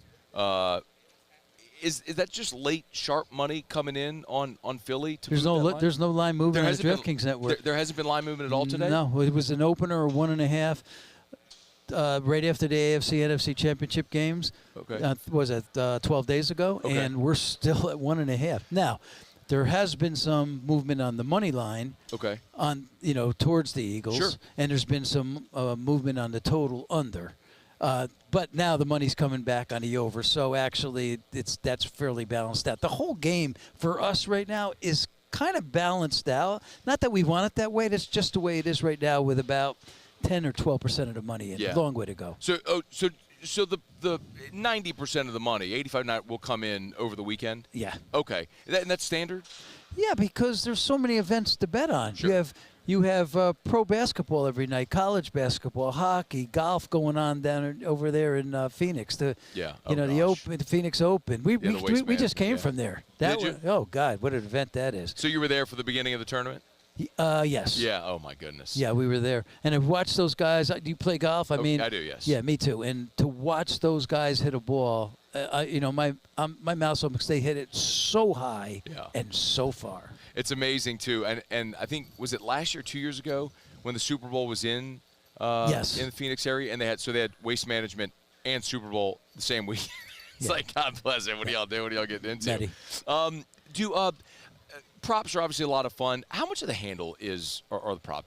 Speaker 12: Is that just late sharp money coming in on Philly?
Speaker 9: There's no line movement on the DraftKings network.
Speaker 12: There hasn't been line movement at all today?
Speaker 9: No, it was an opener or 1.5 right after the AFC NFC Championship games.
Speaker 12: Okay.
Speaker 9: Was it 12 days ago?
Speaker 12: Okay.
Speaker 9: And we're still at 1.5. Now, there has been some movement on the money line.
Speaker 12: Okay.
Speaker 9: On towards the Eagles.
Speaker 12: Sure.
Speaker 9: And there's been some movement on the total under. But now the money's coming back on the over, so actually that's fairly balanced out. The whole game for us right now is kind of balanced out. Not that we want it that way. That's just the way it is right now with about 10 or 12% of the money in.
Speaker 12: Yeah.
Speaker 9: Long way to go.
Speaker 12: So the 90% of the money, 85 will come in over the weekend?
Speaker 9: Yeah.
Speaker 12: Okay. And that's standard?
Speaker 9: Yeah, because there's so many events to bet on.
Speaker 12: Sure.
Speaker 9: You have pro basketball every night, college basketball, hockey, golf going on over there in Phoenix. The Phoenix Open. We just came from there.
Speaker 12: Did you?
Speaker 9: Oh God, what an event that is!
Speaker 12: So you were there for the beginning of the tournament?
Speaker 9: Yes.
Speaker 12: Yeah. Oh my goodness.
Speaker 9: Yeah, we were there, and I've watched those guys. Do you play golf? I mean,
Speaker 12: I do. Yes.
Speaker 9: Yeah, me too. And to watch those guys hit a ball, my mouse almost they hit it so high and so far.
Speaker 12: It's amazing too, and I think was it last year, 2 years ago, when the Super Bowl was in
Speaker 9: yes.
Speaker 12: in the Phoenix area, and they had Waste Management and Super Bowl the same week. It's like, God bless it. What are y'all doing? What are y'all getting into? Props are obviously a lot of fun. How much of the handle is the prop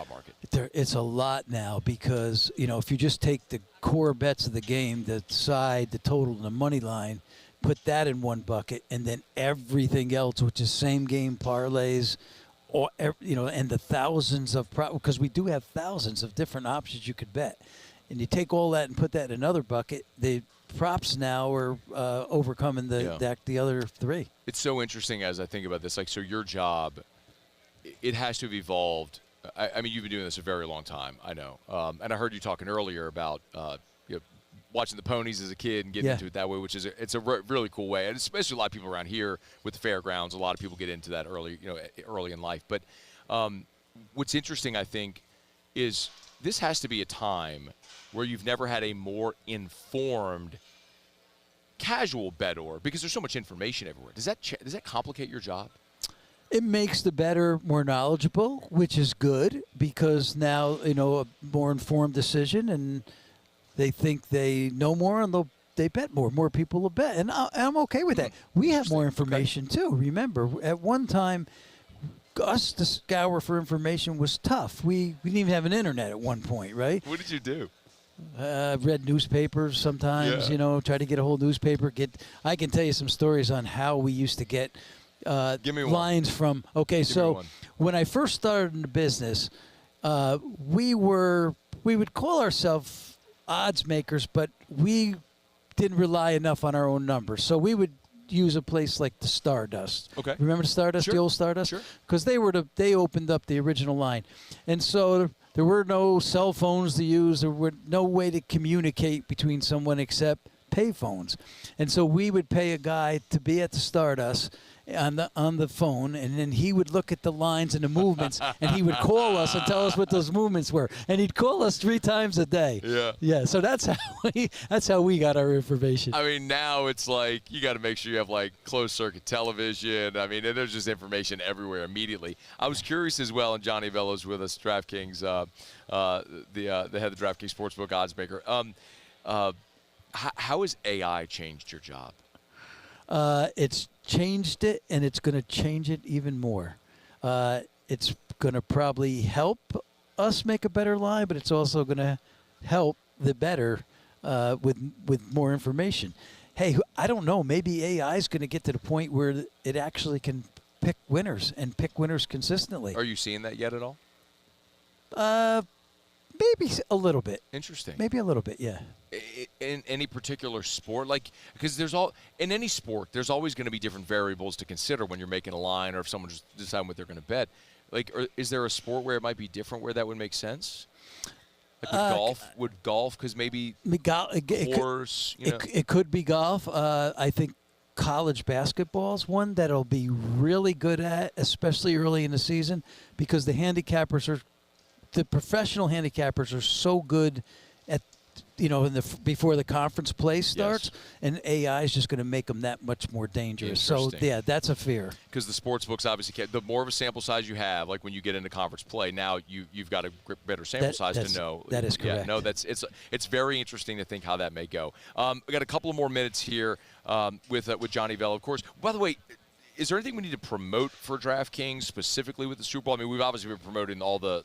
Speaker 12: market?
Speaker 9: It's a lot now because if you just take the core bets of the game, the side, the total, and the money line. Put that in one bucket, and then everything else, which is same game parlays, and the thousands of because we do have thousands of different options you could bet, and you take all that and put that in another bucket. The props now are overcoming the other three.
Speaker 12: It's so interesting as I think about this. So your job, it has to have evolved. I mean, you've been doing this a very long time. I know, and I heard you talking earlier about watching the ponies as a kid and getting into it that way, which is it's a really cool way, and especially a lot of people around here with the fairgrounds. A lot of people get into that early in life. But what's interesting, I think, is this has to be a time where you've never had a more informed casual bettor because there's so much information everywhere. Does that complicate your job?
Speaker 9: It makes the bettor more knowledgeable, which is good because now a more informed decision and. They think they know more, and they bet more. More people will bet, and I'm okay with that. We have more information, too. Remember, at one time, us to scour for information was tough. We didn't even have an internet at one point, right?
Speaker 12: What did you do?
Speaker 9: Read newspapers sometimes, try to get a whole newspaper. I can tell you some stories on how we used to get lines from. Okay, so when I first started in the business, we would call ourselves odds makers, but we didn't rely enough on our own numbers. So we would use a place like the Stardust.
Speaker 12: Okay.
Speaker 9: Remember the Stardust,
Speaker 12: Sure.
Speaker 9: the old Stardust?
Speaker 12: Sure.
Speaker 9: Because they opened up the original line. And so there were no cell phones to use. There were no way to communicate between someone except pay phones. And so we would pay a guy to be at the Stardust on the phone, and then he would look at the lines and the movements, and he would call us and tell us what those movements were. And he'd call us 3 times a day.
Speaker 12: Yeah.
Speaker 9: Yeah. So that's how we got our information.
Speaker 12: I mean, now it's like you got to make sure you have closed circuit television. I mean, and there's just information everywhere immediately. I was curious as well, and Johnny Avello's with us, DraftKings, the head of the DraftKings Sportsbook odds maker. How has AI changed your job?
Speaker 9: It's changed it, and it's going to change it even more. It's going to probably help us make a better line, but it's also going to help the bettor with more information. Hey, I don't know. Maybe AI is going to get to the point where it actually can pick winners and pick winners consistently.
Speaker 12: Are you seeing that yet at all?
Speaker 9: Maybe a little bit.
Speaker 12: Interesting.
Speaker 9: Maybe a little bit, yeah.
Speaker 12: In any particular sport, because in any sport, there's always going to be different variables to consider when you're making a line or if someone's deciding what they're going to bet. Is there a sport where it might be different where that would make sense? Would golf? Because maybe horse.
Speaker 9: It could be golf. I think college basketball is one that'll be really good at, especially early in the season, because the professional handicappers are so good at before the conference play starts,
Speaker 12: Yes.
Speaker 9: and AI is just going to make them that much more dangerous. So,
Speaker 12: Interesting.
Speaker 9: yeah, that's a fear.
Speaker 12: Because the sports books obviously can't. The more of a sample size you have, like when you get into conference play, now you've got a better sample size to know.
Speaker 9: That is correct.
Speaker 12: Yeah, no, it's very interesting to think how that may go. We got a couple of more minutes here with Johnny Avello, of course. By the way, is there anything we need to promote for DraftKings specifically with the Super Bowl? I mean, we've obviously been promoting all the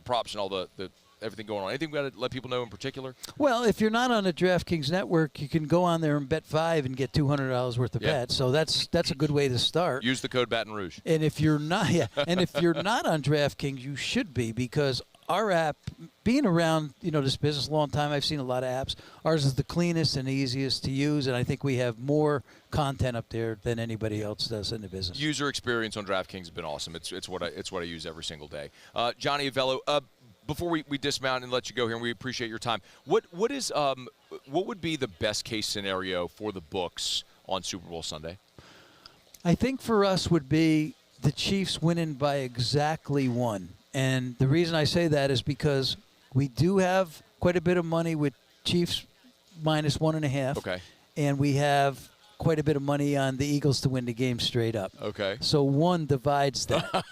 Speaker 12: props and all the everything going on. Anything we got to let people know in particular?
Speaker 9: Well, if you're not on the DraftKings network, you can go on there and bet 5 and get $200 worth of bets. So that's a good way to start.
Speaker 12: Use the code Baton Rouge.
Speaker 9: And if you're not, if you're not on DraftKings, you should be, because our app, being around this business a long time, I've seen a lot of apps. Ours is the cleanest and easiest to use, and I think we have more content up there than anybody else does in the business.
Speaker 12: User experience on DraftKings has been awesome. It's what I use every single day. Johnny Avello, before we dismount and let you go here, and we appreciate your time, what would be the best case scenario for the books on Super Bowl Sunday?
Speaker 9: I think for us would be the Chiefs winning by exactly 1. And the reason I say that is because we do have quite a bit of money with Chiefs minus 1.5.
Speaker 12: Okay.
Speaker 9: And we have quite a bit of money on the Eagles to win the game straight up.
Speaker 12: Okay.
Speaker 9: So 1 divides that.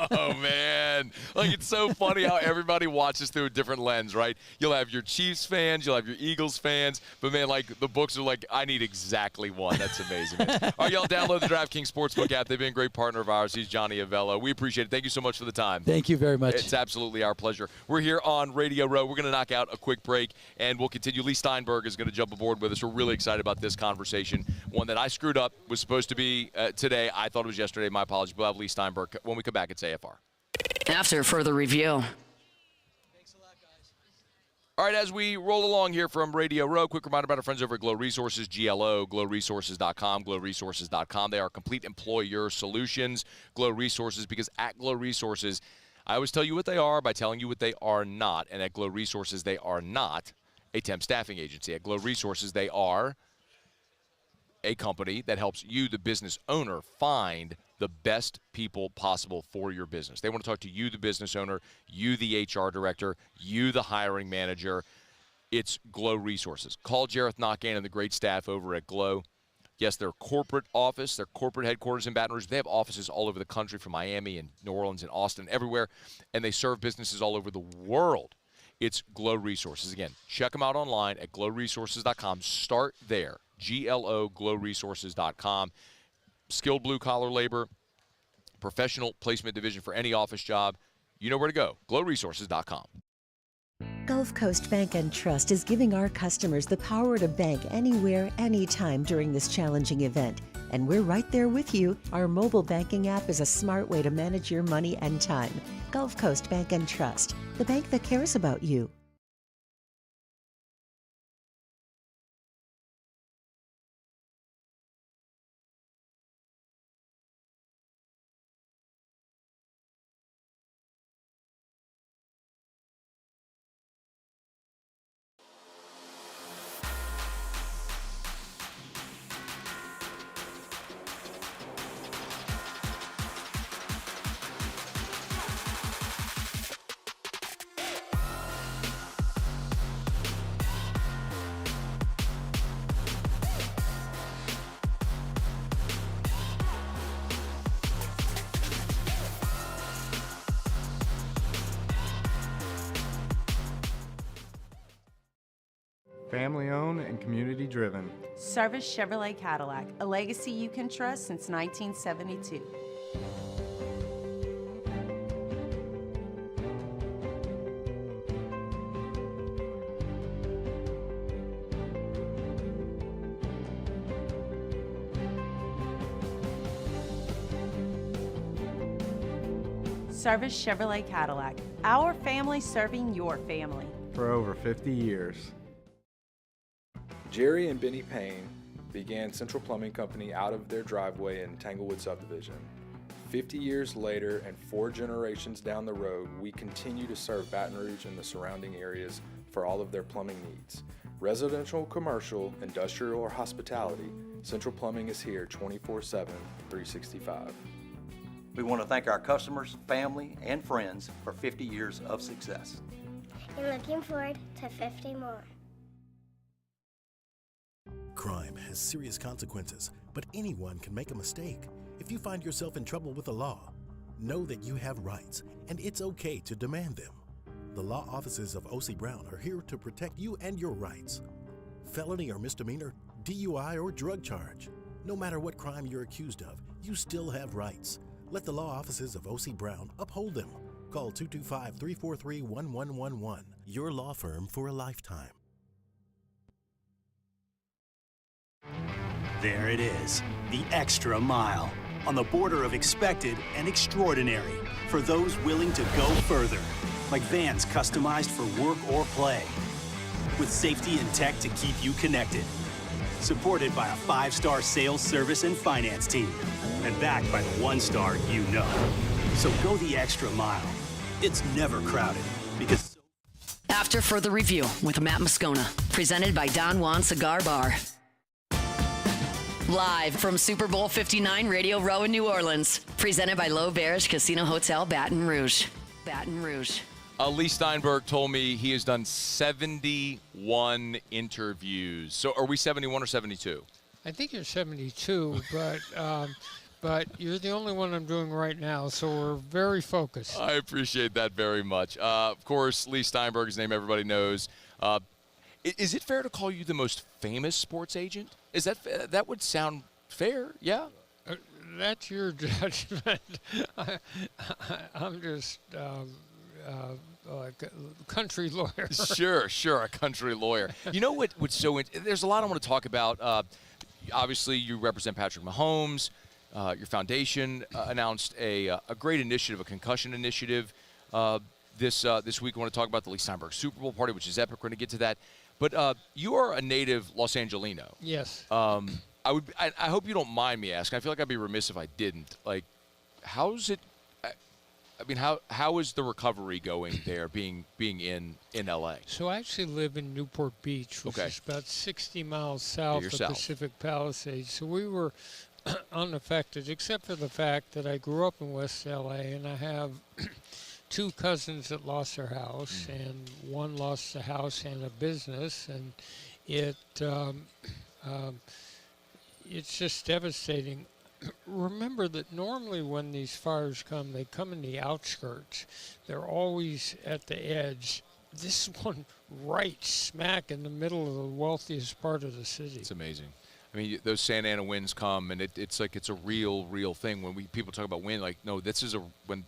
Speaker 12: Oh, man. Like, it's so funny how everybody watches through a different lens, right? You'll have your Chiefs fans, you'll have your Eagles fans, but, man, like, the books are like, I need exactly 1. That's amazing, man. All right, y'all download the DraftKings Sportsbook app. They've been a great partner of ours. He's Johnny Avello. We appreciate it. Thank you so much for the time.
Speaker 9: Thank you very much.
Speaker 12: It's absolutely our pleasure. We're here on Radio Row. We're going to knock out a quick break, and we'll continue. Leigh Steinberg is going to jump aboard with us. We're really excited about this conversation, one that I screwed up, was supposed to be today. I thought it was yesterday. My apologies. We'll have Leigh Steinberg when we come back. It's AFR.
Speaker 10: After further review.
Speaker 12: All right, as we roll along here from Radio Row, quick reminder about our friends over at Glow Resources, GLO, glowresources.com, glowresources.com. They are complete employer solutions, Glow Resources, because at Glow Resources, I always tell you what they are by telling you what they are not. And at Glow Resources, they are not a temp staffing agency. At Glow Resources, they are a company that helps you, the business owner, find the best people possible for your business. They want to talk to you, the business owner, you, the HR director, you, the hiring manager. It's Glow Resources. Call Jareth Knockan and the great staff over at Glow. Yes, their corporate office, their corporate headquarters in Baton Rouge, they have offices all over the country, from Miami and New Orleans and Austin, everywhere, and they serve businesses all over the world. It's Glow Resources. Again, check them out online at glowresources.com. Start there. GLO, glowresources.com. Skilled blue-collar labor, professional placement division for any office job. You know where to go. glowresources.com.
Speaker 6: Gulf Coast Bank and Trust is giving our customers the power to bank anywhere, anytime during this challenging event. And we're right there with you. Our mobile banking app is a smart way to manage your money and time. Gulf Coast Bank and Trust, the bank that cares about you.
Speaker 16: Family owned and community driven.
Speaker 3: Service Chevrolet Cadillac, a legacy you can trust since 1972. Service Chevrolet Cadillac, our family serving your family.
Speaker 16: For over 50 years.
Speaker 2: Jerry and Benny Payne began Central Plumbing Company out of their driveway in Tanglewood subdivision. 50 years later and 4 generations down the road, we continue to serve Baton Rouge and the surrounding areas for all of their plumbing needs. Residential, commercial, industrial, or hospitality, Central Plumbing is here 24/7, 365.
Speaker 7: We want to thank our customers, family, and friends for 50 years of success.
Speaker 15: And looking forward to 50 more.
Speaker 13: crime has serious consequences, but anyone can make a mistake. If you find yourself in trouble with the law, know that you have rights, and it's okay to demand them. The law offices of O.C. Brown are here to protect you and your rights. Felony or misdemeanor, DUI or drug charge. No matter what crime you're accused of, you still have rights. Let the law offices of O.C. Brown uphold them. Call 225-343-1111. Your law firm for a lifetime.
Speaker 14: There it is, the extra mile. On the border of expected and extraordinary. For those willing to go further. Like vans customized for work or play. With safety and tech to keep you connected. Supported by a 5-star sales, service, and finance team. And backed by the 1-star you know. So go the extra mile. It's never crowded because...
Speaker 10: After Further Review with Matt Moscona. Presented by Don Juan Cigar Bar. Live from Super Bowl 59 Radio Row in New Orleans. Presented by L'Auberge Casino Hotel Baton Rouge. Baton Rouge.
Speaker 12: Leigh Steinberg told me he has done 71 interviews. So are we 71 or 72?
Speaker 17: I think you're 72, but you're the only one I'm doing right now, so we're very focused.
Speaker 12: I appreciate that very much. Of course, Leigh Steinberg, his name everybody knows. Is it fair to call you the most famous sports agent? Is that would sound fair? Yeah.
Speaker 17: That's your judgment. I'm just a country lawyer.
Speaker 12: Sure, a country lawyer. You know what's so there's a lot I want to talk about. Obviously, you represent Patrick Mahomes. Your foundation announced a great initiative, a concussion initiative. This week, I want to talk about the Leigh Steinberg Super Bowl party, which is epic. We're going to get to that. But you are a native Los Angelino.
Speaker 17: Yes.
Speaker 12: I hope you don't mind me asking. I feel like I'd be remiss if I didn't. Like, how's it? I mean, how is the recovery going there, being in L.A.?
Speaker 17: So I actually live in Newport Beach, which is about 60 miles south of Pacific Palisades. So we were unaffected, except for the fact that I grew up in West L.A. and I have 2 cousins that lost their house, and one lost the house and a business, and it's just devastating. Remember that normally when these fires come, they come in the outskirts. They're always at the edge. This one right smack in the middle of the wealthiest part of the city.
Speaker 12: It's amazing. I mean, those Santa Ana winds come, and it's like it's a real thing. When people talk about wind, like, no, this is when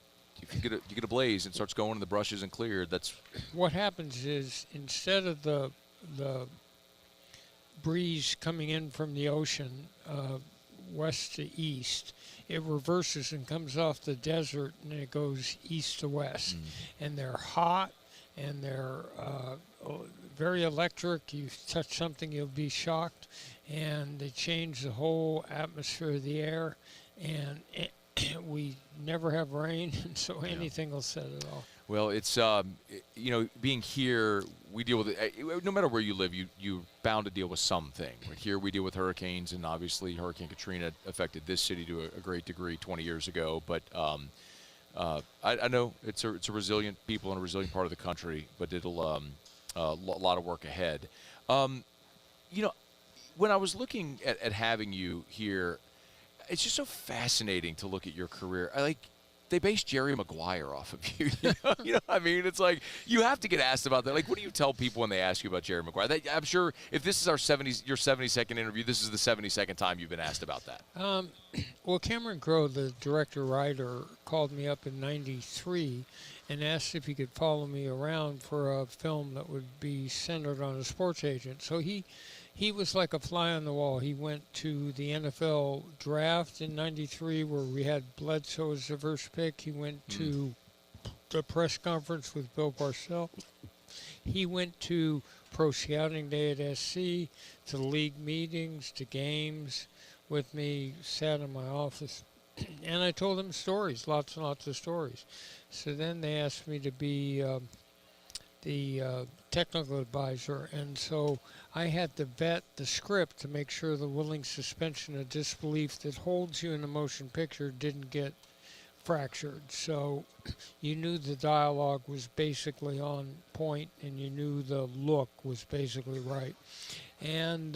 Speaker 12: you get a blaze and it starts going and the brush isn't cleared. That's
Speaker 17: what happens is, instead of the breeze coming in from the ocean west to east, it reverses and comes off the desert, and it goes east to west. And they're hot, and they're very electric. You touch something, you'll be shocked, and they change the whole atmosphere of the air, and we never have rain, and so anything will set it off.
Speaker 12: Well, it's being here, we deal with it. No matter where you live, you're bound to deal with something. Right here, we deal with hurricanes, and obviously Hurricane Katrina affected this city to a great degree 20 years ago. But I know it's a resilient people in a resilient part of the country, but it'll a lot of work ahead. When I was looking at having you here, it's just so fascinating to look at your career. They based Jerry Maguire off of you. You know what I mean? It's like you have to get asked about that. Like, what do you tell people when they ask you about Jerry Maguire? I'm sure if this is your 72nd interview, this is the 72nd time you've been asked about that.
Speaker 17: Well, Cameron Crowe, the director-writer, called me up in '93 and asked if he could follow me around for a film that would be centered on a sports agent. So he was like a fly on the wall. He went to the NFL draft in '93 where we had Bledsoe as the first pick. He went to the press conference with Bill Parcells. He went to pro scouting day at SC, to league meetings, to games with me, sat in my office, and I told him stories, lots and lots of stories. So then they asked me to be the technical advisor, and so I had to vet the script to make sure the willing suspension of disbelief that holds you in a motion picture didn't get fractured. So you knew the dialogue was basically on point, and you knew the look was basically right. And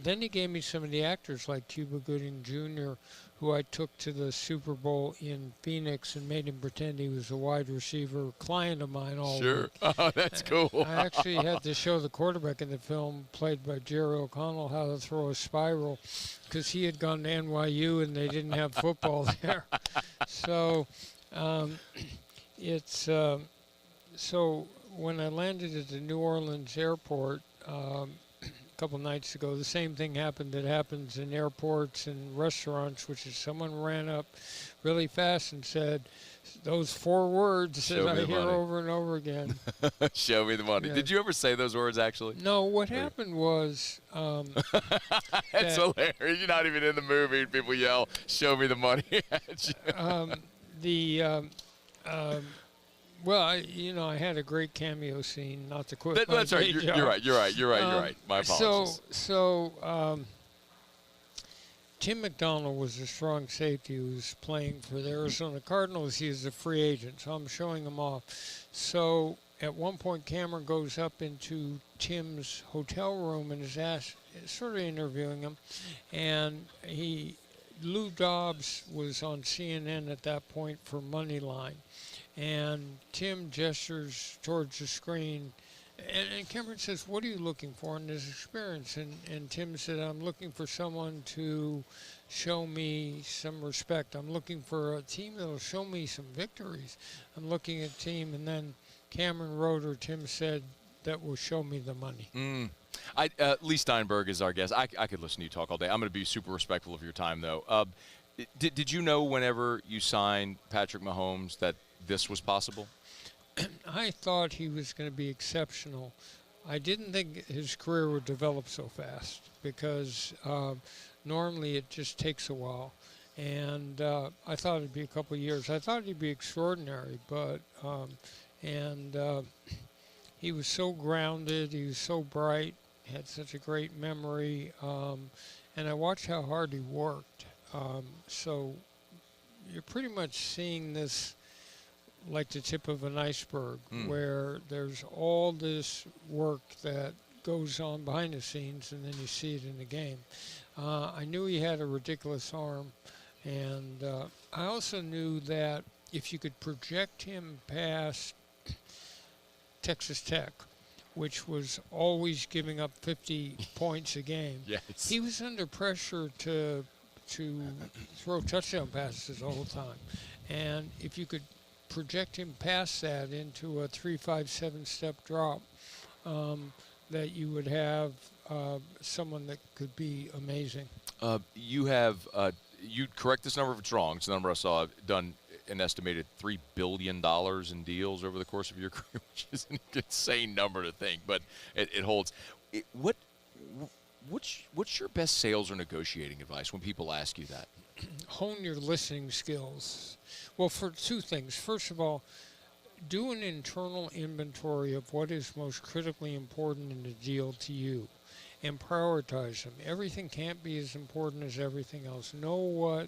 Speaker 17: then he gave me some of the actors like Cuba Gooding Jr., who I took to the Super Bowl in Phoenix and made him pretend he was a wide receiver, client of mine all
Speaker 12: Sure.
Speaker 17: week.
Speaker 12: Oh, that's cool.
Speaker 17: I actually had to show the quarterback in the film, played by Jerry O'Connell, how to throw a spiral, because he had gone to NYU and they didn't have football there. So so when I landed at the New Orleans airport a couple nights ago, the same thing happened that happens in airports and restaurants, which is someone ran up really fast and said those 4 words that I hear over and over again.
Speaker 12: Show me the money.
Speaker 17: Yeah.
Speaker 12: Did you ever say those words, actually?
Speaker 17: No, what happened was...
Speaker 12: That's hilarious. You're not even in the movie. And people yell, show me the money at you.
Speaker 17: Well, I had a great cameo scene, not to quit.
Speaker 12: That's right. You're right. My apologies.
Speaker 17: So Tim McDonald was a strong safety who was playing for the Arizona Cardinals. He is a free agent, so I'm showing him off. So at one point, Cameron goes up into Tim's hotel room and is sort of interviewing him, and Lou Dobbs was on CNN at that point for Moneyline. And Tim gestures towards the screen, and Cameron says, what are you looking for in this experience? And Tim said, I'm looking for someone to show me some respect. I'm looking for a team that will show me some victories. I'm looking at a team, and then Cameron wrote, or Tim said, that will show me the money.
Speaker 12: Leigh Steinberg is our guest. I could listen to you talk all day. I'm going to be super respectful of your time, though. Did you know whenever you signed Patrick Mahomes that this was possible?
Speaker 17: I thought he was going to be exceptional. I didn't think his career would develop so fast because normally it just takes a while. And I thought it'd be a couple of years. I thought he'd be extraordinary, but he was so grounded. He was so bright. Had such a great memory. And I watched how hard he worked. So you're pretty much seeing this like the tip of an iceberg, where there's all this work that goes on behind the scenes, and then you see it in the game. I knew he had a ridiculous arm, and I also knew that if you could project him past Texas Tech, which was always giving up 50 points a game,
Speaker 12: yes,
Speaker 17: he was under pressure to throw touchdown passes all the time. And if you could project him past that into a 3-5-7 step drop, that you would have someone that could be amazing.
Speaker 12: You have, you correct this number if it's wrong. It's the number I saw, done an estimated $3 billion in deals over the course of your career, which is an insane number to think, but it holds. What's your best sales or negotiating advice when people ask you that?
Speaker 17: Hone your listening skills. Well, for 2 things. First of all, do an internal inventory of what is most critically important in the deal to you and prioritize them. Everything can't be as important as everything else. Know what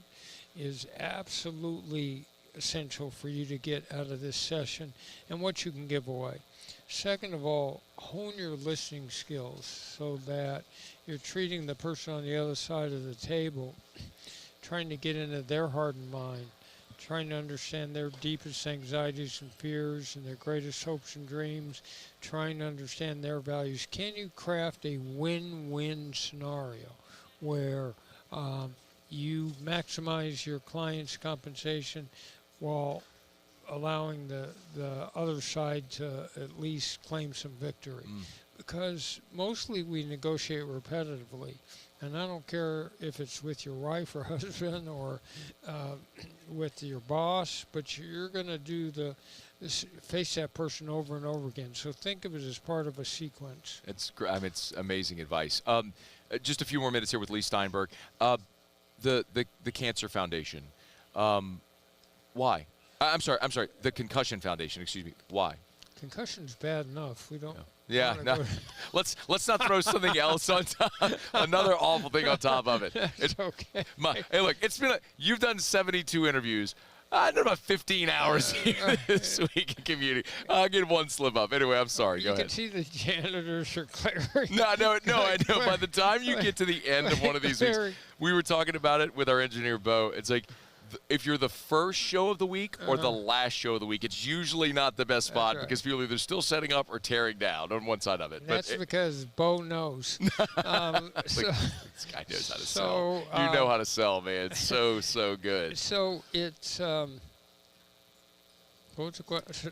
Speaker 17: is absolutely essential for you to get out of this session and what you can give away. Second of all, hone your listening skills so that you're treating the person on the other side of the table, trying to get into their heart and mind, trying to understand their deepest anxieties and fears and their greatest hopes and dreams, trying to understand their values. Can you craft a win-win scenario where you maximize your client's compensation while allowing the other side to at least claim some victory? Because mostly we negotiate repetitively. And I don't care if it's with your wife or husband or with your boss, but you're going to do face that person over and over again. So think of it as part of a sequence.
Speaker 12: It's amazing advice. Just a few more minutes here with Leigh Steinberg. The Cancer Foundation. Why? I'm sorry. The Concussion Foundation. Excuse me. Why?
Speaker 17: Concussion's bad enough. We don't.
Speaker 12: Yeah, no. Let's not throw something else on top. Another awful thing on top of it.
Speaker 17: It's okay.
Speaker 12: Hey, look, it's been you've done 72 interviews. I did about 15 hours here this week in community. I'll get one slip up. Anyway, I'm sorry. Go
Speaker 17: You
Speaker 12: ahead.
Speaker 17: can see the janitors are clearing.
Speaker 12: No, I know. By the time you get to the end of one of these weeks, we were talking about it with our engineer, Bo. It's like if you're the first show of the week or the last show of the week, it's usually not the best spot because people are either still setting up or tearing down on one side of it.
Speaker 17: That's because Bo knows.
Speaker 12: This guy knows how to sell. You know how to sell, man. It's so good.
Speaker 17: So it's what's the question?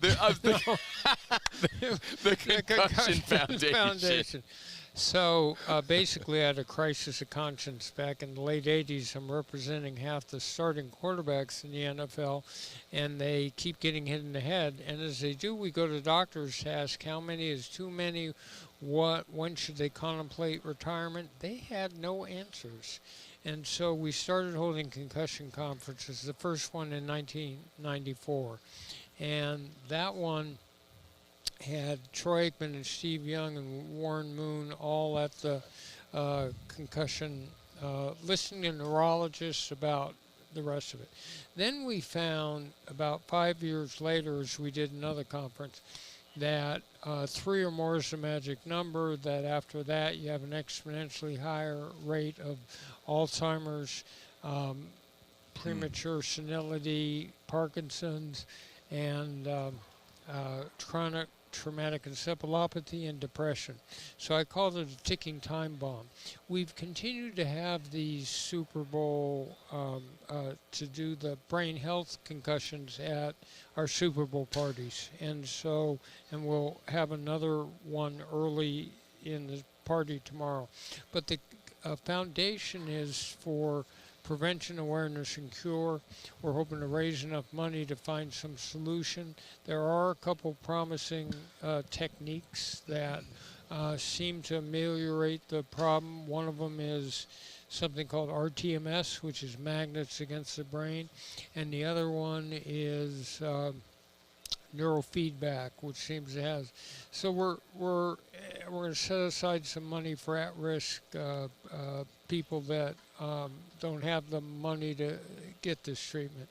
Speaker 12: The Concussion Foundation.
Speaker 17: So basically, I had a crisis of conscience back in the late 80s. I'm representing half the starting quarterbacks in the NFL, and they keep getting hit in the head. And as they do, we go to doctors to ask how many is too many, when should they contemplate retirement. They had no answers. And so we started holding concussion conferences, the first one in 1994. And that one had Troy Aikman and Steve Young and Warren Moon all at the concussion, listening to neurologists about the rest of it. Then we found about 5 years later, as we did another conference, that 3 or more is the magic number, that after that you have an exponentially higher rate of Alzheimer's, premature senility, Parkinson's, and chronic traumatic encephalopathy and depression. So I called it a ticking time bomb. We've continued to have these Super Bowl to do the brain health concussions at our Super Bowl parties. And we'll have another one early in the party tomorrow. But the foundation is for prevention, awareness, and cure. We're hoping to raise enough money to find some solution. There are a couple promising techniques that seem to ameliorate the problem. One of them is something called RTMS, which is magnets against the brain, and the other one is neurofeedback, which seems to have. So we're going to set aside some money for at-risk people that don't have the money to get this treatment.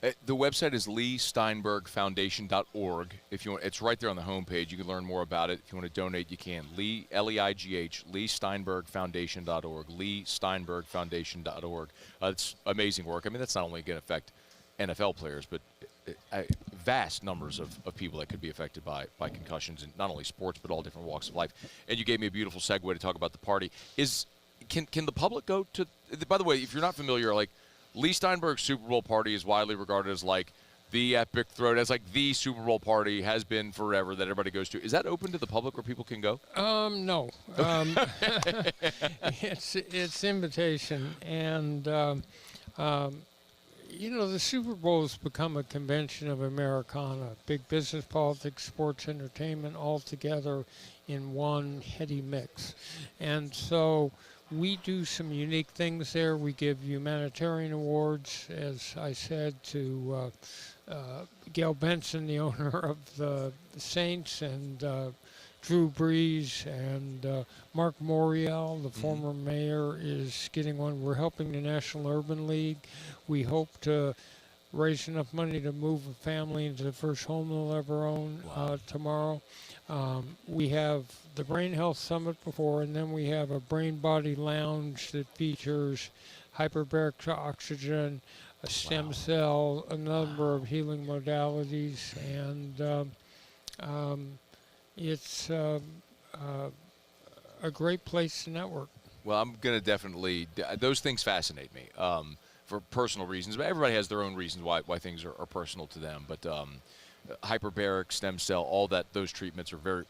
Speaker 12: The website is leigh-steinberg-foundation.org. If you want, it's right there on the homepage. You can learn more about it. If you want to donate, you can. Leigh, L-E-I-G-H, leigh-steinberg-foundation.org, leigh-steinberg-foundation.org. It's amazing work. I mean, that's not only going to affect NFL players, but vast numbers of people that could be affected by concussions in not only sports, but all different walks of life. And you gave me a beautiful segue to talk about the party. Can the public go to, by the way, if you're not familiar, like Leigh Steinberg's Super Bowl party is widely regarded as like the epic throat, as like the Super Bowl party has been forever that everybody goes to. Is that open to the public where people can go?
Speaker 17: No. It's invitation. And, you know, the Super Bowl has become a convention of Americana. Big business, politics, sports, entertainment all together in one heady mix. And so we do some unique things there. We give humanitarian awards, as I said, to Gail Benson, the owner of the Saints, and Drew Brees, and Mark Morial, the former mayor, is getting one. We're helping the National Urban League. We hope to raise enough money to move a family into the first home they'll ever own tomorrow. We have the Brain Health Summit before, and then we have a Brain Body Lounge that features hyperbaric oxygen, a stem cell, a number of healing modalities, and it's a great place to network.
Speaker 12: Well, I'm going to definitely – those things fascinate me for personal reasons. But everybody has their own reasons why things are personal to them. But hyperbaric, stem cell, all that, those treatments are very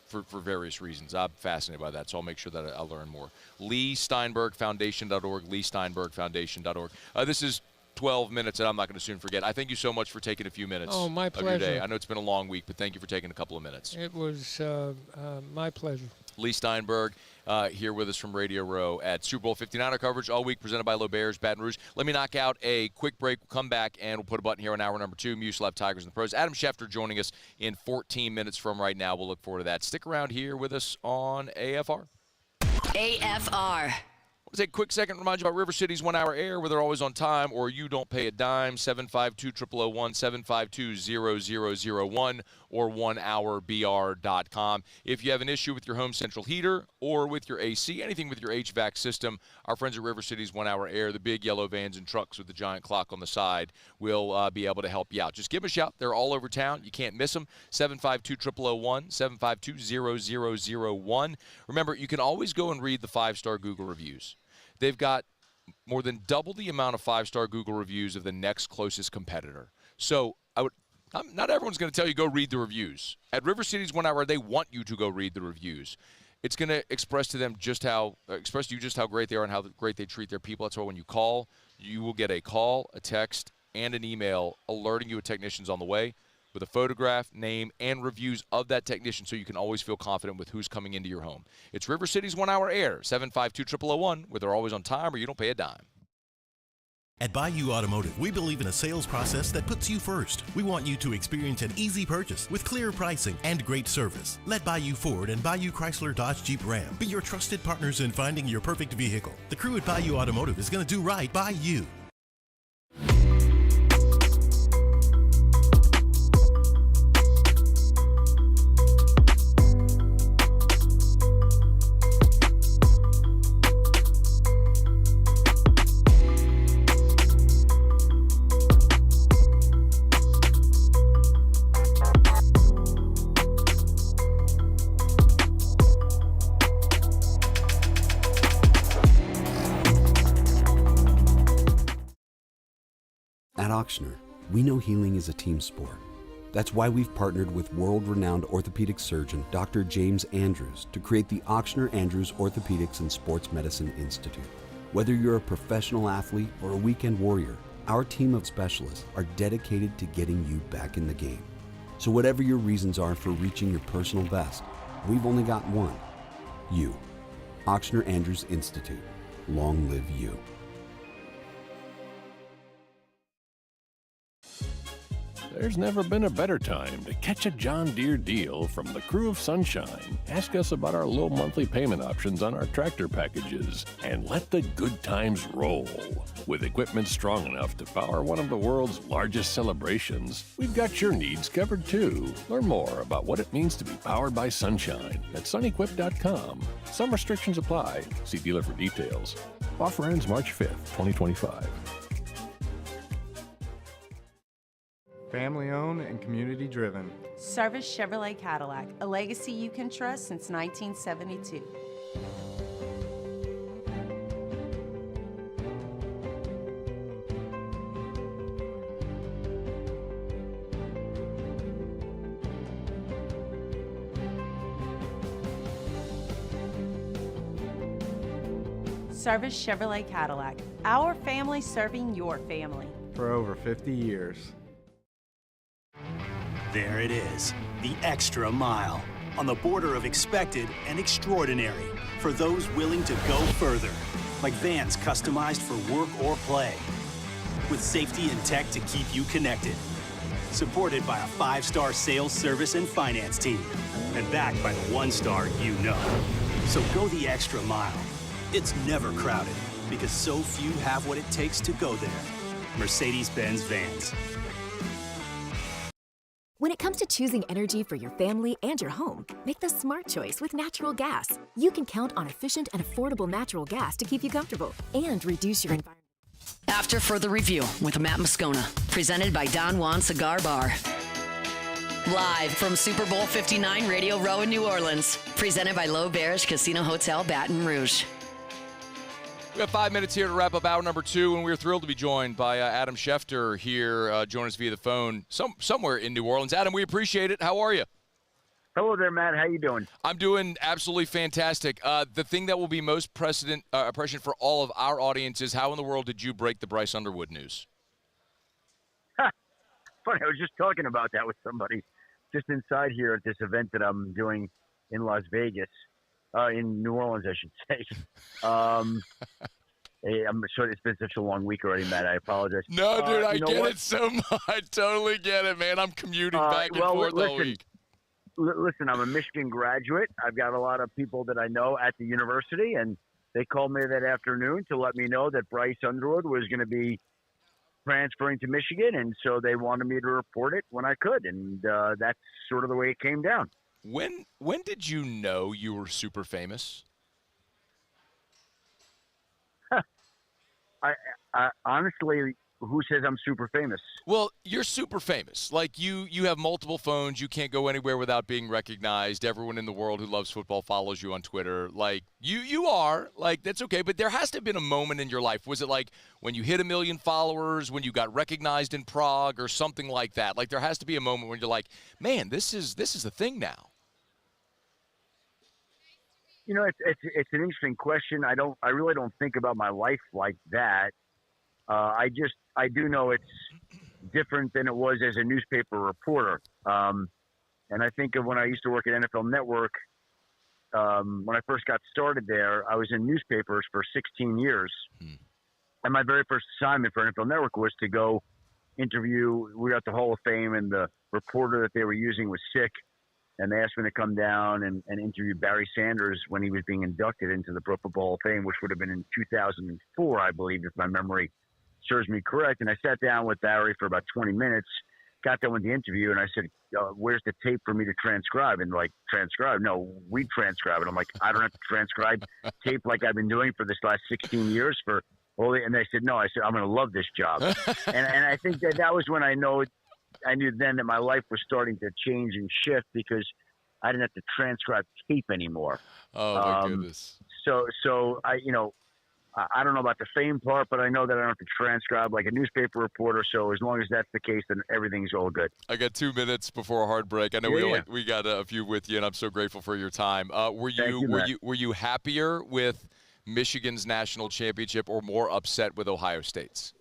Speaker 12: for various reasons. I'm fascinated by that, so I'll make sure that I'll learn more. leigh-steinberg-foundation.org, leigh-steinberg-foundation.org. This is 12 minutes, and I'm not going to soon forget. I thank you so much for taking a few minutes
Speaker 17: of your
Speaker 12: day. I know it's been a long week, but thank you for taking a couple of minutes.
Speaker 17: It was my pleasure.
Speaker 12: Leigh Steinberg here with us from Radio Row at Super Bowl 59. Our coverage all week presented by L'Auberge Baton Rouge. Let me knock out a quick break. We'll come back, and we'll put a button here on hour number 2. Muse Left Tigers and the Pros. Adam Schefter joining us in 14 minutes from right now. We'll look forward to that. Stick around here with us on AFR.
Speaker 10: AFR.
Speaker 12: Let's take a quick second to remind you about River City's 1 Hour Air, where they're always on time or you don't pay a dime. 752-0001, 752-0001, or 1hourbr.com. If you have an issue with your home central heater or with your AC, anything with your HVAC system, our friends at River City's 1 Hour Air, the big yellow vans and trucks with the giant clock on the side, will be able to help you out. Just give them a shout. They're all over town. You can't miss them. 752-0001, 752-0001. Remember, you can always go and read the 5-star Google reviews. They've got more than double the amount of 5-star Google reviews of the next closest competitor. So not everyone's going to tell you go read the reviews. At River City's 1 Hour, they want you to go read the reviews. It's going to express to you just how great they are and how great they treat their people. That's why when you call, you will get a call, a text, and an email alerting you a technician's on the way, with a photograph, name, and reviews of that technician, so you can always feel confident with who's coming into your home. It's River City's 1 Hour Air, 752-0001, where they're always on time or you don't pay a dime.
Speaker 13: At Bayou Automotive, we believe in a sales process that puts you first. We want you to experience an easy purchase with clear pricing and great service. Let Bayou Ford and Bayou Chrysler Dodge Jeep Ram be your trusted partners in finding your perfect vehicle. The crew at Bayou Automotive is going to do right by you.
Speaker 8: At Auctioner, we know healing is a team sport. That's why we've partnered with world-renowned orthopedic surgeon Dr. James Andrews to create the Auctioner Andrews Orthopedics and Sports Medicine Institute. Whether you're a professional athlete or a weekend warrior, our team of specialists are dedicated to getting you back in the game. So whatever your reasons are for reaching your personal best, we've only got one: you. Auctioner Andrews Institute. Long live you.
Speaker 1: There's never been a better time to catch a John Deere deal from the crew of Sunshine. Ask us about our low monthly payment options on our tractor packages and let the good times roll. With equipment strong enough to power one of the world's largest celebrations, we've got your needs covered too. Learn more about what it means to be powered by Sunshine at sunequip.com. Some restrictions apply. See dealer for details. Offer ends March 5th, 2025.
Speaker 16: Family owned and community driven.
Speaker 3: Service Chevrolet Cadillac, a legacy you can trust since 1972. Service Chevrolet Cadillac, our family serving your family.
Speaker 16: For over 50 years.
Speaker 14: There it is, the extra mile, on the border of expected and extraordinary, for those willing to go further, like vans customized for work or play, with safety and tech to keep you connected, supported by a 5-star sales, service, and finance team, and backed by the 1-star you know. So go the extra mile. It's never crowded, because so few have what it takes to go there. Mercedes-Benz Vans.
Speaker 11: When it comes to choosing energy for your family and your home, make the smart choice with natural gas. You can count on efficient and affordable natural gas to keep you comfortable and reduce your environment.
Speaker 10: After Further Review with Matt Moscona, presented by Don Juan Cigar Bar. Live from Super Bowl 59 Radio Row in New Orleans, presented by L'Auberge Casino Hotel Baton Rouge.
Speaker 12: We have 5 minutes here to wrap up hour number 2, and we're thrilled to be joined by Adam Schefter here, joining us via the phone somewhere in New Orleans. Adam, we appreciate it. How are you?
Speaker 18: Hello there, Matt. How you doing?
Speaker 12: I'm doing absolutely fantastic. The thing that will be most prescient for all of our audience is how in the world did you break the Bryce Underwood news?
Speaker 18: Funny, I was just talking about that with somebody just inside here at this event that I'm doing in Las Vegas. In New Orleans, I should say. Hey, I'm sorry, it's been such a long week already, Matt. I apologize.
Speaker 12: No, dude, I get it so much. I totally get it, man. I'm commuting back and forth all week.
Speaker 18: Listen, I'm a Michigan graduate. I've got a lot of people that I know at the university, and they called me that afternoon to let me know that Bryce Underwood was going to be transferring to Michigan, and so they wanted me to report it when I could, and that's sort of the way it came down.
Speaker 12: When did you know you were super famous?
Speaker 18: I honestly, who says I'm super famous?
Speaker 12: Well, you're super famous. Like, you have multiple phones. You can't go anywhere without being recognized. Everyone in the world who loves football follows you on Twitter. Like, you are. Like, that's okay. But there has to have been a moment in your life. Was it like when you hit 1 million followers, when you got recognized in Prague, or something like that? Like, there has to be a moment when you're like, man, this is the thing now.
Speaker 18: You know, it's an interesting question. I really don't think about my life like that. I do know it's different than it was as a newspaper reporter. And I think of when I used to work at NFL Network, when I first got started there, I was in newspapers for 16 years. And my very first assignment for NFL Network was to go interview. We were at the Hall of Fame, and the reporter that they were using was sick. And they asked me to come down and interview Barry Sanders when he was being inducted into the Pro Football Hall of Fame, which would have been in 2004, I believe, if my memory serves me correct. And I sat down with Barry for about 20 minutes, got done with the interview, and I said, where's the tape for me to transcribe? And like, transcribe? No, we transcribe it. I'm like, I don't have to transcribe tape like I've been doing for this last 16 years for all. And they said, no. I said, I'm going to love this job. and I think that was when I knew then that my life was starting to change and shift, because I didn't have to transcribe tape anymore.
Speaker 12: Oh, my goodness.
Speaker 18: So I don't know about the fame part, but I know that I don't have to transcribe like a newspaper reporter. So as long as that's the case, then everything's all good.
Speaker 12: I got 2 minutes before a hard break. I know we got a few with you, and I'm so grateful for your time. Were you happier with Michigan's national championship, or more upset with Ohio State's?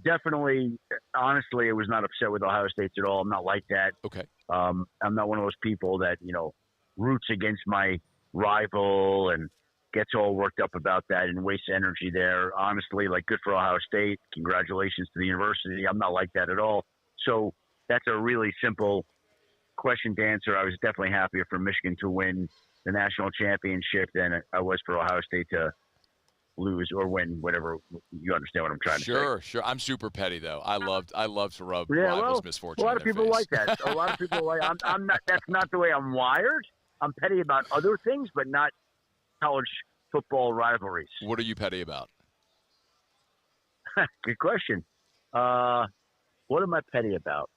Speaker 18: Definitely. Honestly, I was not upset with Ohio State at all. I'm not like that.
Speaker 12: Okay.
Speaker 18: I'm not one of those people that, roots against my rival and gets all worked up about that and wastes energy there. Honestly, like, good for Ohio State. Congratulations to the university. I'm not like that at all. So that's a really simple question to answer. I was definitely happier for Michigan to win the national championship than I was for Ohio State to lose or win, whatever. You understand what I'm trying to say.
Speaker 12: Sure. I'm super petty, though. I love to rub
Speaker 18: Yeah,
Speaker 12: rivals' misfortune.
Speaker 18: A lot of
Speaker 12: in their
Speaker 18: people
Speaker 12: face.
Speaker 18: like that. A lot of people like. I'm not. That's not the way I'm wired. I'm petty about other things, but not college football rivalries.
Speaker 12: What are you petty about?
Speaker 18: Good question. What am I petty about?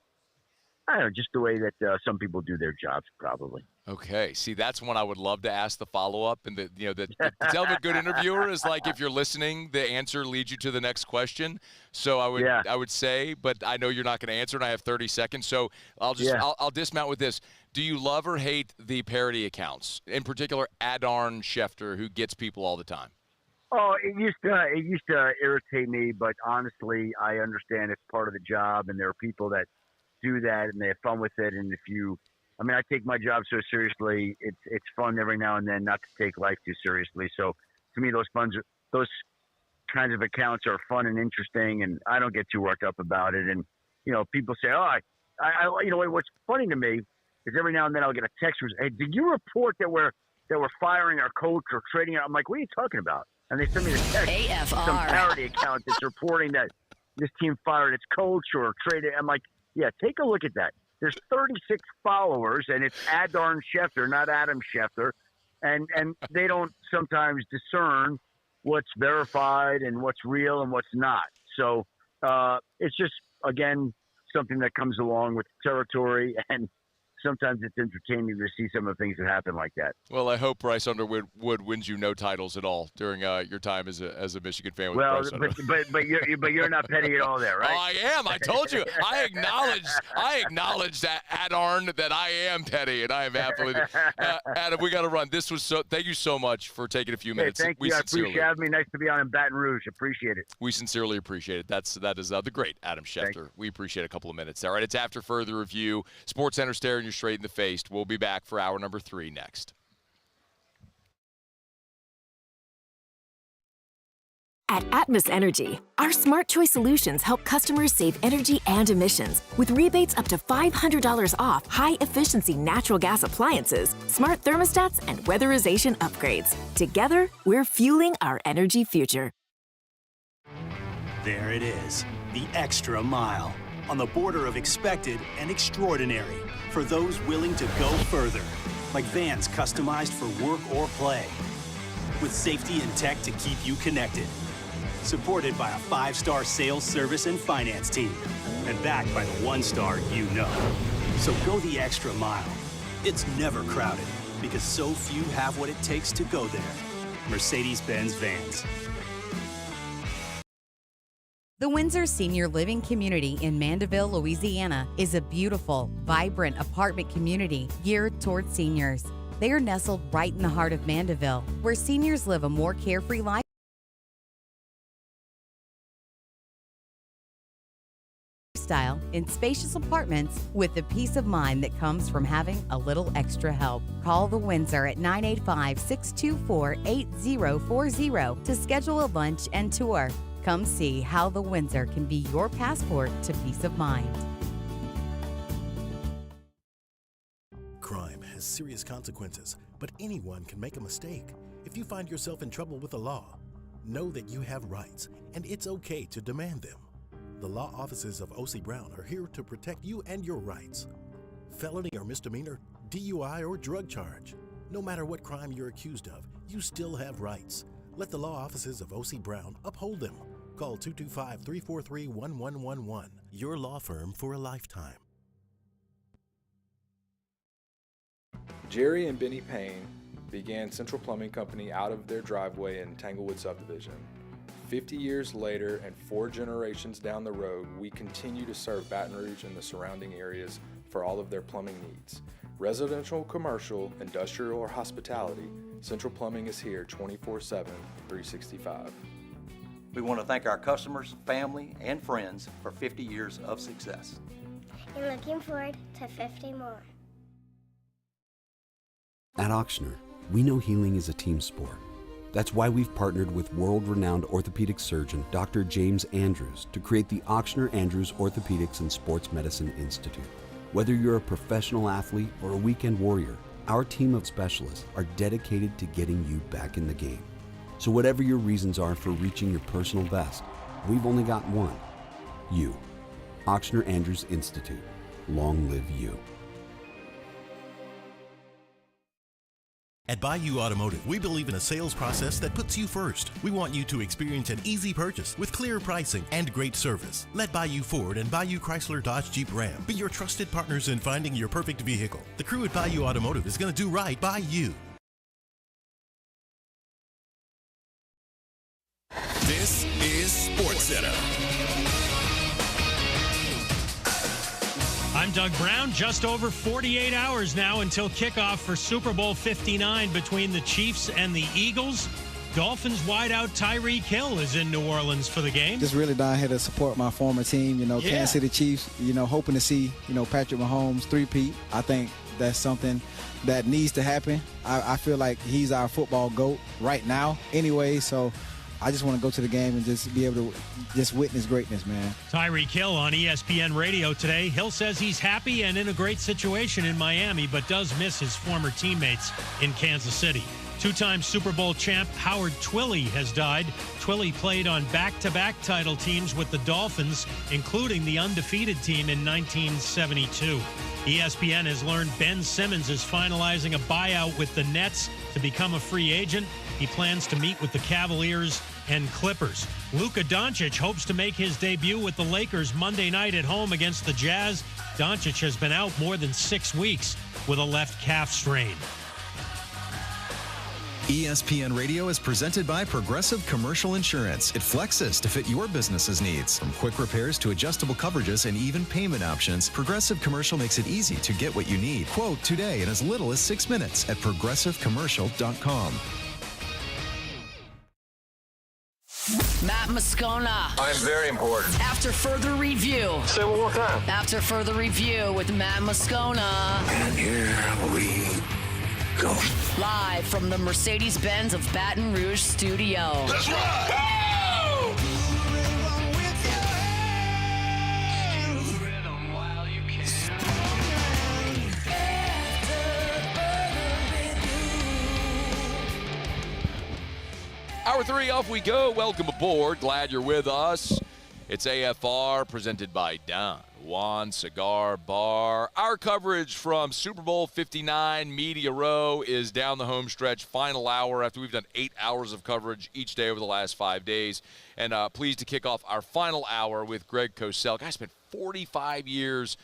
Speaker 18: I don't know, just the way that some people do their jobs, probably.
Speaker 12: Okay. See, that's one I would love to ask the follow-up. And the tell a good interviewer is like, if you're listening, the answer leads you to the next question. So I would say, but I know you're not going to answer, and I have 30 seconds. So I'll dismount with this. Do you love or hate the parody accounts, in particular Adarn Schefter, who gets people all the time?
Speaker 18: Oh, it used to irritate me, but honestly, I understand it's part of the job, and there are people that do that and they have fun with it. And I take my job so seriously. It's fun every now and then not to take life too seriously. So to me, those kinds of accounts are fun and interesting, and I don't get too worked up about it. And people say, what's funny to me is every now and then I'll get a text from, hey, did you report that we're firing our coach or trading? I'm like, what are you talking about? And they send me the text.
Speaker 10: AFR.
Speaker 18: Some parody account that's reporting that this team fired its coach or traded. I'm like, yeah, take a look at that. There's 36 followers, and it's Adarn Schefter, not Adam Schefter. And they don't sometimes discern what's verified and what's real and what's not. So it's just, again, something that comes along with the territory, and sometimes it's entertaining to see some of the things that happen like that.
Speaker 12: Well, I hope Bryce Underwood wins you no titles at all during your time as a Michigan fan. With
Speaker 18: Well,
Speaker 12: Bryce
Speaker 18: but you're not petty at all there, right?
Speaker 12: Oh, I am. I told you. I acknowledge that Adarn that I am petty, and I am absolutely. Adam, we got to run. This was thank you so much for taking a few minutes.
Speaker 18: Thank you. I appreciate having me. Nice to be on in Baton Rouge. Appreciate it.
Speaker 12: We sincerely appreciate it. That is the great Adam Schefter. We appreciate a couple of minutes there. All right, it's after further review. SportsCenter staring you straight in the face. We'll be back for hour number 3 next.
Speaker 11: At Atmos Energy, our Smart Choice solutions help customers save energy and emissions with rebates up to $500 off high-efficiency natural gas appliances, smart thermostats, and weatherization upgrades. Together, we're fueling our energy future.
Speaker 14: There it is, the extra mile, on the border of expected and extraordinary for those willing to go further, like vans customized for work or play, with safety and tech to keep you connected. Supported by a 5-star sales, service, and finance team. And backed by the 1-star you know. So go the extra mile. It's never crowded because so few have what it takes to go there. Mercedes-Benz Vans.
Speaker 20: The Windsor Senior Living Community in Mandeville, Louisiana is a beautiful, vibrant apartment community geared toward seniors. They are nestled right in the heart of Mandeville, where seniors live a more carefree life in spacious apartments with the peace of mind that comes from having a little extra help. Call the Windsor at 985-624-8040 to schedule a lunch and tour. Come see how the Windsor can be your passport to peace of mind.
Speaker 13: Crime has serious consequences, but anyone can make a mistake. If you find yourself in trouble with the law, know that you have rights, and it's okay to demand them. The law offices of O.C. Brown are here to protect you and your rights. Felony or misdemeanor, DUI or drug charge. No matter what crime you're accused of, you still have rights. Let the law offices of O.C. Brown uphold them. Call 225-343-1111. Your law firm for a lifetime.
Speaker 2: Jerry and Benny Payne began Central Plumbing Company out of their driveway in Tanglewood subdivision. 50 years later and 4 generations down the road, we continue to serve Baton Rouge and the surrounding areas for all of their plumbing needs. Residential, commercial, industrial, or hospitality, Central Plumbing is here 24/7, 365.
Speaker 7: We want to thank our customers, family, and friends for 50 years of success.
Speaker 15: And looking forward to 50 more.
Speaker 8: At Auctioner, we know healing is a team sport. That's why we've partnered with world-renowned orthopedic surgeon Dr. James Andrews to create the Auctioner Andrews Orthopedics and Sports Medicine Institute. Whether you're a professional athlete or a weekend warrior, our team of specialists are dedicated to getting you back in the game. So whatever your reasons are for reaching your personal best, we've only got one: you. Auctioner Andrews Institute. Long live you.
Speaker 13: At Bayou Automotive, we believe in a sales process that puts you first. We want you to experience an easy purchase with clear pricing and great service. Let Bayou Ford and Bayou Chrysler Dodge Jeep Ram be your trusted partners in finding your perfect vehicle. The crew at Bayou Automotive is going to do right by you.
Speaker 19: This is SportsCenter.
Speaker 21: I'm Doug Brown. Just over 48 hours now until kickoff for Super Bowl 59 between the Chiefs and the Eagles. Dolphins wideout Tyreek Hill is in New Orleans for the game.
Speaker 22: Just really down here to support my former team, Kansas City Chiefs, hoping to see, Patrick Mahomes three-peat. I think that's something that needs to happen. I feel like he's our football GOAT right now anyway, so I just want to go to the game and just be able to just witness greatness, man.
Speaker 21: Tyreek Hill on ESPN Radio today. Hill says he's happy and in a great situation in Miami, but does miss his former teammates in Kansas City. Two-time Super Bowl champ Howard Twilley has died. Twilley played on back-to-back title teams with the Dolphins, including the undefeated team in 1972. ESPN has learned Ben Simmons is finalizing a buyout with the Nets to become a free agent. He plans to meet with the Cavaliers and Clippers. Luka Doncic hopes to make his debut with the Lakers Monday night at home against the Jazz. Doncic has been out more than 6 weeks with a left calf strain.
Speaker 23: ESPN Radio is presented by Progressive Commercial Insurance. It flexes to fit your business's needs. From quick repairs to adjustable coverages and even payment options, Progressive Commercial makes it easy to get what you need. Quote today in as little as 6 minutes at progressivecommercial.com.
Speaker 10: Matt Moscona.
Speaker 4: I'm very important.
Speaker 10: After further review.
Speaker 4: Say it one more time.
Speaker 10: After further review with Matt Moscona.
Speaker 19: And here we go.
Speaker 10: Live from the Mercedes-Benz of Baton Rouge studio.
Speaker 19: Let's ride!
Speaker 12: Hour 3, off we go. Welcome aboard. Glad you're with us. It's AFR presented by Don Juan Cigar Bar. Our coverage from Super Bowl 59 Media Row is down the home stretch, final hour after we've done 8 hours of coverage each day over the last 5 days. And pleased to kick off our final hour with Greg Cosell. Guy spent 45 years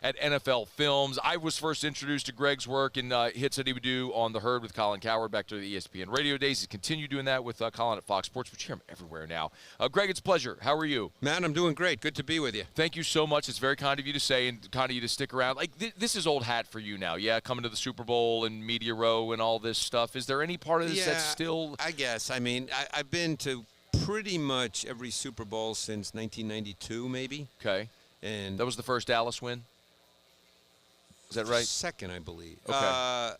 Speaker 12: at NFL Films. I was first introduced to Greg's work in hits that he would do on The Herd with Colin Cowherd back to the ESPN radio days. He's continued doing that with Colin at Fox Sports. We hear him everywhere now. Greg, it's a pleasure. How are you?
Speaker 5: Man, I'm doing great. Good to be with you.
Speaker 12: Thank you so much. It's very kind of you to say and kind of you to stick around. Like this is old hat for you now, yeah? Coming to the Super Bowl and Media Row and all this stuff. Is there any part of this that's still?
Speaker 5: I guess. I mean, I've been to pretty much every Super Bowl since 1992, maybe.
Speaker 12: Okay.
Speaker 5: And
Speaker 12: that was the first Dallas win? Is that right?
Speaker 5: Second, I believe.
Speaker 12: Okay.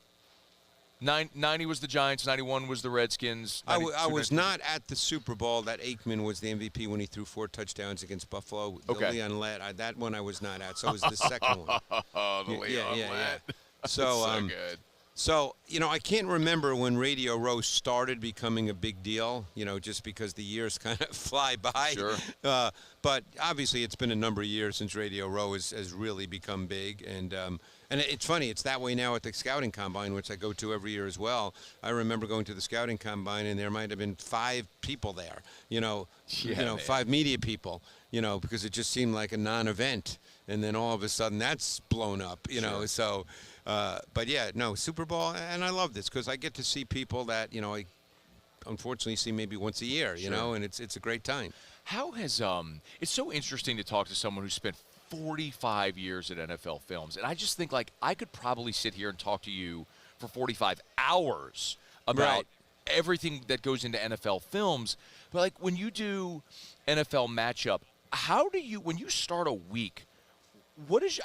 Speaker 12: 90 was the Giants. 91 was the Redskins.
Speaker 5: I was not at the Super Bowl. That Aikman was the MVP when he threw 4 touchdowns against Buffalo.
Speaker 12: Okay.
Speaker 5: The Leon Lett, that one I was not at. So it was the second one.
Speaker 12: The Leon Lett.
Speaker 5: So,
Speaker 12: good.
Speaker 5: So, I can't remember when Radio Row started becoming a big deal, just because the years kind of fly by.
Speaker 12: Sure.
Speaker 5: But obviously it's been a number of years since Radio Row has really become big. And it's funny, it's that way now at the Scouting Combine, which I go to every year as well. I remember going to the Scouting Combine, and there might have been 5 people there, 5 media people, because it just seemed like a non-event. And then all of a sudden that's blown up,
Speaker 12: Sure.
Speaker 5: So... but yeah, no, Super Bowl, and I love this because I get to see people that, I unfortunately see maybe once a year, and it's a great time.
Speaker 12: How has it's so interesting to talk to someone who spent 45 years at NFL Films, and I just think I could probably sit here and talk to you for 45 hours about everything that goes into NFL Films. But when you do NFL matchup, when you start a week,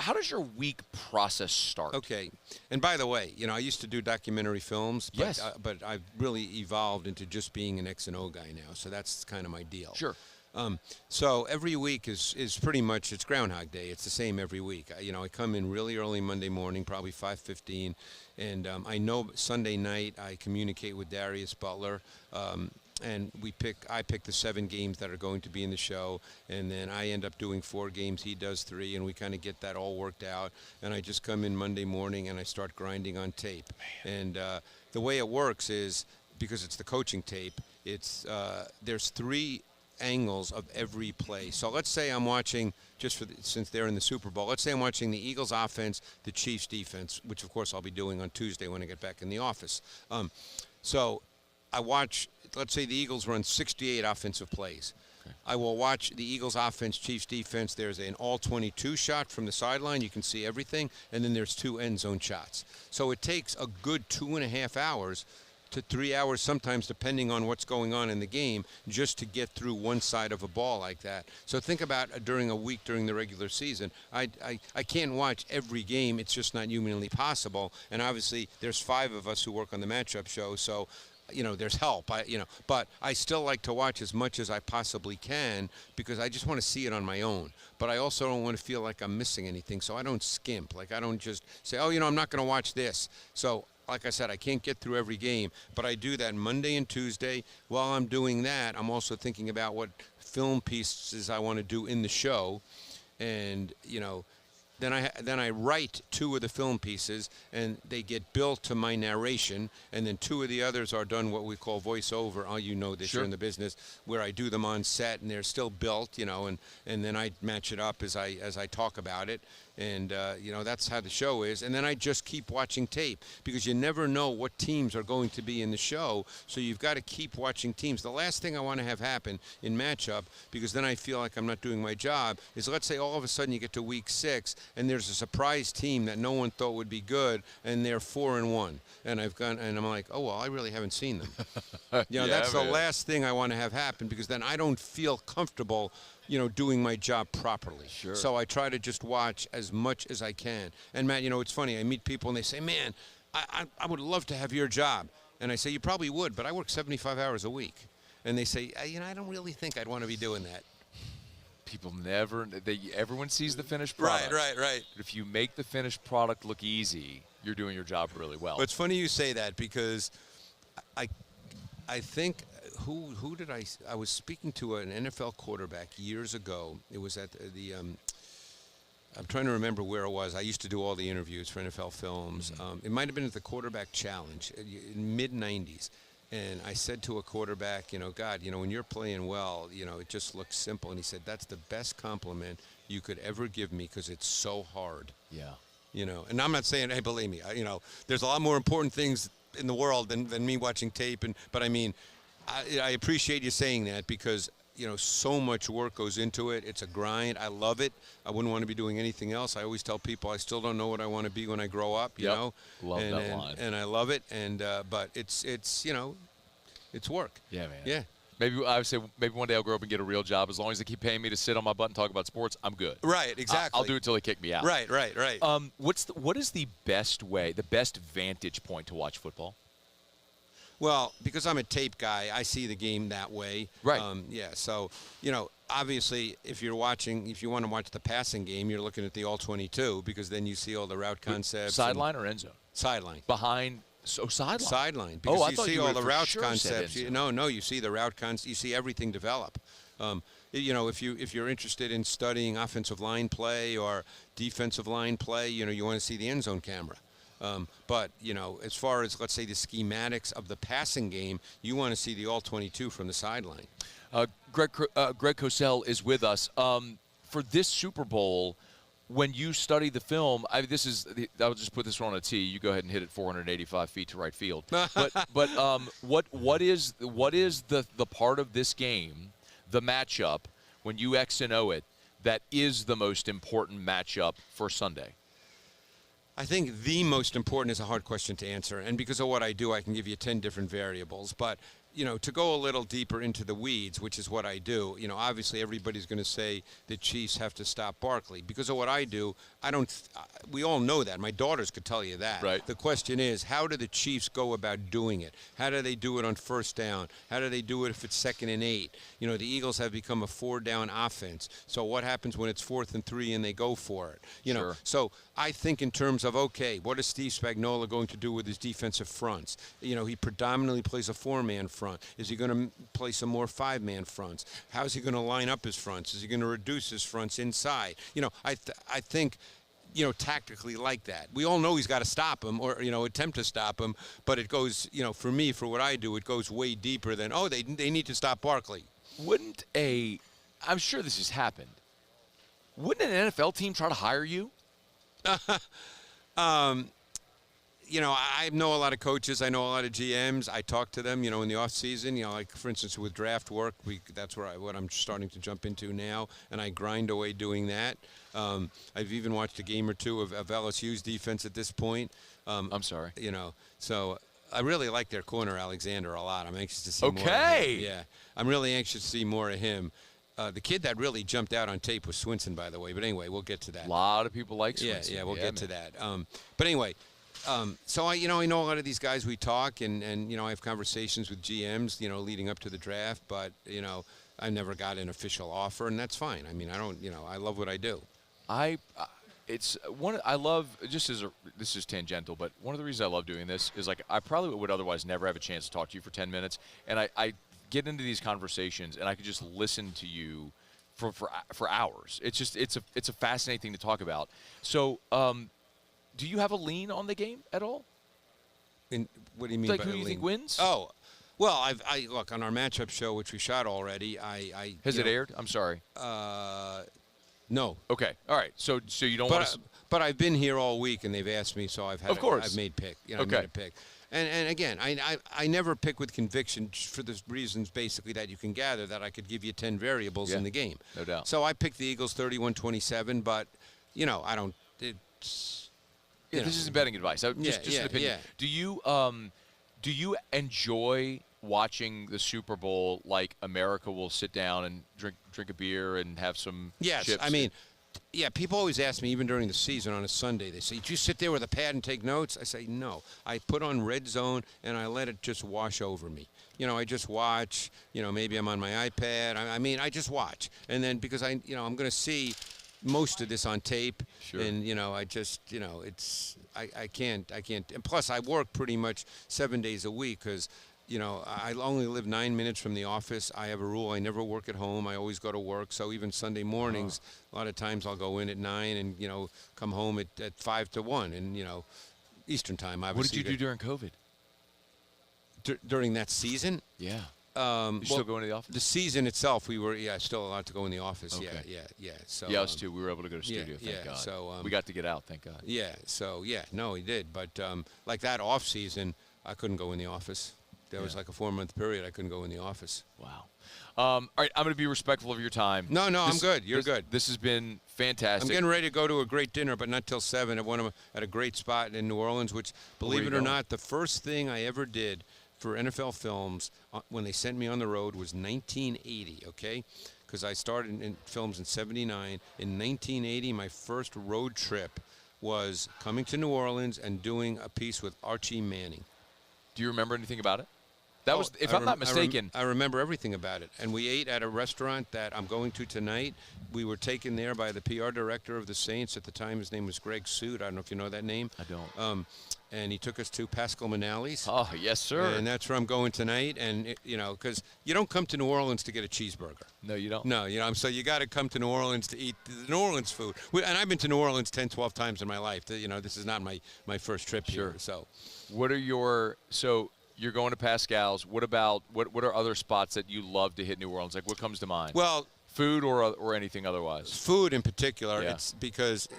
Speaker 12: how does your week process start?
Speaker 5: Okay. And by the way, I used to do documentary films, but,
Speaker 12: yes.
Speaker 5: But I've really evolved into just being an X and O guy now. So that's kind of my deal.
Speaker 12: Sure.
Speaker 5: So every week is pretty much, it's Groundhog Day. It's the same every week. I come in really early Monday morning, probably 5:15, and I know Sunday night I communicate with Darius Butler, and I pick the 7 games that are going to be in the show, and then I end up doing 4 games, he does 3, and we kind of get that all worked out. And I just come in Monday morning and I start grinding on tape. And the way it works is, because it's the coaching tape, there's 3 angles of every play. So let's say I'm watching, since they're in the Super Bowl, let's say I'm watching the Eagles offense, the Chiefs defense, which of course I'll be doing on Tuesday when I get back in the office. So I watch, let's say the Eagles run 68 offensive plays. Okay. I will watch the Eagles offense, Chiefs defense. There's an all-22 shot from the sideline. You can see everything. And then there's 2 end zone shots. So it takes a good 2.5 hours to 3 hours, sometimes depending on what's going on in the game, just to get through one side of a ball like that. So think about during a week during the regular season. I can't watch every game. It's just not humanly possible. And obviously there's 5 of us who work on the matchup show, so there's help. But I still like to watch as much as I possibly can because I just want to see it on my own. But I also don't want to feel like I'm missing anything, so I don't skimp. I don't just say, I'm not going to watch this. So like I said, I can't get through every game, but I do that Monday and Tuesday. While I'm doing that, I'm also thinking about what film pieces I want to do in the show. And, then I write 2 of the film pieces, and they get built to my narration, and then 2 of the others are done what we call voiceover. This,
Speaker 12: sure.
Speaker 5: You're in the business, where I do them on set, and they're still built, and then I match it up as I talk about it. And, that's how the show is. And then I just keep watching tape because you never know what teams are going to be in the show. So you've got to keep watching teams. The last thing I want to have happen in matchup, because then I feel like I'm not doing my job, is let's say all of a sudden you get to week 6 and there's a surprise team that no one thought would be good and they're 4-1. And I'm like, oh, well, I really haven't seen them. That's the last thing I want to have happen because then I don't feel comfortable doing my job properly.
Speaker 12: Sure.
Speaker 5: So I try to just watch as much as I can. And, Matt, it's funny. I meet people, and they say, man, I would love to have your job. And I say, you probably would, but I work 75 hours a week. And they say, I don't really think I'd want to be doing that.
Speaker 12: People everyone sees the finished product.
Speaker 5: Right.
Speaker 12: But if you make the finished product look easy, you're doing your job really well.
Speaker 5: But it's funny you say that because I think who did I was speaking to an NFL quarterback years ago. It was at the I'm trying to remember where it was. I used to do all the interviews for NFL Films. It might have been at the Quarterback Challenge in mid-'90s. And I said to a quarterback, God, when you're playing well, it just looks simple. And he said, that's the best compliment you could ever give me because it's so hard.
Speaker 12: Yeah.
Speaker 5: And I'm not saying, hey, believe me, there's a lot more important things in the world than me watching tape. But I mean, I appreciate you saying that because, so much work goes into it. It's a grind. I love it. I wouldn't want to be doing anything else. I always tell people I still don't know what I want to be when I grow up, you know.
Speaker 12: Love that line.
Speaker 5: And I love it. And but it's it's work.
Speaker 12: Yeah, man.
Speaker 5: Yeah.
Speaker 12: Maybe I would say maybe one day I'll grow up and get a real job. As long as they keep paying me to sit on my butt and talk about sports, I'm good.
Speaker 5: Right, exactly.
Speaker 12: I'll do it till they kick me out.
Speaker 5: Right.
Speaker 12: What is the best way, the best vantage point to watch football?
Speaker 5: Well, because I'm a tape guy, I see the game that way.
Speaker 12: Right.
Speaker 5: Yeah. So, obviously, if you want to watch the passing game, you're looking at the all-22 because then you see all the route concepts.
Speaker 12: Sideline or end zone?
Speaker 5: Sideline.
Speaker 12: Behind. So sideline.
Speaker 5: Sideline. Because
Speaker 12: I
Speaker 5: you
Speaker 12: thought
Speaker 5: see
Speaker 12: you
Speaker 5: all
Speaker 12: would
Speaker 5: the
Speaker 12: for
Speaker 5: route
Speaker 12: sure
Speaker 5: concepts.
Speaker 12: said end
Speaker 5: No, you see the route concepts. You see everything develop. If you're interested in studying offensive line play or defensive line play, you want to see the end zone camera. But, as far as, let's say, the schematics of the passing game, you want to see the all-22 from the sideline.
Speaker 12: Greg Cosell is with us. For this Super Bowl, when you study the film, I'll just put this one on a tee. You go ahead and hit it 485 feet to right field. But what is the part of this game, the matchup, when you X and O it, that is the most important matchup for Sunday?
Speaker 5: I think the most important is a hard question to answer. And because of what I do, I can give you 10 different variables. But, to go a little deeper into the weeds, which is what I do, obviously everybody's going to say the Chiefs have to stop Barkley. Because of what I do, we all know that. My daughters could tell you that.
Speaker 12: Right.
Speaker 5: The question is, how do the Chiefs go about doing it? How do they do it on first down? How do they do it if it's 2nd and 8? The Eagles have become a 4-down offense. So what happens when it's 4th and 3 and they go for it?
Speaker 12: Sure.
Speaker 5: So I think in terms of, okay, what is Steve Spagnuolo going to do with his defensive fronts? He predominantly plays a 4-man front. Is he going to play some more 5-man fronts? How is he going to line up his fronts? Is he going to reduce his fronts inside? I think, tactically like that. We all know he's got to stop him or, attempt to stop him. But it goes, for me, for what I do, it goes way deeper than, they need to stop Barkley.
Speaker 12: I'm sure this has happened. Wouldn't an NFL team try to hire you?
Speaker 5: I know a lot of coaches. I know a lot of GMs. I talk to them, in the off season. Like for instance with draft work, that's what I'm starting to jump into now, and I grind away doing that. I've even watched a game or two of LSU's defense at this point.
Speaker 12: I'm sorry.
Speaker 5: So I really like their corner Alexander a lot. I'm anxious to see more.
Speaker 12: Okay.
Speaker 5: Yeah, I'm really anxious to see more of him. The kid that really jumped out on tape was Swinson, by the way. But anyway, we'll get to that.
Speaker 12: A lot of people like Swinson.
Speaker 5: Yeah, we'll get to that. But anyway. So I know a lot of these guys. We talk and I have conversations with GMs, leading up to the draft. But I never got an official offer, and that's fine. I mean, I don't, I love what I do.
Speaker 12: This is tangential, but one of the reasons I love doing this is like I probably would otherwise never have a chance to talk to you for 10 minutes, and I get into these conversations and I could just listen to you for hours. It's a fascinating thing to talk about. So. Do you have a lean on the game at all?
Speaker 5: What do you mean
Speaker 12: like
Speaker 5: by
Speaker 12: who
Speaker 5: a
Speaker 12: you
Speaker 5: lean?
Speaker 12: think wins?
Speaker 5: Oh, well, I look on our matchup show, which we shot already.
Speaker 12: Has it aired? I'm sorry.
Speaker 5: No.
Speaker 12: Okay. All right. So you don't want to.
Speaker 5: But I've been here all week, and they've asked me, so I've had.
Speaker 12: Of course.
Speaker 5: I've made pick.
Speaker 12: Okay.
Speaker 5: I made a pick. And again, I never pick with conviction for the reasons basically that you can gather that I could give you 10 variables in the game.
Speaker 12: No doubt.
Speaker 5: So I picked the Eagles 31-27, but I don't. It's.
Speaker 12: This isn't betting advice. Just an opinion.
Speaker 5: Yeah.
Speaker 12: Do you enjoy watching the Super Bowl like America will sit down and drink a beer and have some chips?
Speaker 5: I mean, people always ask me, even during the season on a Sunday, they say, do you sit there with a pad and take notes? I say, no. I put on Red Zone, and I let it just wash over me. I just watch. Maybe I'm on my iPad. I just watch. And then because I'm going to see most of this on tape,
Speaker 12: sure.
Speaker 5: And I can't. And plus, I work pretty much 7 days a week because I only live 9 minutes from the office. I have a rule. I never work at home. I always go to work. So even Sunday mornings, a lot of times I'll go in at 9 and, come home at 5 to 1 and, Eastern time, obviously.
Speaker 12: What did you do during COVID?
Speaker 5: During that season?
Speaker 12: Yeah. You still go into the office?
Speaker 5: The season itself, we were, still allowed to go in the office.
Speaker 12: Okay.
Speaker 5: Yeah. So,
Speaker 12: us too. We were able to go to studio, thank God.
Speaker 5: So,
Speaker 12: we got to get out, thank God.
Speaker 5: Yeah, so, no, he did. But, like that off season, I couldn't go in the office. There was like a 4-month period I couldn't go in the office.
Speaker 12: Wow. All right, I'm going to be respectful of your time.
Speaker 5: No, I'm good. You're good.
Speaker 12: This has been fantastic.
Speaker 5: I'm getting ready to go to a great dinner, but not till 7 at a great spot in New Orleans, which, believe it or not, the first thing I ever did for NFL Films when they sent me on the road was 1980, okay? Because I started in films in 79. In 1980, my first road trip was coming to New Orleans and doing a piece with Archie Manning.
Speaker 12: Do you remember anything about it? That was, if I'm not mistaken.
Speaker 5: I remember everything about it. And we ate at a restaurant that I'm going to tonight. We were taken there by the PR director of the Saints. At the time, his name was Greg Suit. I don't know if you know that name.
Speaker 12: I don't.
Speaker 5: And he took us to Pascal Manali's.
Speaker 12: Oh, yes, sir.
Speaker 5: And that's where I'm going tonight. And, because you don't come to New Orleans to get a cheeseburger.
Speaker 12: No, you don't.
Speaker 5: No, so you got to come to New Orleans to eat the New Orleans food. And I've been to New Orleans 10, 12 times in my life. This is not my first trip here. So,
Speaker 12: what are you're going to Pascal's. What about what are other spots that you love to hit New Orleans? Like, what comes to mind?
Speaker 5: Well,
Speaker 12: food or anything otherwise?
Speaker 5: Food in particular.
Speaker 12: Yeah.
Speaker 5: It's because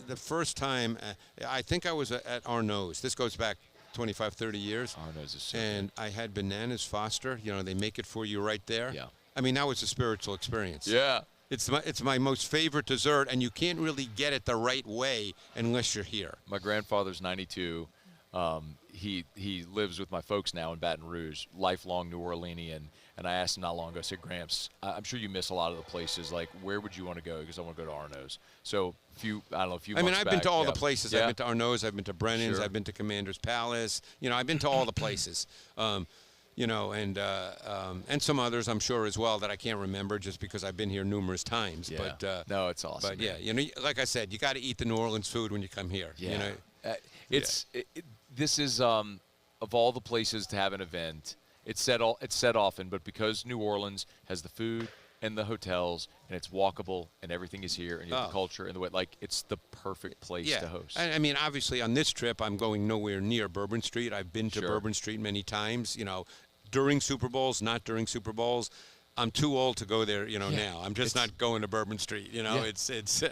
Speaker 5: the first time I think I was at Arnaud's. This goes back 25, 30 years.
Speaker 12: Arnaud's is so
Speaker 5: and I had bananas Foster. They make it for you right there.
Speaker 12: Yeah.
Speaker 5: I mean, that was a spiritual experience.
Speaker 12: Yeah.
Speaker 5: It's my most favorite dessert, and you can't really get it the right way unless you're here.
Speaker 12: My grandfather's 92. He lives with my folks now in Baton Rouge, lifelong New Orleanian, and I asked him not long ago, I said, Gramps, I'm sure you miss a lot of the places. Like, where would you want to go? Because I want to go to Arnaud's. So, a few months
Speaker 5: I've been to all the places.
Speaker 12: Yeah.
Speaker 5: I've been to Arnaud's. I've been to Brennan's.
Speaker 12: Sure.
Speaker 5: I've been to Commander's Palace. I've been to all the places. And some others I'm sure as well that I can't remember just because I've been here numerous times.
Speaker 12: Yeah.
Speaker 5: But
Speaker 12: no, it's awesome.
Speaker 5: But yeah, like I said, you got to eat the New Orleans food when you come here.
Speaker 12: Yeah. This is of all the places to have an event. It's said often, but because New Orleans has the food and the hotels and it's walkable and everything is here and you have the culture and the way, like, it's the perfect place to host.
Speaker 5: I mean, obviously on this trip I'm going nowhere near Bourbon Street. I've been to Bourbon Street many times. During Super Bowls, not during Super Bowls. I'm too old to go there, now. I'm just not going to Bourbon Street. It's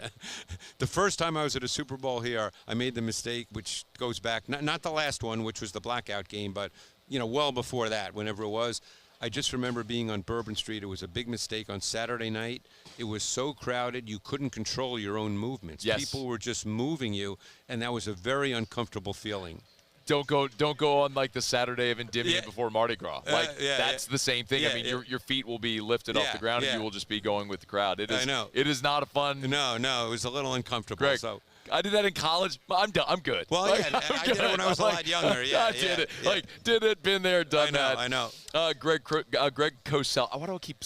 Speaker 5: the first time I was at a Super Bowl here, I made the mistake, which goes back, not the last one, which was the blackout game, but, well before that, whenever it was. I just remember being on Bourbon Street. It was a big mistake on Saturday night. It was so crowded you couldn't control your own movements.
Speaker 12: Yes.
Speaker 5: People were just moving you, and that was a very uncomfortable feeling.
Speaker 12: Don't go on like the Saturday of Endymion before Mardi Gras. That's the same thing.
Speaker 5: Yeah,
Speaker 12: I mean, your feet will be lifted off the ground and you will just be going with the crowd. It is.
Speaker 5: I know.
Speaker 12: It is not a fun.
Speaker 5: No, it was a little uncomfortable.
Speaker 12: Greg,
Speaker 5: so.
Speaker 12: I did that in college. I'm done. I'm good.
Speaker 5: Well, I did it when I was a lot younger. Yeah,
Speaker 12: I did it. Yeah. Did it, been there, done that.
Speaker 5: I know.
Speaker 12: Greg Cosell. Why do I keep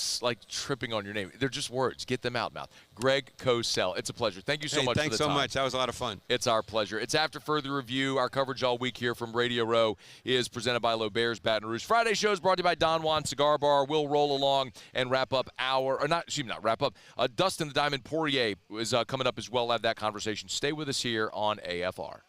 Speaker 12: tripping on your name? They're just words. Get them out, mouth. Greg Cosell. It's a pleasure. Thank you so much for the time.
Speaker 5: Thanks so much. That was a lot of fun.
Speaker 12: It's our pleasure. It's After Further Review. Our coverage all week here from Radio Row is presented by L'Auberge Baton Rouge. Friday show is brought to you by Don Juan Cigar Bar. We'll roll along and wrap up not wrap up. Dustin the Diamond Poirier is coming up as well. We'll have that conversation. Stay with us here on AFR.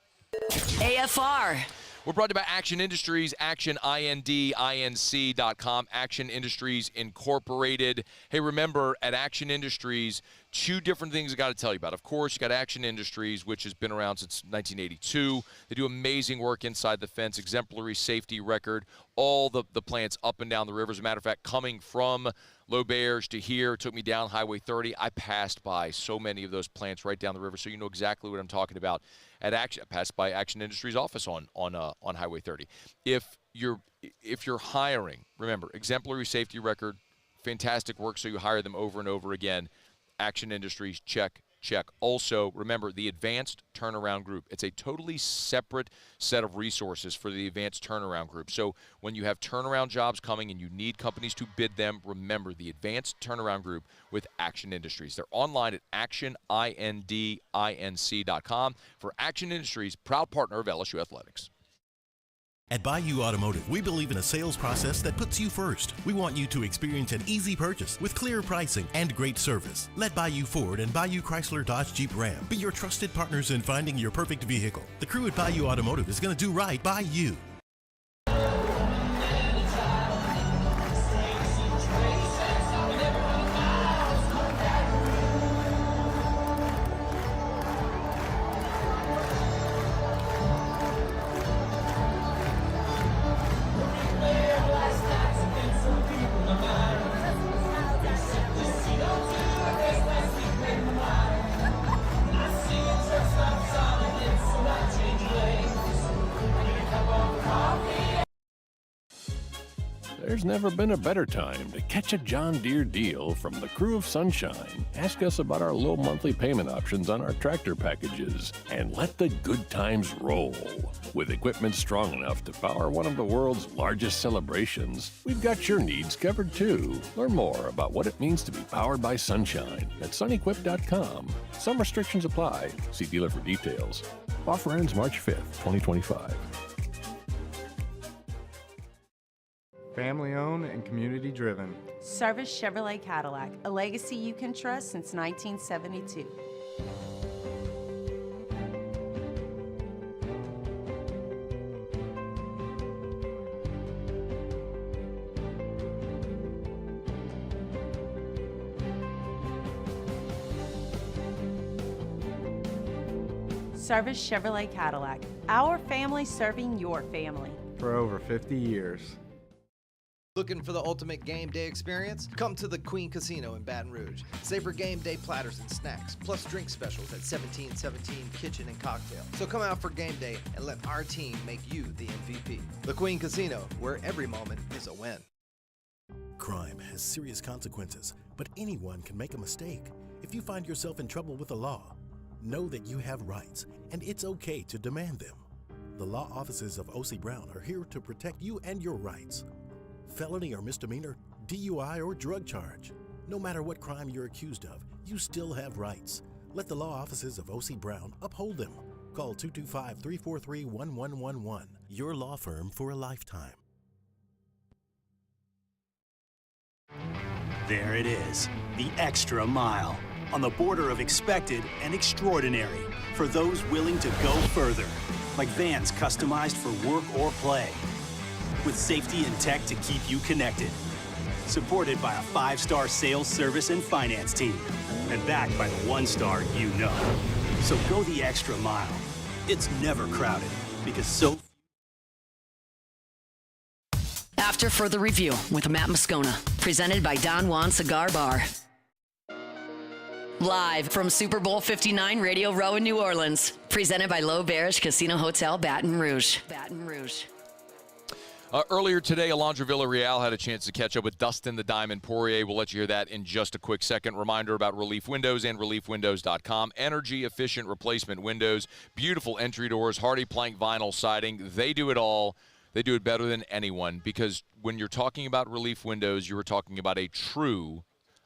Speaker 10: AFR.
Speaker 12: We're brought to you by Action Industries, actionindinc.com, Action Industries Incorporated. Hey, remember, at Action Industries, two different things I got to tell you about. Of course, you got Action Industries, which has been around since 1982. They do amazing work inside the fence, exemplary safety record, all the plants up and down the river. As a matter of fact, coming from L'Auberge to here, took me down Highway 30. I passed by so many of those plants right down the river, so you know exactly what I'm talking about. At Action, I passed by Action Industries office on Highway 30. If you're hiring, remember, exemplary safety record, fantastic work, so you hire them over and over again. Action Industries, check. Also, remember, the Advanced Turnaround Group. It's a totally separate set of resources for the Advanced Turnaround Group. So when you have turnaround jobs coming and you need companies to bid them, remember the Advanced Turnaround Group with Action Industries. They're online at actionindinc.com. For Action Industries, proud partner of LSU Athletics.
Speaker 13: At Bayou Automotive, we believe in a sales process that puts you first. We want you to experience an easy purchase with clear pricing and great service. Let Bayou Ford and Bayou Chrysler Dodge Jeep Ram be your trusted partners in finding your perfect vehicle. The crew at Bayou Automotive is going to do right by you.
Speaker 1: There's never been a better time to catch a John Deere deal from the crew of Sunshine. Ask us about our low monthly payment options on our tractor packages and let the good times roll. With equipment strong enough to power one of the world's largest celebrations, we've got your needs covered too. Learn more about what it means to be powered by Sunshine at sunequip.com. Some restrictions apply. See dealer for details. Offer ends March 5th, 2025.
Speaker 16: Family owned and community driven.
Speaker 3: Service Chevrolet Cadillac, a legacy you can trust since 1972. Service Chevrolet Cadillac, our family serving your family.
Speaker 16: For over 50 years.
Speaker 6: Looking for the ultimate game day experience? Come to the Queen Casino in Baton Rouge. Savor game day platters and snacks, plus drink specials at 1717 Kitchen and Cocktail. So come out for game day and let our team make you the MVP. The Queen Casino, where every moment is a win.
Speaker 13: Crime has serious consequences, but anyone can make a mistake. If you find yourself in trouble with the law, know that you have rights, and it's okay to demand them. The law offices of O.C. Brown are here to protect you and your rights. Felony or misdemeanor, DUI or drug charge. No matter what crime you're accused of, you still have rights. Let the law offices of O.C. Brown uphold them. Call 225-343-1111. Your law firm for a lifetime.
Speaker 14: There it is, the extra mile. On the border of expected and extraordinary. For those willing to go further. Like vans customized for work or play. With safety and tech to keep you connected. Supported by a 5-star sales, service, and finance team. And backed by the 1-star you know. So go the extra mile. It's never crowded, because so...
Speaker 10: After Further Review with Matt Moscona. Presented by Don Juan Cigar Bar. Live from Super Bowl 59 Radio Row in New Orleans. Presented by L'Auberge Casino Hotel, Baton Rouge. Baton Rouge.
Speaker 12: Earlier today, Alondra Villarreal had a chance to catch up with Dustin the Diamond Poirier. We'll let you hear that in just a quick second. Reminder about Relief Windows and ReliefWindows.com. Energy-efficient replacement windows, beautiful entry doors, hardy plank vinyl siding. They do it all. They do it better than anyone, because when you're talking about Relief Windows, you are talking about a true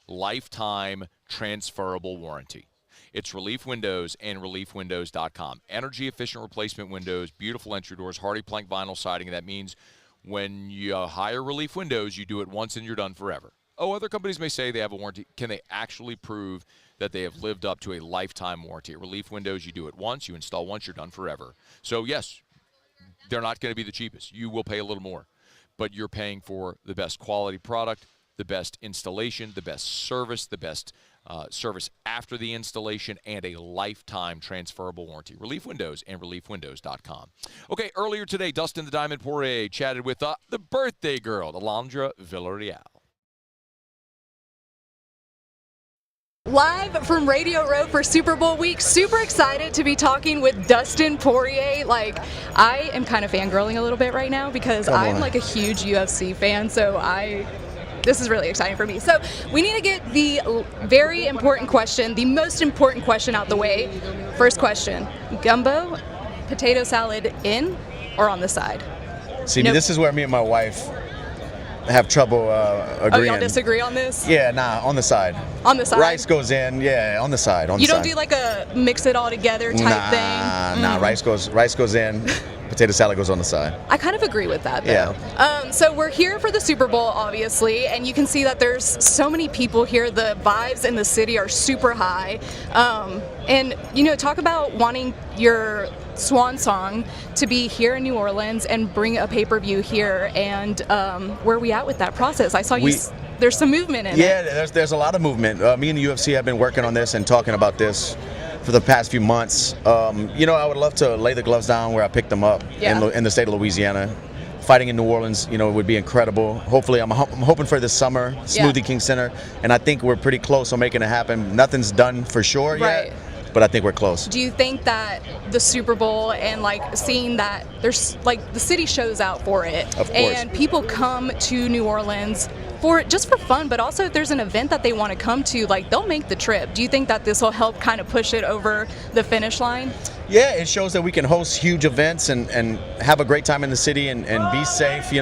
Speaker 12: lifetime transferable warranty. It's Relief Windows and ReliefWindows.com. Energy-efficient replacement windows, beautiful entry doors, hardy plank vinyl siding. That means when you hire Relief Windows, you do it once and you're done forever. Oh, other companies may say they have a warranty. Can they actually prove that they have lived up to a lifetime warranty? At Relief Windows, you do it once, you install once, you're done forever. So, yes, they're not going to be the cheapest. You will pay a little more. But you're paying for the best quality product, the best installation, the best service, the best service after the installation, and a lifetime transferable warranty. Relief Windows and ReliefWindows.com. Okay, earlier today, Dustin the Diamond Poirier chatted with the birthday girl, Alondra Villarreal.
Speaker 9: Live from Radio Row for Super Bowl week. Super excited to be talking with Dustin Poirier. Like, I am kind of fangirling a little bit right now because I'm like a huge UFC fan, so this is really exciting for me. So we need to get the very important question, the most important question out the way. First question, gumbo, potato salad in or on the side?
Speaker 17: See, this is where me and my wife have trouble agreeing.
Speaker 9: Oh, y'all disagree on this?
Speaker 17: Yeah, on the side.
Speaker 9: On the side?
Speaker 17: Rice goes in, yeah, on the side.
Speaker 9: You don't do like a mix it all together type thing?
Speaker 17: Nah, rice goes in. potato salad goes on the side.
Speaker 9: I kind of agree with that, though.
Speaker 17: Yeah.
Speaker 9: So we're here for the Super Bowl, obviously, and you can see that there's so many people here. The vibes in the city are super high. And, talk about wanting your swan song to be here in New Orleans and bring a pay-per-view here. And where are we at with that process? I saw there's some movement in it.
Speaker 17: Yeah, there's a lot of movement. Me and the UFC have been working on this and talking about this for the past few months. I would love to lay the gloves down where I picked them up in the state of Louisiana. Fighting in New Orleans, would be incredible. Hopefully, I'm hoping for this summer, Smoothie King Center, and I think we're pretty close on making it happen. Nothing's done for sure yet, but I think we're close.
Speaker 9: Do you think that the Super Bowl and seeing that there's the city shows out for it,
Speaker 17: of course,
Speaker 9: and people come to New Orleans just for fun, but also if there's an event that they want to come to, they'll make the trip. Do you think that this will help kind of push it over the finish line?
Speaker 17: Yeah, it shows that we can host huge events and have a great time in the city and be safe,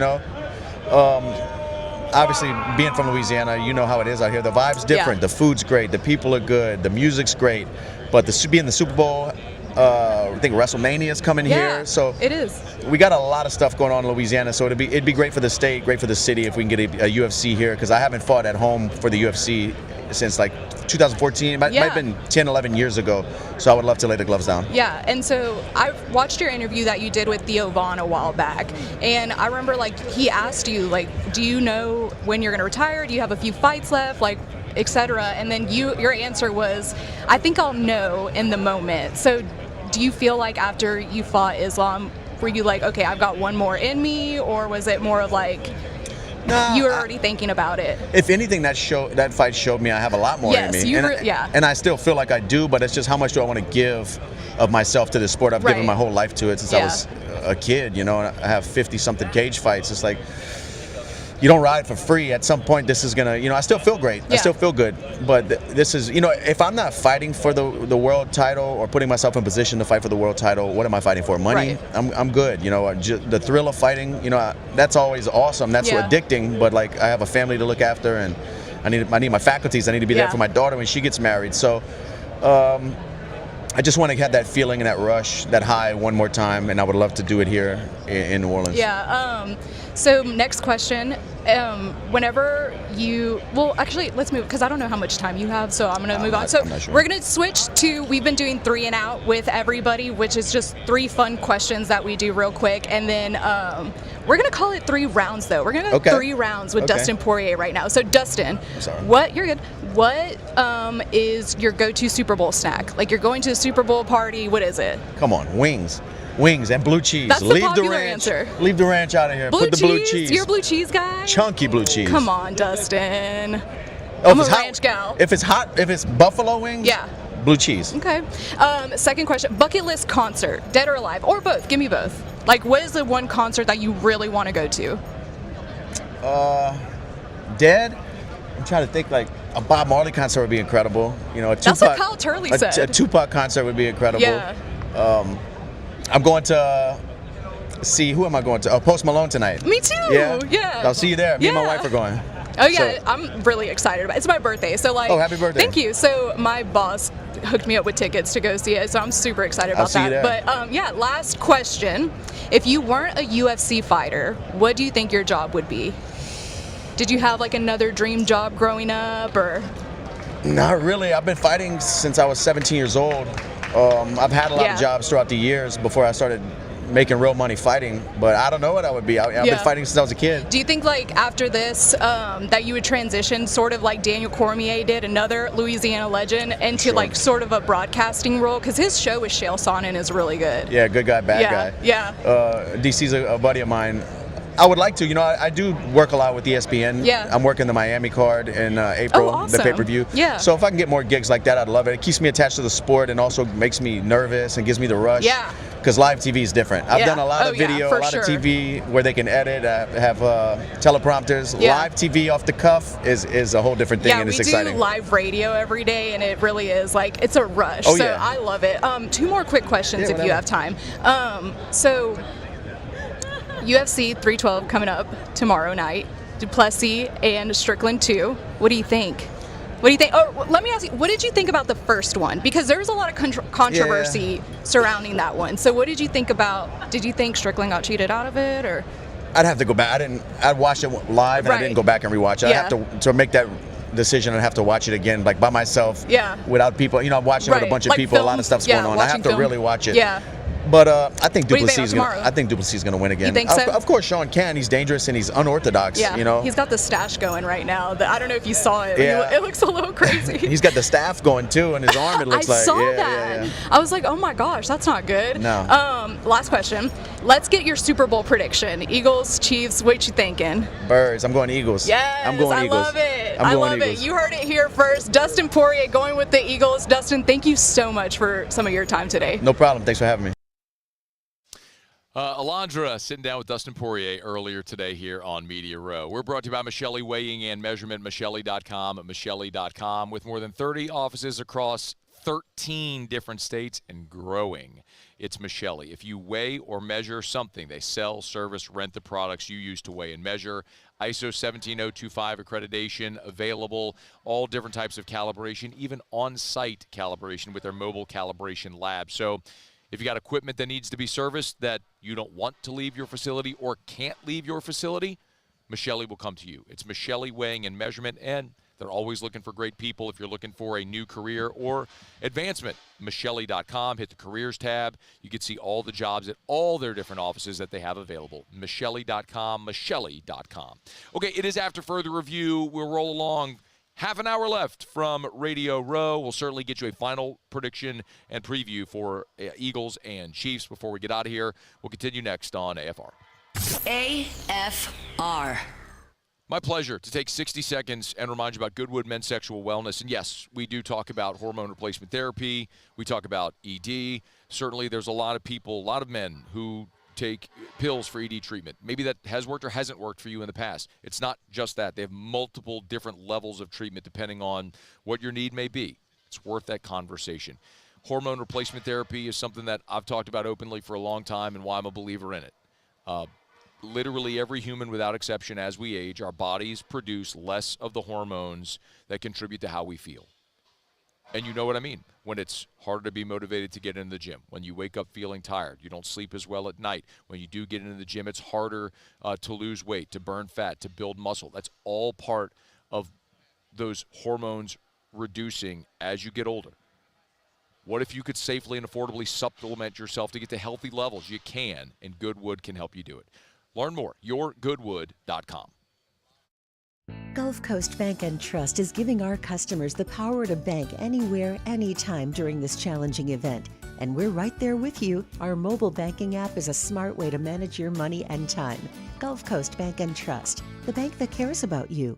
Speaker 17: Obviously, being from Louisiana, you know how it is out here. The vibe's different. The food's great. The people are good. The music's great. But being the Super Bowl, I think WrestleMania is coming here. So
Speaker 9: it is.
Speaker 17: We got a lot of stuff going on in Louisiana, so it'd be great for the state, great for the city if we can get a UFC here, because I haven't fought at home for the UFC since 2014. It might have been 10, 11 years ago. So I would love to lay the gloves down.
Speaker 9: Yeah, and so I watched your interview that you did with Theo Vaughn a while back, and I remember he asked you do you know when you're going to retire? Do you have a few fights left? Etc. And then your answer was, I think I'll know in the moment. So do you feel like after you fought Islam, were you okay, I've got one more in me, or was it more of you were already thinking about it?
Speaker 17: If anything, that fight showed me I have a lot more in me. And I still feel like I do, but it's just how much do I want to give of myself to this sport? I've given my whole life to it since I was a kid, and I have 50-something cage fights. It's you don't ride for free. At some point, this is going to, I still feel great. I still feel good. But this is, if I'm not fighting for the world title or putting myself in position to fight for the world title, what am I fighting for? Money? Right. I'm good. The thrill of fighting, that's always awesome. That's addicting. But I have a family to look after, and I need my faculties. I need to be there for my daughter when she gets married. So I just want to have that feeling and that rush, that high one more time, and I would love to do it here in New Orleans.
Speaker 9: Yeah. So next question. Whenever actually, let's move, because I don't know how much time you have, so I'm going to move on. So we're going to switch to, we've been doing 3 and Out with everybody, which is just 3 fun questions that we do real quick. And then we're going to call it 3 rounds, though. We're going to go 3 rounds with Dustin Poirier right now. So Dustin, you're good. What is your go-to Super Bowl snack? You're going to a Super Bowl party, what is it?
Speaker 17: Come on, wings and blue cheese.
Speaker 9: That's the popular answer.
Speaker 17: Leave the ranch out of here. Put the blue cheese.
Speaker 9: You're a blue cheese guy?
Speaker 17: Chunky blue cheese.
Speaker 9: Come on, Dustin. I'm a ranch gal.
Speaker 17: If it's hot, if it's buffalo wings, blue cheese.
Speaker 9: Okay. Second question, bucket list concert, dead or alive, or both. Give me both. What is the one concert that you really want to go to?
Speaker 17: Dead? I'm trying to think a Bob Marley concert would be incredible. A Tupac,
Speaker 9: that's what Kyle Turley said.
Speaker 17: A Tupac concert would be incredible.
Speaker 9: Yeah.
Speaker 17: I'm going to see, who am I going to? Post Malone tonight.
Speaker 9: Me too. Yeah.
Speaker 17: I'll see you there. Me and my wife are going.
Speaker 9: Oh yeah, I'm really excited about it. It's my birthday, so
Speaker 17: oh, happy birthday.
Speaker 9: Thank you. So my boss hooked me up with tickets to go see it, so I'm super excited about that.
Speaker 17: You there.
Speaker 9: But last question. If you weren't a UFC fighter, what do you think your job would be? Did you have another dream job growing up, or?
Speaker 17: Not really. I've been fighting since I was 17 years old. I've had a lot of jobs throughout the years before I started making real money fighting, but I don't know what I would be. I've been fighting since I was a kid.
Speaker 9: Do you think after this that you would transition sort of like Daniel Cormier did, another Louisiana legend, into sort of a broadcasting role? Because his show with Chael Sonnen is really good.
Speaker 17: Yeah, good guy, bad guy.
Speaker 9: Yeah.
Speaker 17: DC's a buddy of mine. I would like to. I do work a lot with ESPN.
Speaker 9: Yeah.
Speaker 17: I'm working the Miami card in April,
Speaker 9: awesome.
Speaker 17: the pay-per-view.
Speaker 9: Yeah.
Speaker 17: So if I can get more gigs like that, I'd love it. It keeps me attached to the sport and also makes me nervous and gives me the rush.
Speaker 9: Yeah.
Speaker 17: Because live TV is different. I've done a lot of video, a lot of TV where they can edit, have teleprompters.
Speaker 9: Yeah.
Speaker 17: Live TV off the cuff is a whole different thing, and it's exciting.
Speaker 9: Yeah, we do live radio every day, and it really is it's a rush.
Speaker 17: Oh,
Speaker 9: so
Speaker 17: yeah.
Speaker 9: I love it. 2 more quick questions if you have time. So UFC 312 coming up tomorrow night. Duplessis and Strickland 2. What do you think? What do you think? Oh, let me ask you, what did you think about the first one? Because there was a lot of controversy surrounding that one. So what did you think about, did you think Strickland got cheated out of it, or?
Speaker 17: I'd have to go back. I'd watch it live, and I didn't go back and rewatch it.
Speaker 9: Yeah.
Speaker 17: I'd have to make that decision, I'd have to watch it again, like by myself, without people. You know, I'm watching with a bunch of people. A lot of stuff's going on. I have to really watch it.
Speaker 9: Yeah.
Speaker 17: But I think
Speaker 9: What do you
Speaker 17: Duplessis
Speaker 9: think
Speaker 17: is going to win again.
Speaker 9: You think so?
Speaker 17: Of course, Sean can. He's dangerous and he's unorthodox.
Speaker 9: Yeah,
Speaker 17: you know.
Speaker 9: he's got the stash going right now. I don't know if you saw it.
Speaker 17: Yeah.
Speaker 9: It looks a little crazy.
Speaker 17: He's got the staff going too, and his arm. It looks
Speaker 9: I
Speaker 17: like.
Speaker 9: saw
Speaker 17: Yeah,
Speaker 9: that.
Speaker 17: yeah.
Speaker 9: I was like, oh my gosh, that's not good.
Speaker 17: No.
Speaker 9: Last question. Let's get your Super Bowl prediction. Eagles, Chiefs. What you thinking?
Speaker 17: Birds. I'm going Eagles.
Speaker 9: Yes,
Speaker 17: I'm going
Speaker 9: I
Speaker 17: Eagles.
Speaker 9: love it.
Speaker 17: I'm
Speaker 9: I
Speaker 17: going
Speaker 9: love
Speaker 17: Eagles.
Speaker 9: it. You heard it here first. Dustin Poirier going with the Eagles. Dustin, thank you so much for some of your time today.
Speaker 17: No problem. Thanks for having me.
Speaker 12: Alondra sitting down with Dustin Poirier earlier today here on Media Row. We're brought to you by Michelli Weighing and Measurement, Michelli.com at Michelli.com, with more than 30 offices across 13 different states and growing. It's Michelli. If you weigh or measure something, they sell, service, rent the products you use to weigh and measure. ISO 17025 accreditation available, all different types of calibration, even on-site calibration with their mobile calibration lab. So if you got equipment that needs to be serviced that you don't want to leave your facility or can't leave your facility, Michelli will come to you. It's Michelli Weighing and Measurement, and they're always looking for great people. If you're looking for a new career or advancement, Michelli.com, hit the careers tab. You can see all the jobs at all their different offices that they have available. Michelli.com, Michelli.com. Okay, it is after further review. We'll roll along. Half an hour left from Radio Row. We'll certainly get you a final prediction and preview for Eagles and Chiefs before we get out of here. We'll continue next on AFR.
Speaker 10: AFR.
Speaker 12: My pleasure to take 60 seconds and remind you about Goodwood Men's Sexual Wellness. And yes, we do talk about hormone replacement therapy. We talk about ED. Certainly there's a lot of people, a lot of men who take pills for ED treatment. Maybe that has worked or hasn't worked for you in the past. It's not just that. They have multiple different levels of treatment depending on what your need may be. It's worth that conversation. Hormone replacement therapy is something that I've talked about openly for a long time and why I'm a believer in it. Literally every human without exception, as we age, our bodies produce less of the hormones that contribute to how we feel. And you know what I mean. When it's harder to be motivated to get into the gym, when you wake up feeling tired, you don't sleep as well at night. When you do get into the gym, it's harder to lose weight, to burn fat, to build muscle. That's all part of those hormones reducing as you get older. What if you could safely and affordably supplement yourself to get to healthy levels? You can, and Goodwood can help you do it. Learn more, yourgoodwood.com.
Speaker 11: Gulf Coast Bank and Trust is giving our customers the power to bank anywhere, anytime during this challenging event. And we're right there with you. Our mobile banking app is a smart way to manage your money and time. Gulf Coast Bank and Trust, the bank that cares about you.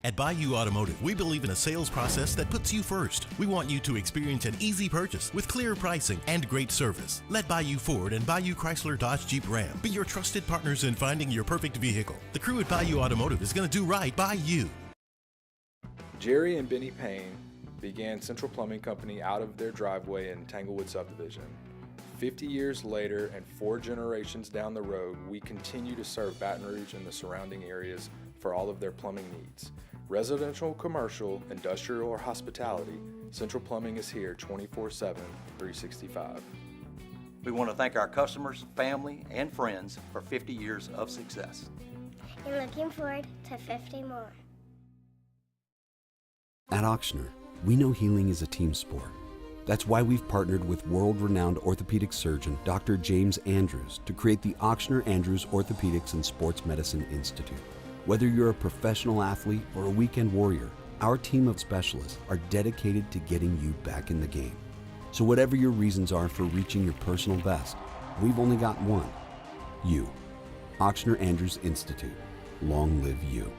Speaker 13: At Bayou Automotive, we believe in a sales process that puts you first. We want you to experience an easy purchase with clear pricing and great service. Let Bayou Ford and Bayou Chrysler Dodge Jeep Ram be your trusted partners in finding your perfect vehicle. The crew at Bayou Automotive is going to do right by you.
Speaker 2: Jerry and Benny Payne began Central Plumbing Company out of their driveway in Tanglewood Subdivision. 50 years later and 4 generations down the road, we continue to serve Baton Rouge and the surrounding areas for all of their plumbing needs. Residential, commercial, industrial, or hospitality, Central Plumbing is here 24/7, 365.
Speaker 7: We want to thank our customers, family, and friends for 50 years of success.
Speaker 15: And looking forward to 50 more.
Speaker 8: At Auctioner, we know healing is a team sport. That's why we've partnered with world-renowned orthopedic surgeon Dr. James Andrews to create the Auctioner Andrews Orthopedics and Sports Medicine Institute. Whether you're a professional athlete or a weekend warrior, our team of specialists are dedicated to getting you back in the game. So whatever your reasons are for reaching your personal best, we've only got one. You. Auctioneer Andrews Institute. Long live you.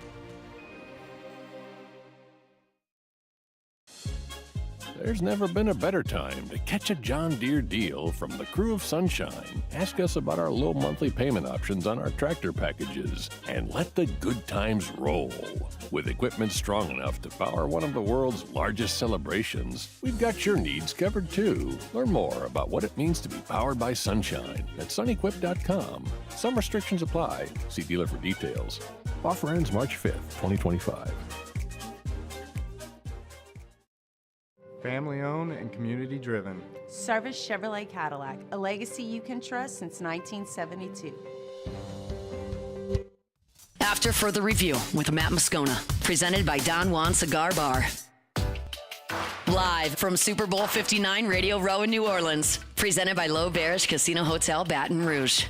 Speaker 1: There's never been a better time to catch a John Deere deal from the crew of Sunshine. Ask us about our low monthly payment options on our tractor packages and let the good times roll. With equipment strong enough to power one of the world's largest celebrations, we've got your needs covered too. Learn more about what it means to be powered by Sunshine at sunequip.com. Some restrictions apply. See dealer for details. Offer ends March 5th, 2025.
Speaker 16: Family owned and community driven.
Speaker 3: Service Chevrolet Cadillac, a legacy you can trust since 1972.
Speaker 10: After Further Review with Matt Moscona, presented by Don Juan Cigar Bar. Live from Super Bowl 59 Radio Row in New Orleans, presented by L'Auberge Casino Hotel Baton Rouge.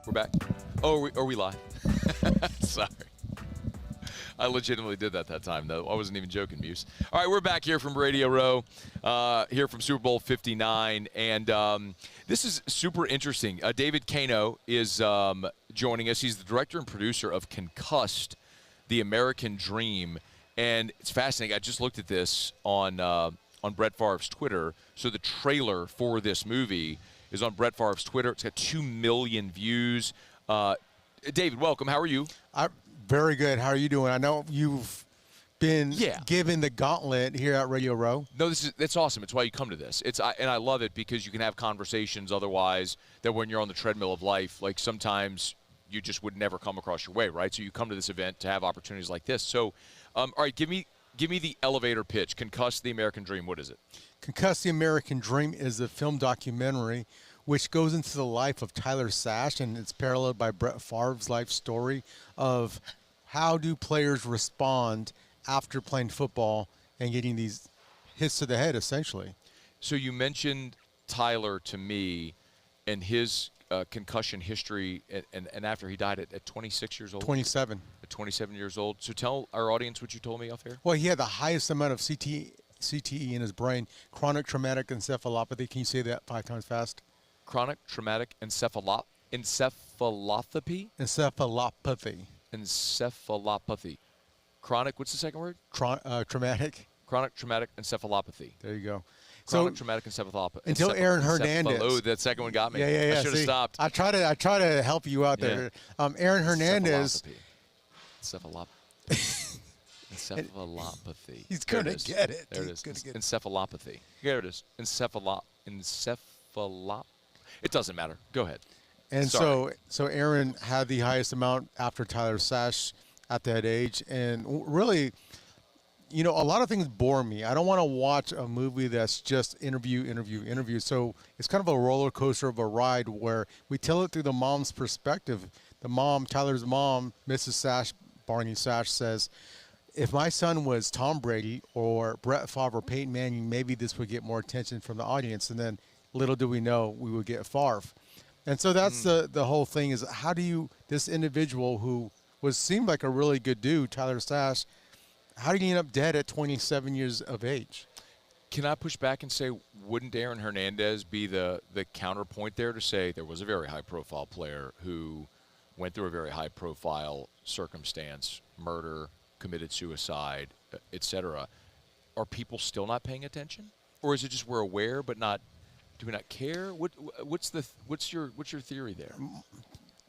Speaker 12: We're back. Oh, are we live? Sorry. I legitimately did that time, though. I wasn't even joking, Muse. All right, we're back here from Radio Row, here from Super Bowl 59. And this is super interesting. David Kano is joining us. He's the director and producer of Concussed, The American Dream. And it's fascinating. I just looked at this on Brett Favre's Twitter. So the trailer for this movie is on Brett Favre's Twitter. It's got 2 million views. David, welcome. How are you?
Speaker 18: Very good. How are you doing? I know you've been given the gauntlet here at Radio Row.
Speaker 12: No, that's awesome. It's why you come to this. And I love it because you can have conversations otherwise that when you're on the treadmill of life, like sometimes you just would never come across your way, right? So you come to this event to have opportunities like this. So, all right, give me the elevator pitch. Concuss the American Dream. What is it?
Speaker 18: Concuss the American Dream is a film documentary which goes into the life of Tyler Sash, and it's paralleled by Brett Favre's life story of how do players respond after playing football and getting these hits to the head, essentially.
Speaker 12: So you mentioned Tyler to me and his concussion history, and after he died at 26 years old?
Speaker 18: 27.
Speaker 12: At 27 years old. So tell our audience what you told me off here.
Speaker 18: Well, he had the highest amount of CTE in his brain, chronic traumatic encephalopathy. Can you say that 5 times fast?
Speaker 12: Chronic traumatic encephalopathy? Encephalopathy. Chronic, what's the second word?
Speaker 18: Traumatic.
Speaker 12: Chronic traumatic encephalopathy.
Speaker 18: There you go.
Speaker 12: Chronic traumatic encephalopathy.
Speaker 18: Until Aaron Hernandez.
Speaker 12: Oh, that second one got me.
Speaker 18: Yeah.
Speaker 12: I should have stopped.
Speaker 18: I try to help you out there. Aaron Hernandez.
Speaker 12: Encephalopathy.
Speaker 18: He's going to get it.
Speaker 12: There it is. Encephalopathy. Here it is. It doesn't matter. Go ahead.
Speaker 18: And so Aaron had the highest amount after Tyler Sash at that age. And really, a lot of things bore me. I don't want to watch a movie that's just interview. So it's kind of a roller coaster of a ride where we tell it through the mom's perspective. The mom, Tyler's mom, Mrs. Sash, Barney Sash, says, if my son was Tom Brady or Brett Favre or Peyton Manning, maybe this would get more attention from the audience. And then little do we know we would get Favre. And so that's the whole thing is how do you, this individual who seemed like a really good dude, Tyler Sash, how do you end up dead at 27 years of age?
Speaker 12: Can I push back and say, wouldn't Aaron Hernandez be the counterpoint there to say there was a very high-profile player who went through a very high-profile circumstance, murder, committed suicide, etc. Are people still not paying attention? Or is it just we're aware but not, do we not care? What's your theory there?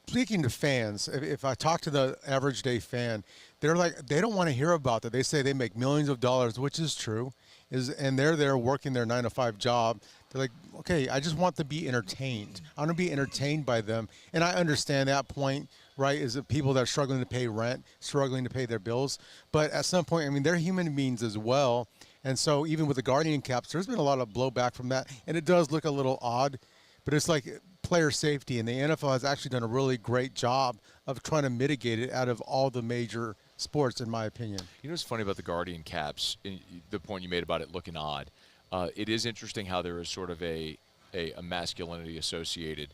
Speaker 18: Speaking to fans, if I talk to the average day fan, they're like, they don't want to hear about that. They say they make millions of dollars, which is true, and they're there working their 9-to-5 job. They're like, okay, I just want to be entertained. I want to be entertained by them. And I understand that point, right, is that people that are struggling to pay rent, struggling to pay their bills. But at some point, I mean, they're human beings as well. And so even with the Guardian caps, there's been a lot of blowback from that. And it does look a little odd. But it's like player safety, and the NFL has actually done a really great job of trying to mitigate it out of all the major sports, in my opinion.
Speaker 12: You know what's funny about the Guardian caps, the point you made about it looking odd, it is interesting how there is sort of a masculinity associated.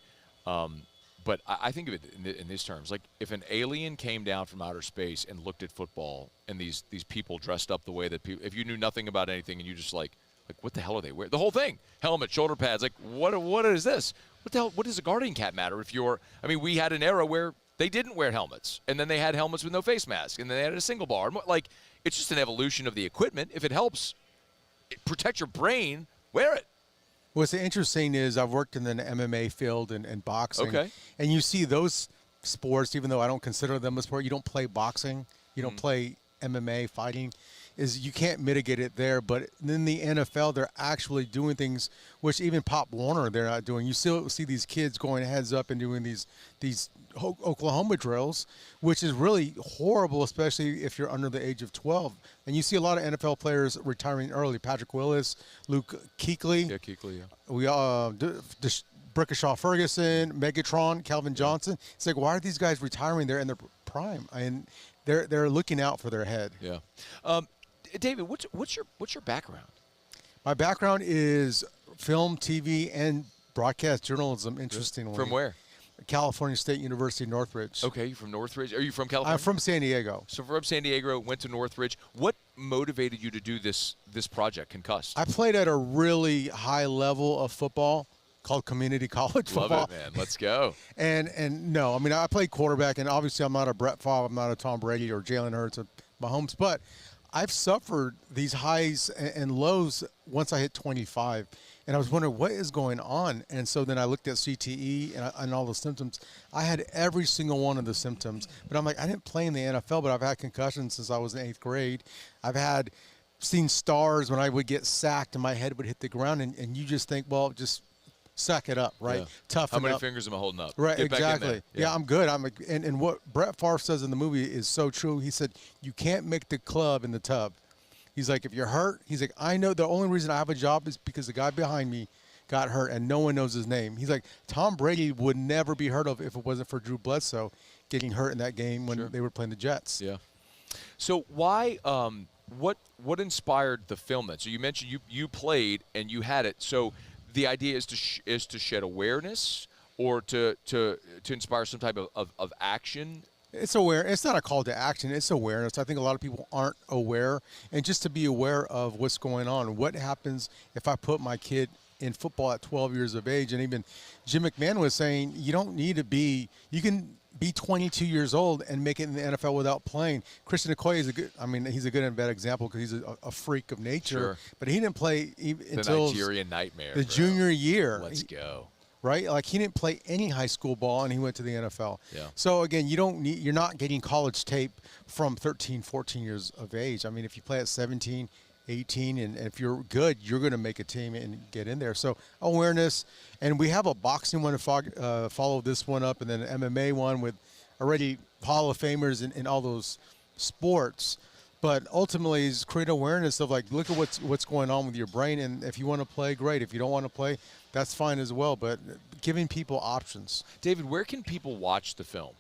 Speaker 12: But I think of it in these terms. Like, if an alien came down from outer space and looked at football, and these people dressed up the way that people, if you knew nothing about anything and you just like what the hell are they wearing? The whole thing, helmet, shoulder pads, like what is this? What the hell? What does a Guardian cap matter if you're? I mean, we had an era where they didn't wear helmets, and then they had helmets with no face mask, and then they had a single bar. Like, it's just an evolution of the equipment. If it helps protect your brain, wear it.
Speaker 18: What's interesting is I've worked in the MMA field and boxing.
Speaker 12: Okay.
Speaker 18: And you see those sports, even though I don't consider them a sport, you don't play boxing, you don't play MMA, fighting, is you can't mitigate it there. But in the NFL, they're actually doing things which even Pop Warner, they're not doing. You still see these kids going heads up and doing these Oklahoma drills, which is really horrible, especially if you're under the age of 12. And you see a lot of NFL players retiring early. Patrick Willis, Luke Kuechly.
Speaker 12: Yeah, Kuechly, yeah.
Speaker 18: We Brickashaw Ferguson, Megatron, Calvin Johnson. It's like, why are these guys retiring there in their prime? And they're looking out for their head.
Speaker 12: Yeah. David, what's your background?
Speaker 18: My background is film, TV, and broadcast journalism, interestingly.
Speaker 12: From where?
Speaker 18: California State University, Northridge.
Speaker 12: Okay, you're from Northridge. Are you from California?
Speaker 18: I'm from San Diego.
Speaker 12: So from San Diego, went to Northridge. What motivated you to do this project, Concussed?
Speaker 18: I played at a really high level of football called community college football.
Speaker 12: Love it, man. Let's go.
Speaker 18: And no, I mean, I played quarterback, and obviously I'm not a Brett Favre, I'm not a Tom Brady or Jalen Hurts or Mahomes, but I've suffered these highs and lows once I hit 25. And I was wondering, what is going on? And so then I looked at CTE and all the symptoms. I had every single one of the symptoms. But I'm like, I didn't play in the NFL, but I've had concussions since I was in 8th grade. I've seen stars when I would get sacked and my head would hit the ground. And you just think, well, just suck it up, right?
Speaker 12: Yeah.
Speaker 18: Toughen up.
Speaker 12: How many fingers am I holding up?
Speaker 18: Right,
Speaker 12: Get back in
Speaker 18: exactly.
Speaker 12: there.
Speaker 18: Yeah, I'm good. And what Brett Favre says in the movie is so true. He said, you can't make the club in the tub. He's like, if you're hurt, he's like, I know the only reason I have a job is because the guy behind me got hurt and no one knows his name. He's like, Tom Brady would never be heard of if it wasn't for Drew Bledsoe getting hurt in that game when they were playing the Jets.
Speaker 12: Yeah. So why, what inspired the film then? So you mentioned you played and you had it. So the idea is to shed awareness or to inspire some type of action.
Speaker 18: It's aware. It's not a call to action. It's awareness. I think a lot of people aren't aware, and just to be aware of what's going on. What happens if I put my kid in football at 12 years of age? And even Jim McMahon was saying, you don't need to be. You can be 22 years old and make it in the NFL without playing. Christian Okoye is he's a good and bad example because he's a freak of nature.
Speaker 12: Sure.
Speaker 18: But he didn't play until
Speaker 12: the Nigerian nightmare.
Speaker 18: The junior year.
Speaker 12: Let's go.
Speaker 18: Right? Like, he didn't play any high school ball, and he went to the NFL.
Speaker 12: Yeah.
Speaker 18: So, again, you're not getting college tape from 13, 14 years of age. I mean, if you play at 17, 18, and if you're good, you're going to make a team and get in there. So, awareness. And we have a boxing one to follow this one up, and then an MMA one with already Hall of Famers in all those sports. But ultimately, is create awareness of, like, look at what's going on with your brain. And if you want to play, great. If you don't want to play, that's fine as well. But giving people options.
Speaker 12: David, where can people watch the film?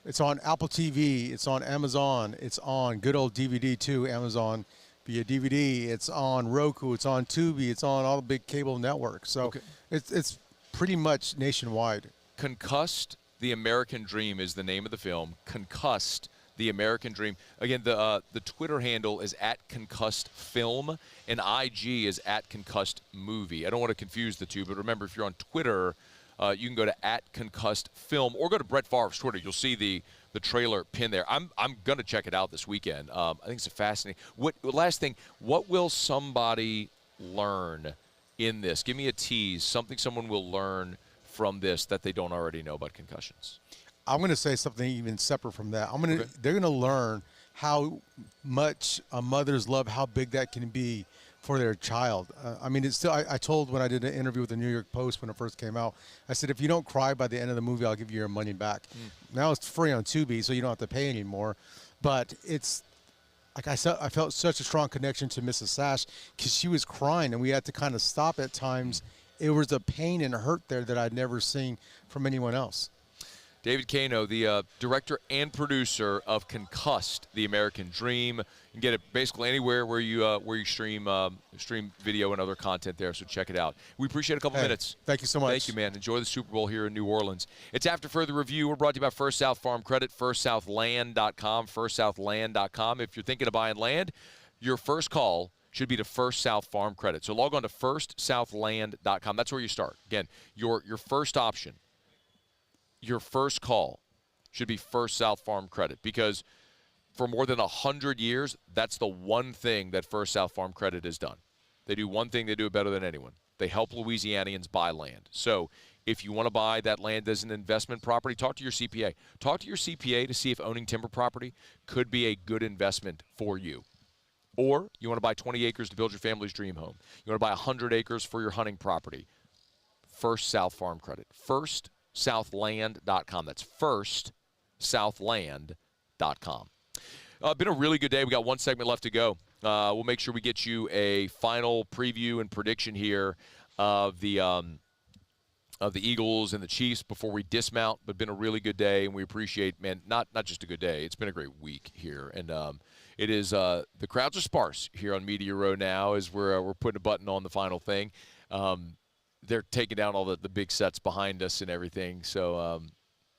Speaker 18: It's on Apple TV. It's on Amazon. It's on good old DVD too, Amazon via DVD. It's on Roku. It's on Tubi. It's on all the big cable networks. So it's pretty much nationwide.
Speaker 12: Concussed: The American Dream is the name of the film. Concussed: The American Dream. Again, the Twitter handle is @ConcussedFilm, and IG is @ConcussedMovie. I don't want to confuse the two, but remember, if you're on Twitter, you can go to @ConcussedFilm or go to Brett Favre's Twitter. You'll see the trailer pinned there. I'm going to check it out this weekend. I think it's fascinating. Last thing, what will somebody learn in this? Give me a tease, something someone will learn from this that they don't already know about concussions.
Speaker 18: I'm going to say something even separate from that. They're going to learn how much a mother's love, how big that can be for their child. It's still. I told when I did an interview with the New York Post when it first came out, I said, if you don't cry by the end of the movie, I'll give you your money back. Now it's free on Tubi, so you don't have to pay anymore. But it's like I said, I felt such a strong connection to Mrs. Sash because she was crying, and we had to kind of stop at times. It was a pain and hurt there that I'd never seen from anyone else.
Speaker 12: David Kano, the director and producer of Concussed, The American Dream. You can get it basically anywhere where you stream video and other content there, so check it out. We appreciate a couple minutes.
Speaker 18: Thank you so much.
Speaker 12: Thank you, man. Enjoy the Super Bowl here in New Orleans. It's After Further Review. We're brought to you by First South Farm Credit, firstsouthland.com, firstsouthland.com. If you're thinking of buying land, your first call should be to First South Farm Credit. So log on to firstsouthland.com. That's where you start. Again, your first option, your first call should be First South Farm Credit, because for more than 100 years, that's the one thing that First South Farm Credit has done. They do one thing, they do it better than anyone. They help Louisianians buy land. So if you want to buy that land as an investment property, talk to your CPA. Talk to your CPA to see if owning timber property could be a good investment for you. Or you want to buy 20 acres to build your family's dream home. You want to buy 100 acres for your hunting property. First South Farm Credit. firstsouthland.com. That's firstsouthland.com. Been a really good day. We got one segment left to go. We'll make sure we get you a final preview and prediction here of the Eagles and the Chiefs before we dismount. But been a really good day, and we appreciate, man, not just a good day. It's been a great week here, and it is the crowds are sparse here on Media Row now as we're putting a button on the final thing. They're taking down all the big sets behind us and everything. So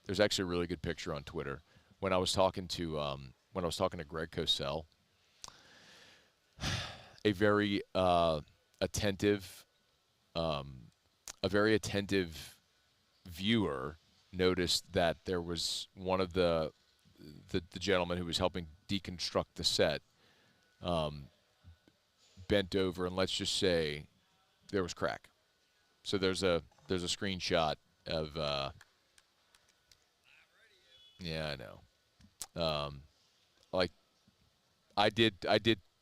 Speaker 12: there's actually a really good picture on Twitter when I was talking to Greg Cosell. A very attentive viewer noticed that there was one of the gentleman who was helping deconstruct the set bent over, and let's just say there was crack. So there's a screenshot of yeah, I know. Like I did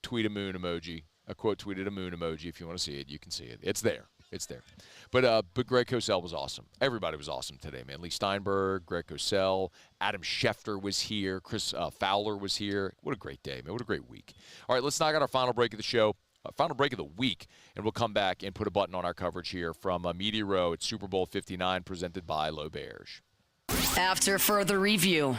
Speaker 12: tweet a moon emoji. I quote tweeted a moon emoji. If you want to see it, you can see it. It's there. It's there. But Greg Cosell was awesome. Everybody was awesome today, man. Leigh Steinberg, Greg Cosell, Adam Schefter was here. Chris Fowler was here. What a great day, man. What a great week. All right, let's knock out our final break of the show. Final break of the week, and we'll come back and put a button on our coverage here from Media Row at Super Bowl 59, presented by L'Auberge.
Speaker 10: After Further Review.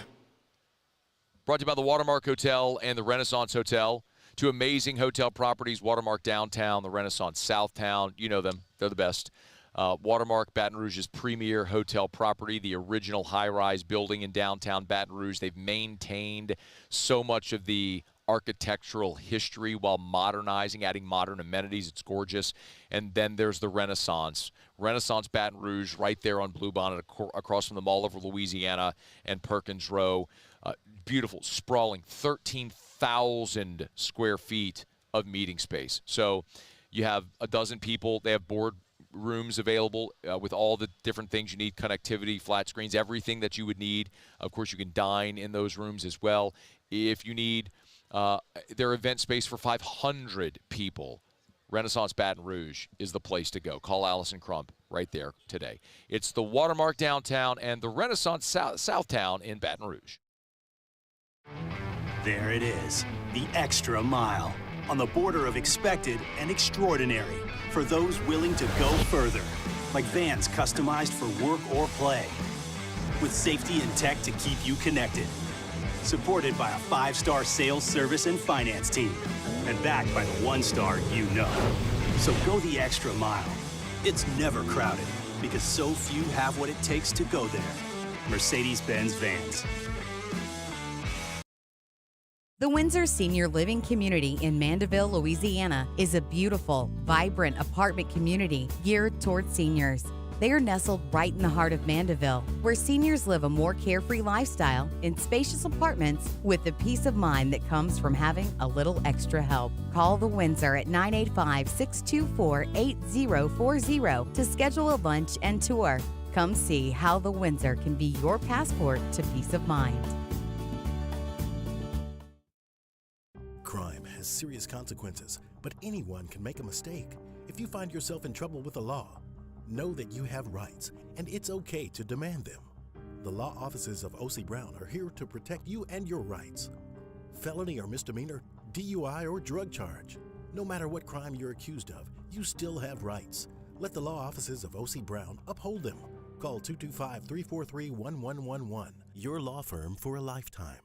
Speaker 12: Brought to you by the Watermark Hotel and the Renaissance Hotel. Two amazing hotel properties, Watermark Downtown, the Renaissance Southtown. You know them. They're the best. Watermark, Baton Rouge's premier hotel property, the original high-rise building in downtown Baton Rouge. They've maintained so much of the architectural history while modernizing, adding modern amenities. It's gorgeous. And then there's the Renaissance Baton Rouge, right there on Bluebonnet, across from the Mall of Louisiana and Perkins Row. Beautiful, sprawling, 13,000 square feet of meeting space. So you have a dozen people. They have board rooms available with all the different things you need, connectivity, flat screens, everything that you would need. Of course, you can dine in those rooms as well. If you need their event space for 500 people, Renaissance Baton Rouge is the place to go. Call Allison Crump right there today. It's the Watermark Downtown and the Renaissance Southtown in Baton Rouge.
Speaker 14: There it is, the extra mile, on the border of expected and extraordinary, for those willing to go further, like vans customized for work or play, with safety and tech to keep you connected, supported by a 5-star sales, service, and finance team, and backed by the 1-star you know. So go the extra mile. It's never crowded, because so few have what it takes to go there. Mercedes-Benz Vans.
Speaker 20: The Windsor Senior Living Community in Mandeville, Louisiana is a beautiful, vibrant apartment community geared towards seniors. They are nestled right in the heart of Mandeville, where seniors live a more carefree lifestyle in spacious apartments with the peace of mind that comes from having a little extra help. Call the Windsor at 985-624-8040 to schedule a lunch and tour. Come see how the Windsor can be your passport to peace of mind.
Speaker 13: Crime has serious consequences, but anyone can make a mistake. If you find yourself in trouble with the law, know that you have rights, and it's okay to demand them. The law offices of O.C. Brown are here to protect you and your rights. Felony or misdemeanor, DUI or drug charge. No matter what crime you're accused of, you still have rights. Let the law offices of O.C. Brown uphold them. Call 225-343-1111. Your law firm for a lifetime.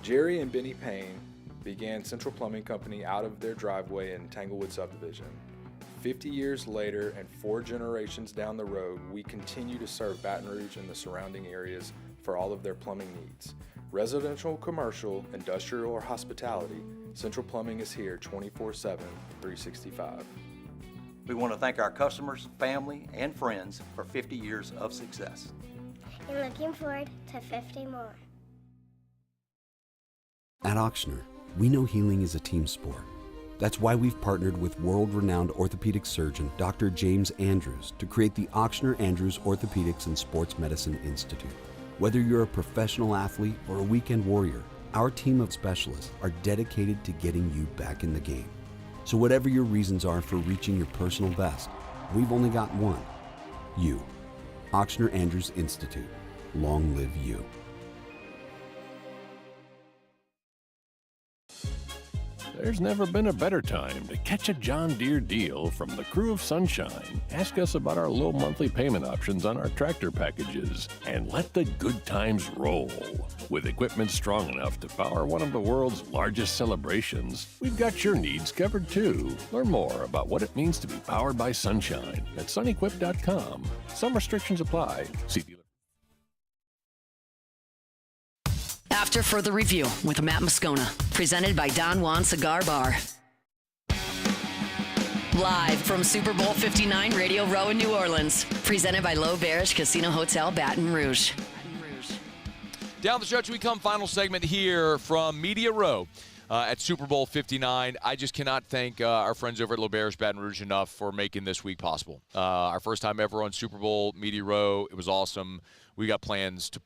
Speaker 2: Jerry and Benny Payne began Central Plumbing Company out of their driveway in Tanglewood subdivision. 50 years later and 4 generations down the road, we continue to serve Baton Rouge and the surrounding areas for all of their plumbing needs. Residential, commercial, industrial, or hospitality, Central Plumbing is here 24/7, 365.
Speaker 7: We want to thank our customers, family, and friends for 50 years of success.
Speaker 15: And looking forward to 50 more.
Speaker 8: At Auctioner, we know healing is a team sport. That's why we've partnered with world-renowned orthopedic surgeon Dr. James Andrews to create the Auctioner Andrews Orthopedics and Sports Medicine Institute. Whether you're a professional athlete or a weekend warrior, our team of specialists are dedicated to getting you back in the game. So whatever your reasons are for reaching your personal best, we've only got one: you. Auctioner Andrews Institute. Long live you.
Speaker 1: There's never been a better time to catch a John Deere deal from the crew of Sunshine. Ask us about our low monthly payment options on our tractor packages and let the good times roll. With equipment strong enough to power one of the world's largest celebrations, we've got your needs covered too. Learn more about what it means to be powered by Sunshine at sunequip.com. Some restrictions apply. See dealer.
Speaker 10: After Further Review with Matt Moscona, presented by Don Juan Cigar Bar. Live from Super Bowl 59 Radio Row in New Orleans, presented by Leigh Casino Hotel, Baton Rouge.
Speaker 12: Down the stretch we come, final segment here from Media Row at Super Bowl 59. I just cannot thank our friends over at Leigh Baton Rouge enough for making this week possible. Our first time ever on Super Bowl Media Row. It was awesome. We got plans to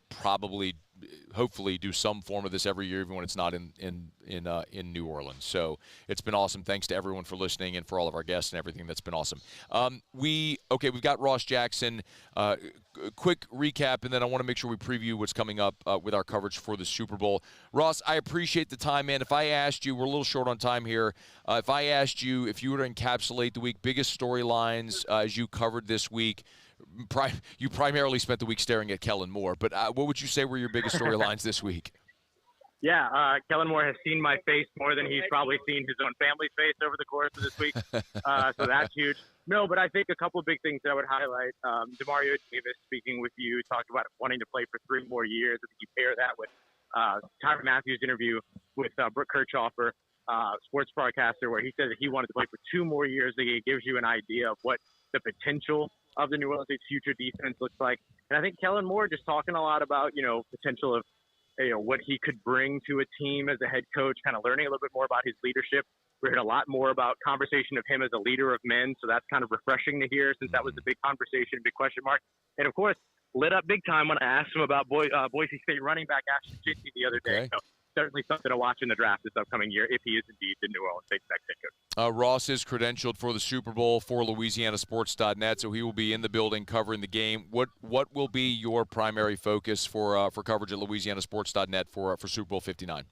Speaker 12: hopefully do some form of this every year, even when it's not in New Orleans. So it's been awesome. Thanks to everyone for listening and for all of our guests and everything. That's been awesome. We've got Ross Jackson. Quick recap, and then I want to make sure we preview what's coming up with our coverage for the Super Bowl. Ross, I appreciate the time, man. If I asked you, we're a little short on time here. If I asked you if you were to encapsulate the week, biggest storylines as you covered this week, you primarily spent the week staring at Kellen Moore, but what would you say were your biggest storylines this week?
Speaker 21: Yeah, Kellen Moore has seen my face more than he's probably seen his own family's face over the course of this week, so that's huge. No, but I think a couple of big things that I would highlight. Demario Davis, speaking with you, talked about wanting to play for 3 more years. I think you pair that with Tyrann Mathieu's interview with Brooke Kirchhoffer, sports broadcaster, where he said that he wanted to play for 2 more years. It gives you an idea of what the potential of the New Orleans Saints' future defense looks like. And I think Kellen Moore just talking a lot about, potential of, what he could bring to a team as a head coach, kind of learning a little bit more about his leadership. We heard a lot more about conversation of him as a leader of men, so that's kind of refreshing to hear since that was the big conversation, big question mark. And, of course, lit up big time when I asked him about Boise State running back Ashton Jitney the other day. So certainly something to watch in the draft this upcoming year if he is indeed the New Orleans Saints next head coach.
Speaker 12: Ross is credentialed for the Super Bowl for LouisianaSports.net, so he will be in the building covering the game. What will be your primary focus for coverage at LouisianaSports.net for Super Bowl 59?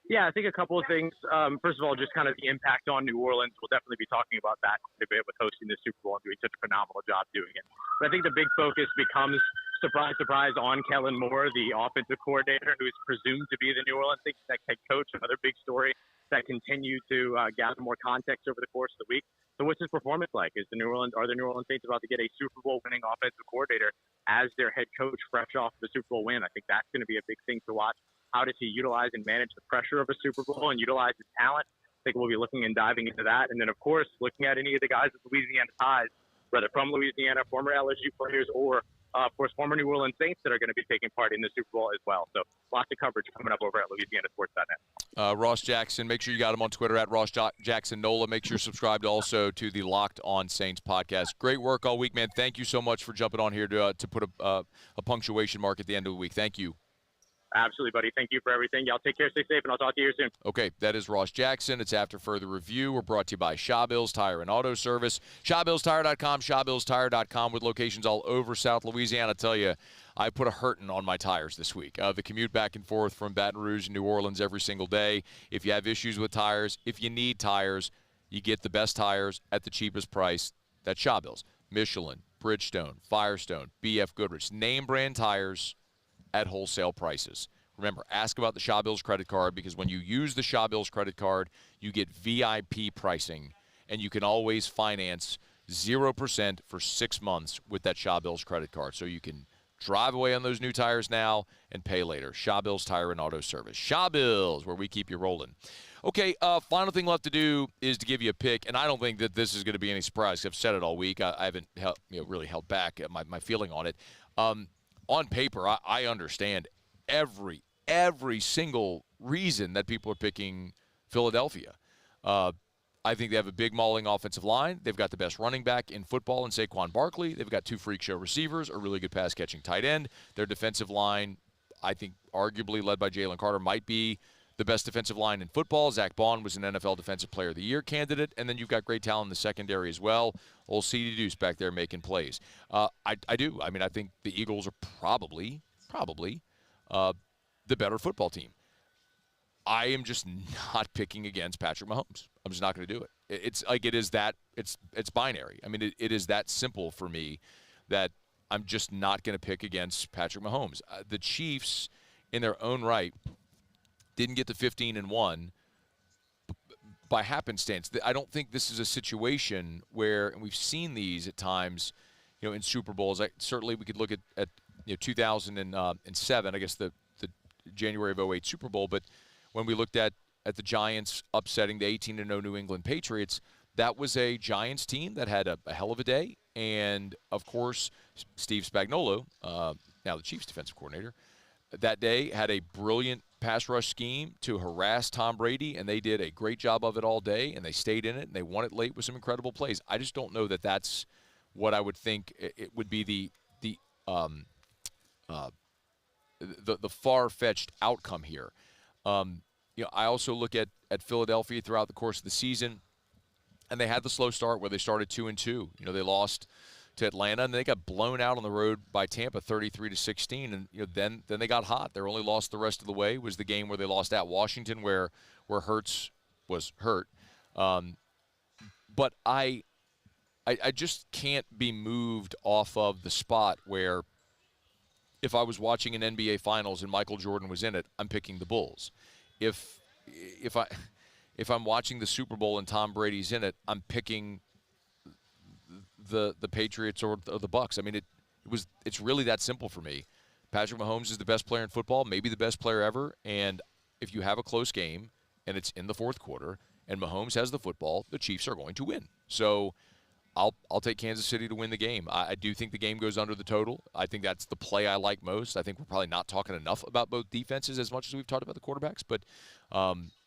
Speaker 21: Yeah, I think a couple of things. First of all, just kind of the impact on New Orleans. We'll definitely be talking about that quite a bit with hosting the Super Bowl and doing such a phenomenal job doing it. But I think the big focus becomes, surprise, surprise, on Kellen Moore, the offensive coordinator who's presumed to be the New Orleans Saints head coach. Another big story that continue to gather more context over the course of the week. So what's his performance like? Are the New Orleans Saints about to get a Super Bowl winning offensive coordinator as their head coach fresh off the Super Bowl win? I think that's going to be a big thing to watch. How does he utilize and manage the pressure of a Super Bowl and utilize his talent? I think we'll be looking and diving into that. And then, of course, looking at any of the guys with Louisiana ties, whether from Louisiana, former LSU players, or, of course, former New Orleans Saints that are going to be taking part in the Super Bowl as well. So lots of coverage coming up over at LouisianaSports.net.
Speaker 12: Ross Jackson, make sure you got him on Twitter at Ross Jackson Nola. Make sure you're subscribed also to the Locked On Saints podcast. Great work all week, man. Thank you so much for jumping on here to put a punctuation mark at the end of the week. Thank you.
Speaker 21: Absolutely, buddy. Thank you for everything. Y'all take care, stay safe, and I'll talk to you soon.
Speaker 12: Okay, that is Ross Jackson. It's After Further Review. We're brought to you by Shawbills Tire and Auto Service. ShawBillsTire.com, ShawBillsTire.com with locations all over South Louisiana. I tell you, I put a hurtin' on my tires this week. The commute back and forth from Baton Rouge and New Orleans every single day. If you have issues with tires, if you need tires, you get the best tires at the cheapest price. That's Shawbills. Michelin, Bridgestone, Firestone, BF Goodrich. Name brand tires at wholesale prices. Remember, ask about the Shawbills credit card, because when you use the Shawbills credit card, you get VIP pricing, and you can always finance 0% for 6 months with that Shawbills credit card. So you can drive away on those new tires now and pay later. Shawbills Tire and Auto Service. Shawbills, where we keep you rolling. Okay, final thing left to do is to give you a pick, and I don't think that this is going to be any surprise. I've said it all week. I haven't really held back my feeling on it. On paper, I understand every single reason that people are picking Philadelphia. I think they have a big mauling offensive line. They've got the best running back in football in Saquon Barkley. They've got 2 freak show receivers, a really good pass-catching tight end. Their defensive line, I think, arguably led by Jalen Carter, might be the best defensive line in football. Zach Bond was an NFL Defensive Player of the Year candidate. And then you've got great talent in the secondary as well. Old C.D. Deuce back there making plays. I do. I mean, I think the Eagles are probably the better football team. I am just not picking against Patrick Mahomes. I'm just not going to do it. It's like it's binary. I mean, it is that simple for me that I'm just not going to pick against Patrick Mahomes. The Chiefs, in their own right, didn't get to 15-1 by happenstance. I don't think this is a situation where, and we've seen these at times, in Super Bowls. Certainly, we could look at 2007. I guess the January of 2008 Super Bowl, but when we looked at the Giants upsetting the 18-0 New England Patriots, that was a Giants team that had a hell of a day. And, of course, Steve Spagnuolo, now the Chiefs defensive coordinator, that day had a brilliant pass rush scheme to harass Tom Brady, and they did a great job of it all day, and they stayed in it, and they won it late with some incredible plays. I just don't know that that's what I would think it would be the far-fetched outcome here. I also look at Philadelphia throughout the course of the season, and they had the slow start where they started 2-2. They lost to Atlanta, and they got blown out on the road by Tampa 33-16, and then they got hot. Their only loss the rest of the way was the game where they lost at Washington, where Hurts was hurt. But I just can't be moved off of the spot where if I was watching an NBA Finals and Michael Jordan was in it, I'm picking the Bulls. If I'm watching the Super Bowl and Tom Brady's in it, I'm picking the Patriots or the Bucks. I mean, it's really that simple for me. Patrick Mahomes is the best player in football, maybe the best player ever, and if you have a close game and it's in the fourth quarter and Mahomes has the football, the Chiefs are going to win. So I'll take Kansas City to win the game. I do think the game goes under the total. I think that's the play I like most. I think we're probably not talking enough about both defenses as much as we've talked about the quarterbacks, but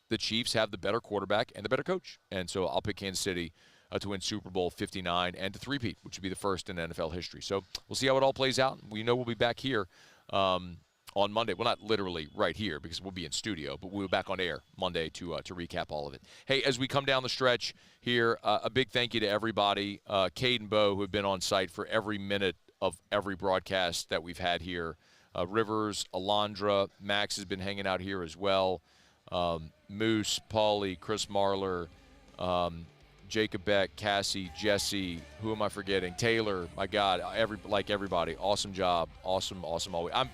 Speaker 12: the Chiefs have the better quarterback and the better coach, and so I'll pick Kansas City to win Super Bowl 59 and to three-peat, which would be the first in NFL history. So we'll see how it all plays out. We know we'll be back here on Monday. Well, not literally right here because we'll be in studio, but we'll be back on air Monday to recap all of it. Hey, as we come down the stretch here, a big thank you to everybody. Cade and Bo, who have been on site for every minute of every broadcast that we've had here. Rivers, Alondra, Max has been hanging out here as well. Moose, Paulie, Chris Marler, Jacob Beck, Cassie, Jesse, who am I forgetting? Taylor, my God, everybody. Awesome job. Awesome always. I'm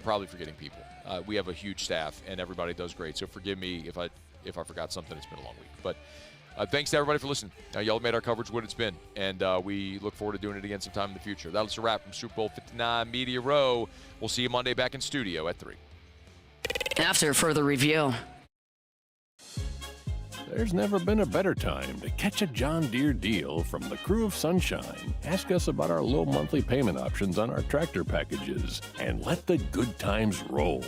Speaker 12: probably forgetting people. We have a huge staff, and everybody does great. So forgive me if I forgot something. It's been a long week. But thanks to everybody for listening. Y'all made our coverage what it's been, and we look forward to doing it again sometime in the future. That's a wrap from Super Bowl 59 Media Row. We'll see you Monday back in studio at 3.
Speaker 10: After further review.
Speaker 1: There's never been a better time to catch a John Deere deal from the crew of Sunshine. Ask us about our low monthly payment options on our tractor packages and let the good times roll.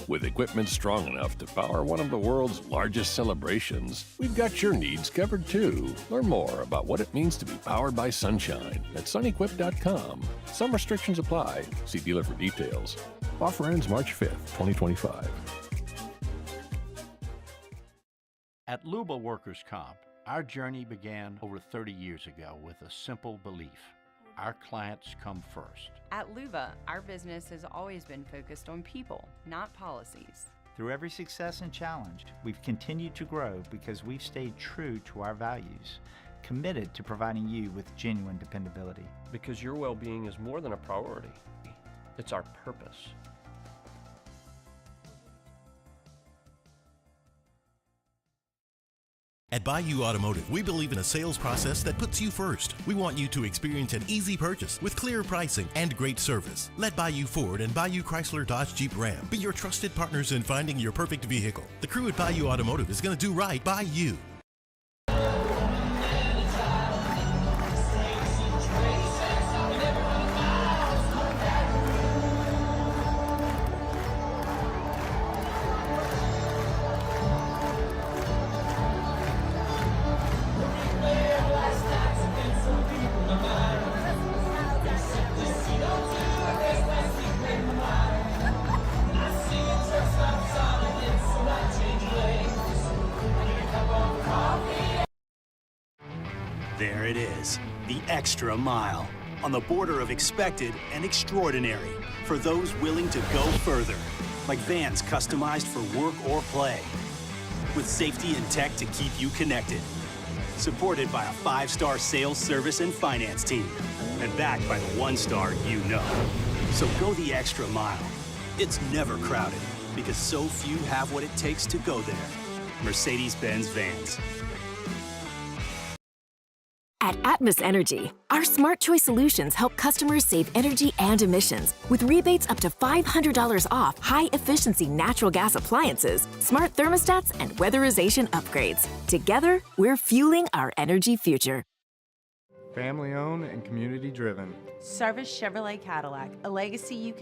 Speaker 1: With equipment strong enough to power one of the world's largest celebrations, we've got your needs covered too. Learn more about what it means to be powered by Sunshine at sunequip.com. Some restrictions apply. See dealer for details. Offer ends March 5th, 2025.
Speaker 4: At Luba Workers' Comp, our journey began over 30 years ago with a simple belief: our clients come first.
Speaker 3: At Luba, our business has always been focused on people, not policies.
Speaker 22: Through every success and challenge, we've continued to grow because we've stayed true to our values:
Speaker 19: committed to providing you with genuine dependability.
Speaker 22: Because your well-being is more than a priority. It's our purpose.
Speaker 23: At Bayou Automotive, we believe in a sales process that puts you first. We want you to experience an easy purchase with clear pricing and great service. Let Bayou Ford and Bayou Chrysler Dodge Jeep Ram be your trusted partners in finding your perfect vehicle. The crew at Bayou Automotive is going to do right by you.
Speaker 14: There it is, the extra mile, on the border of expected and extraordinary, for those willing to go further, like vans customized for work or play, with safety and tech to keep you connected, supported by a 5-star sales, service, and finance team, and backed by the 1-star you know. So go the extra mile. It's never crowded, because so few have what it takes to go there. Mercedes-Benz Vans.
Speaker 24: At Atmos Energy, our Smart Choice solutions help customers save energy and emissions with rebates up to $500 off high-efficiency natural gas appliances, smart thermostats, and weatherization upgrades. Together, we're fueling our energy future.
Speaker 16: Family owned and community driven.
Speaker 3: Service Chevrolet Cadillac, a legacy you can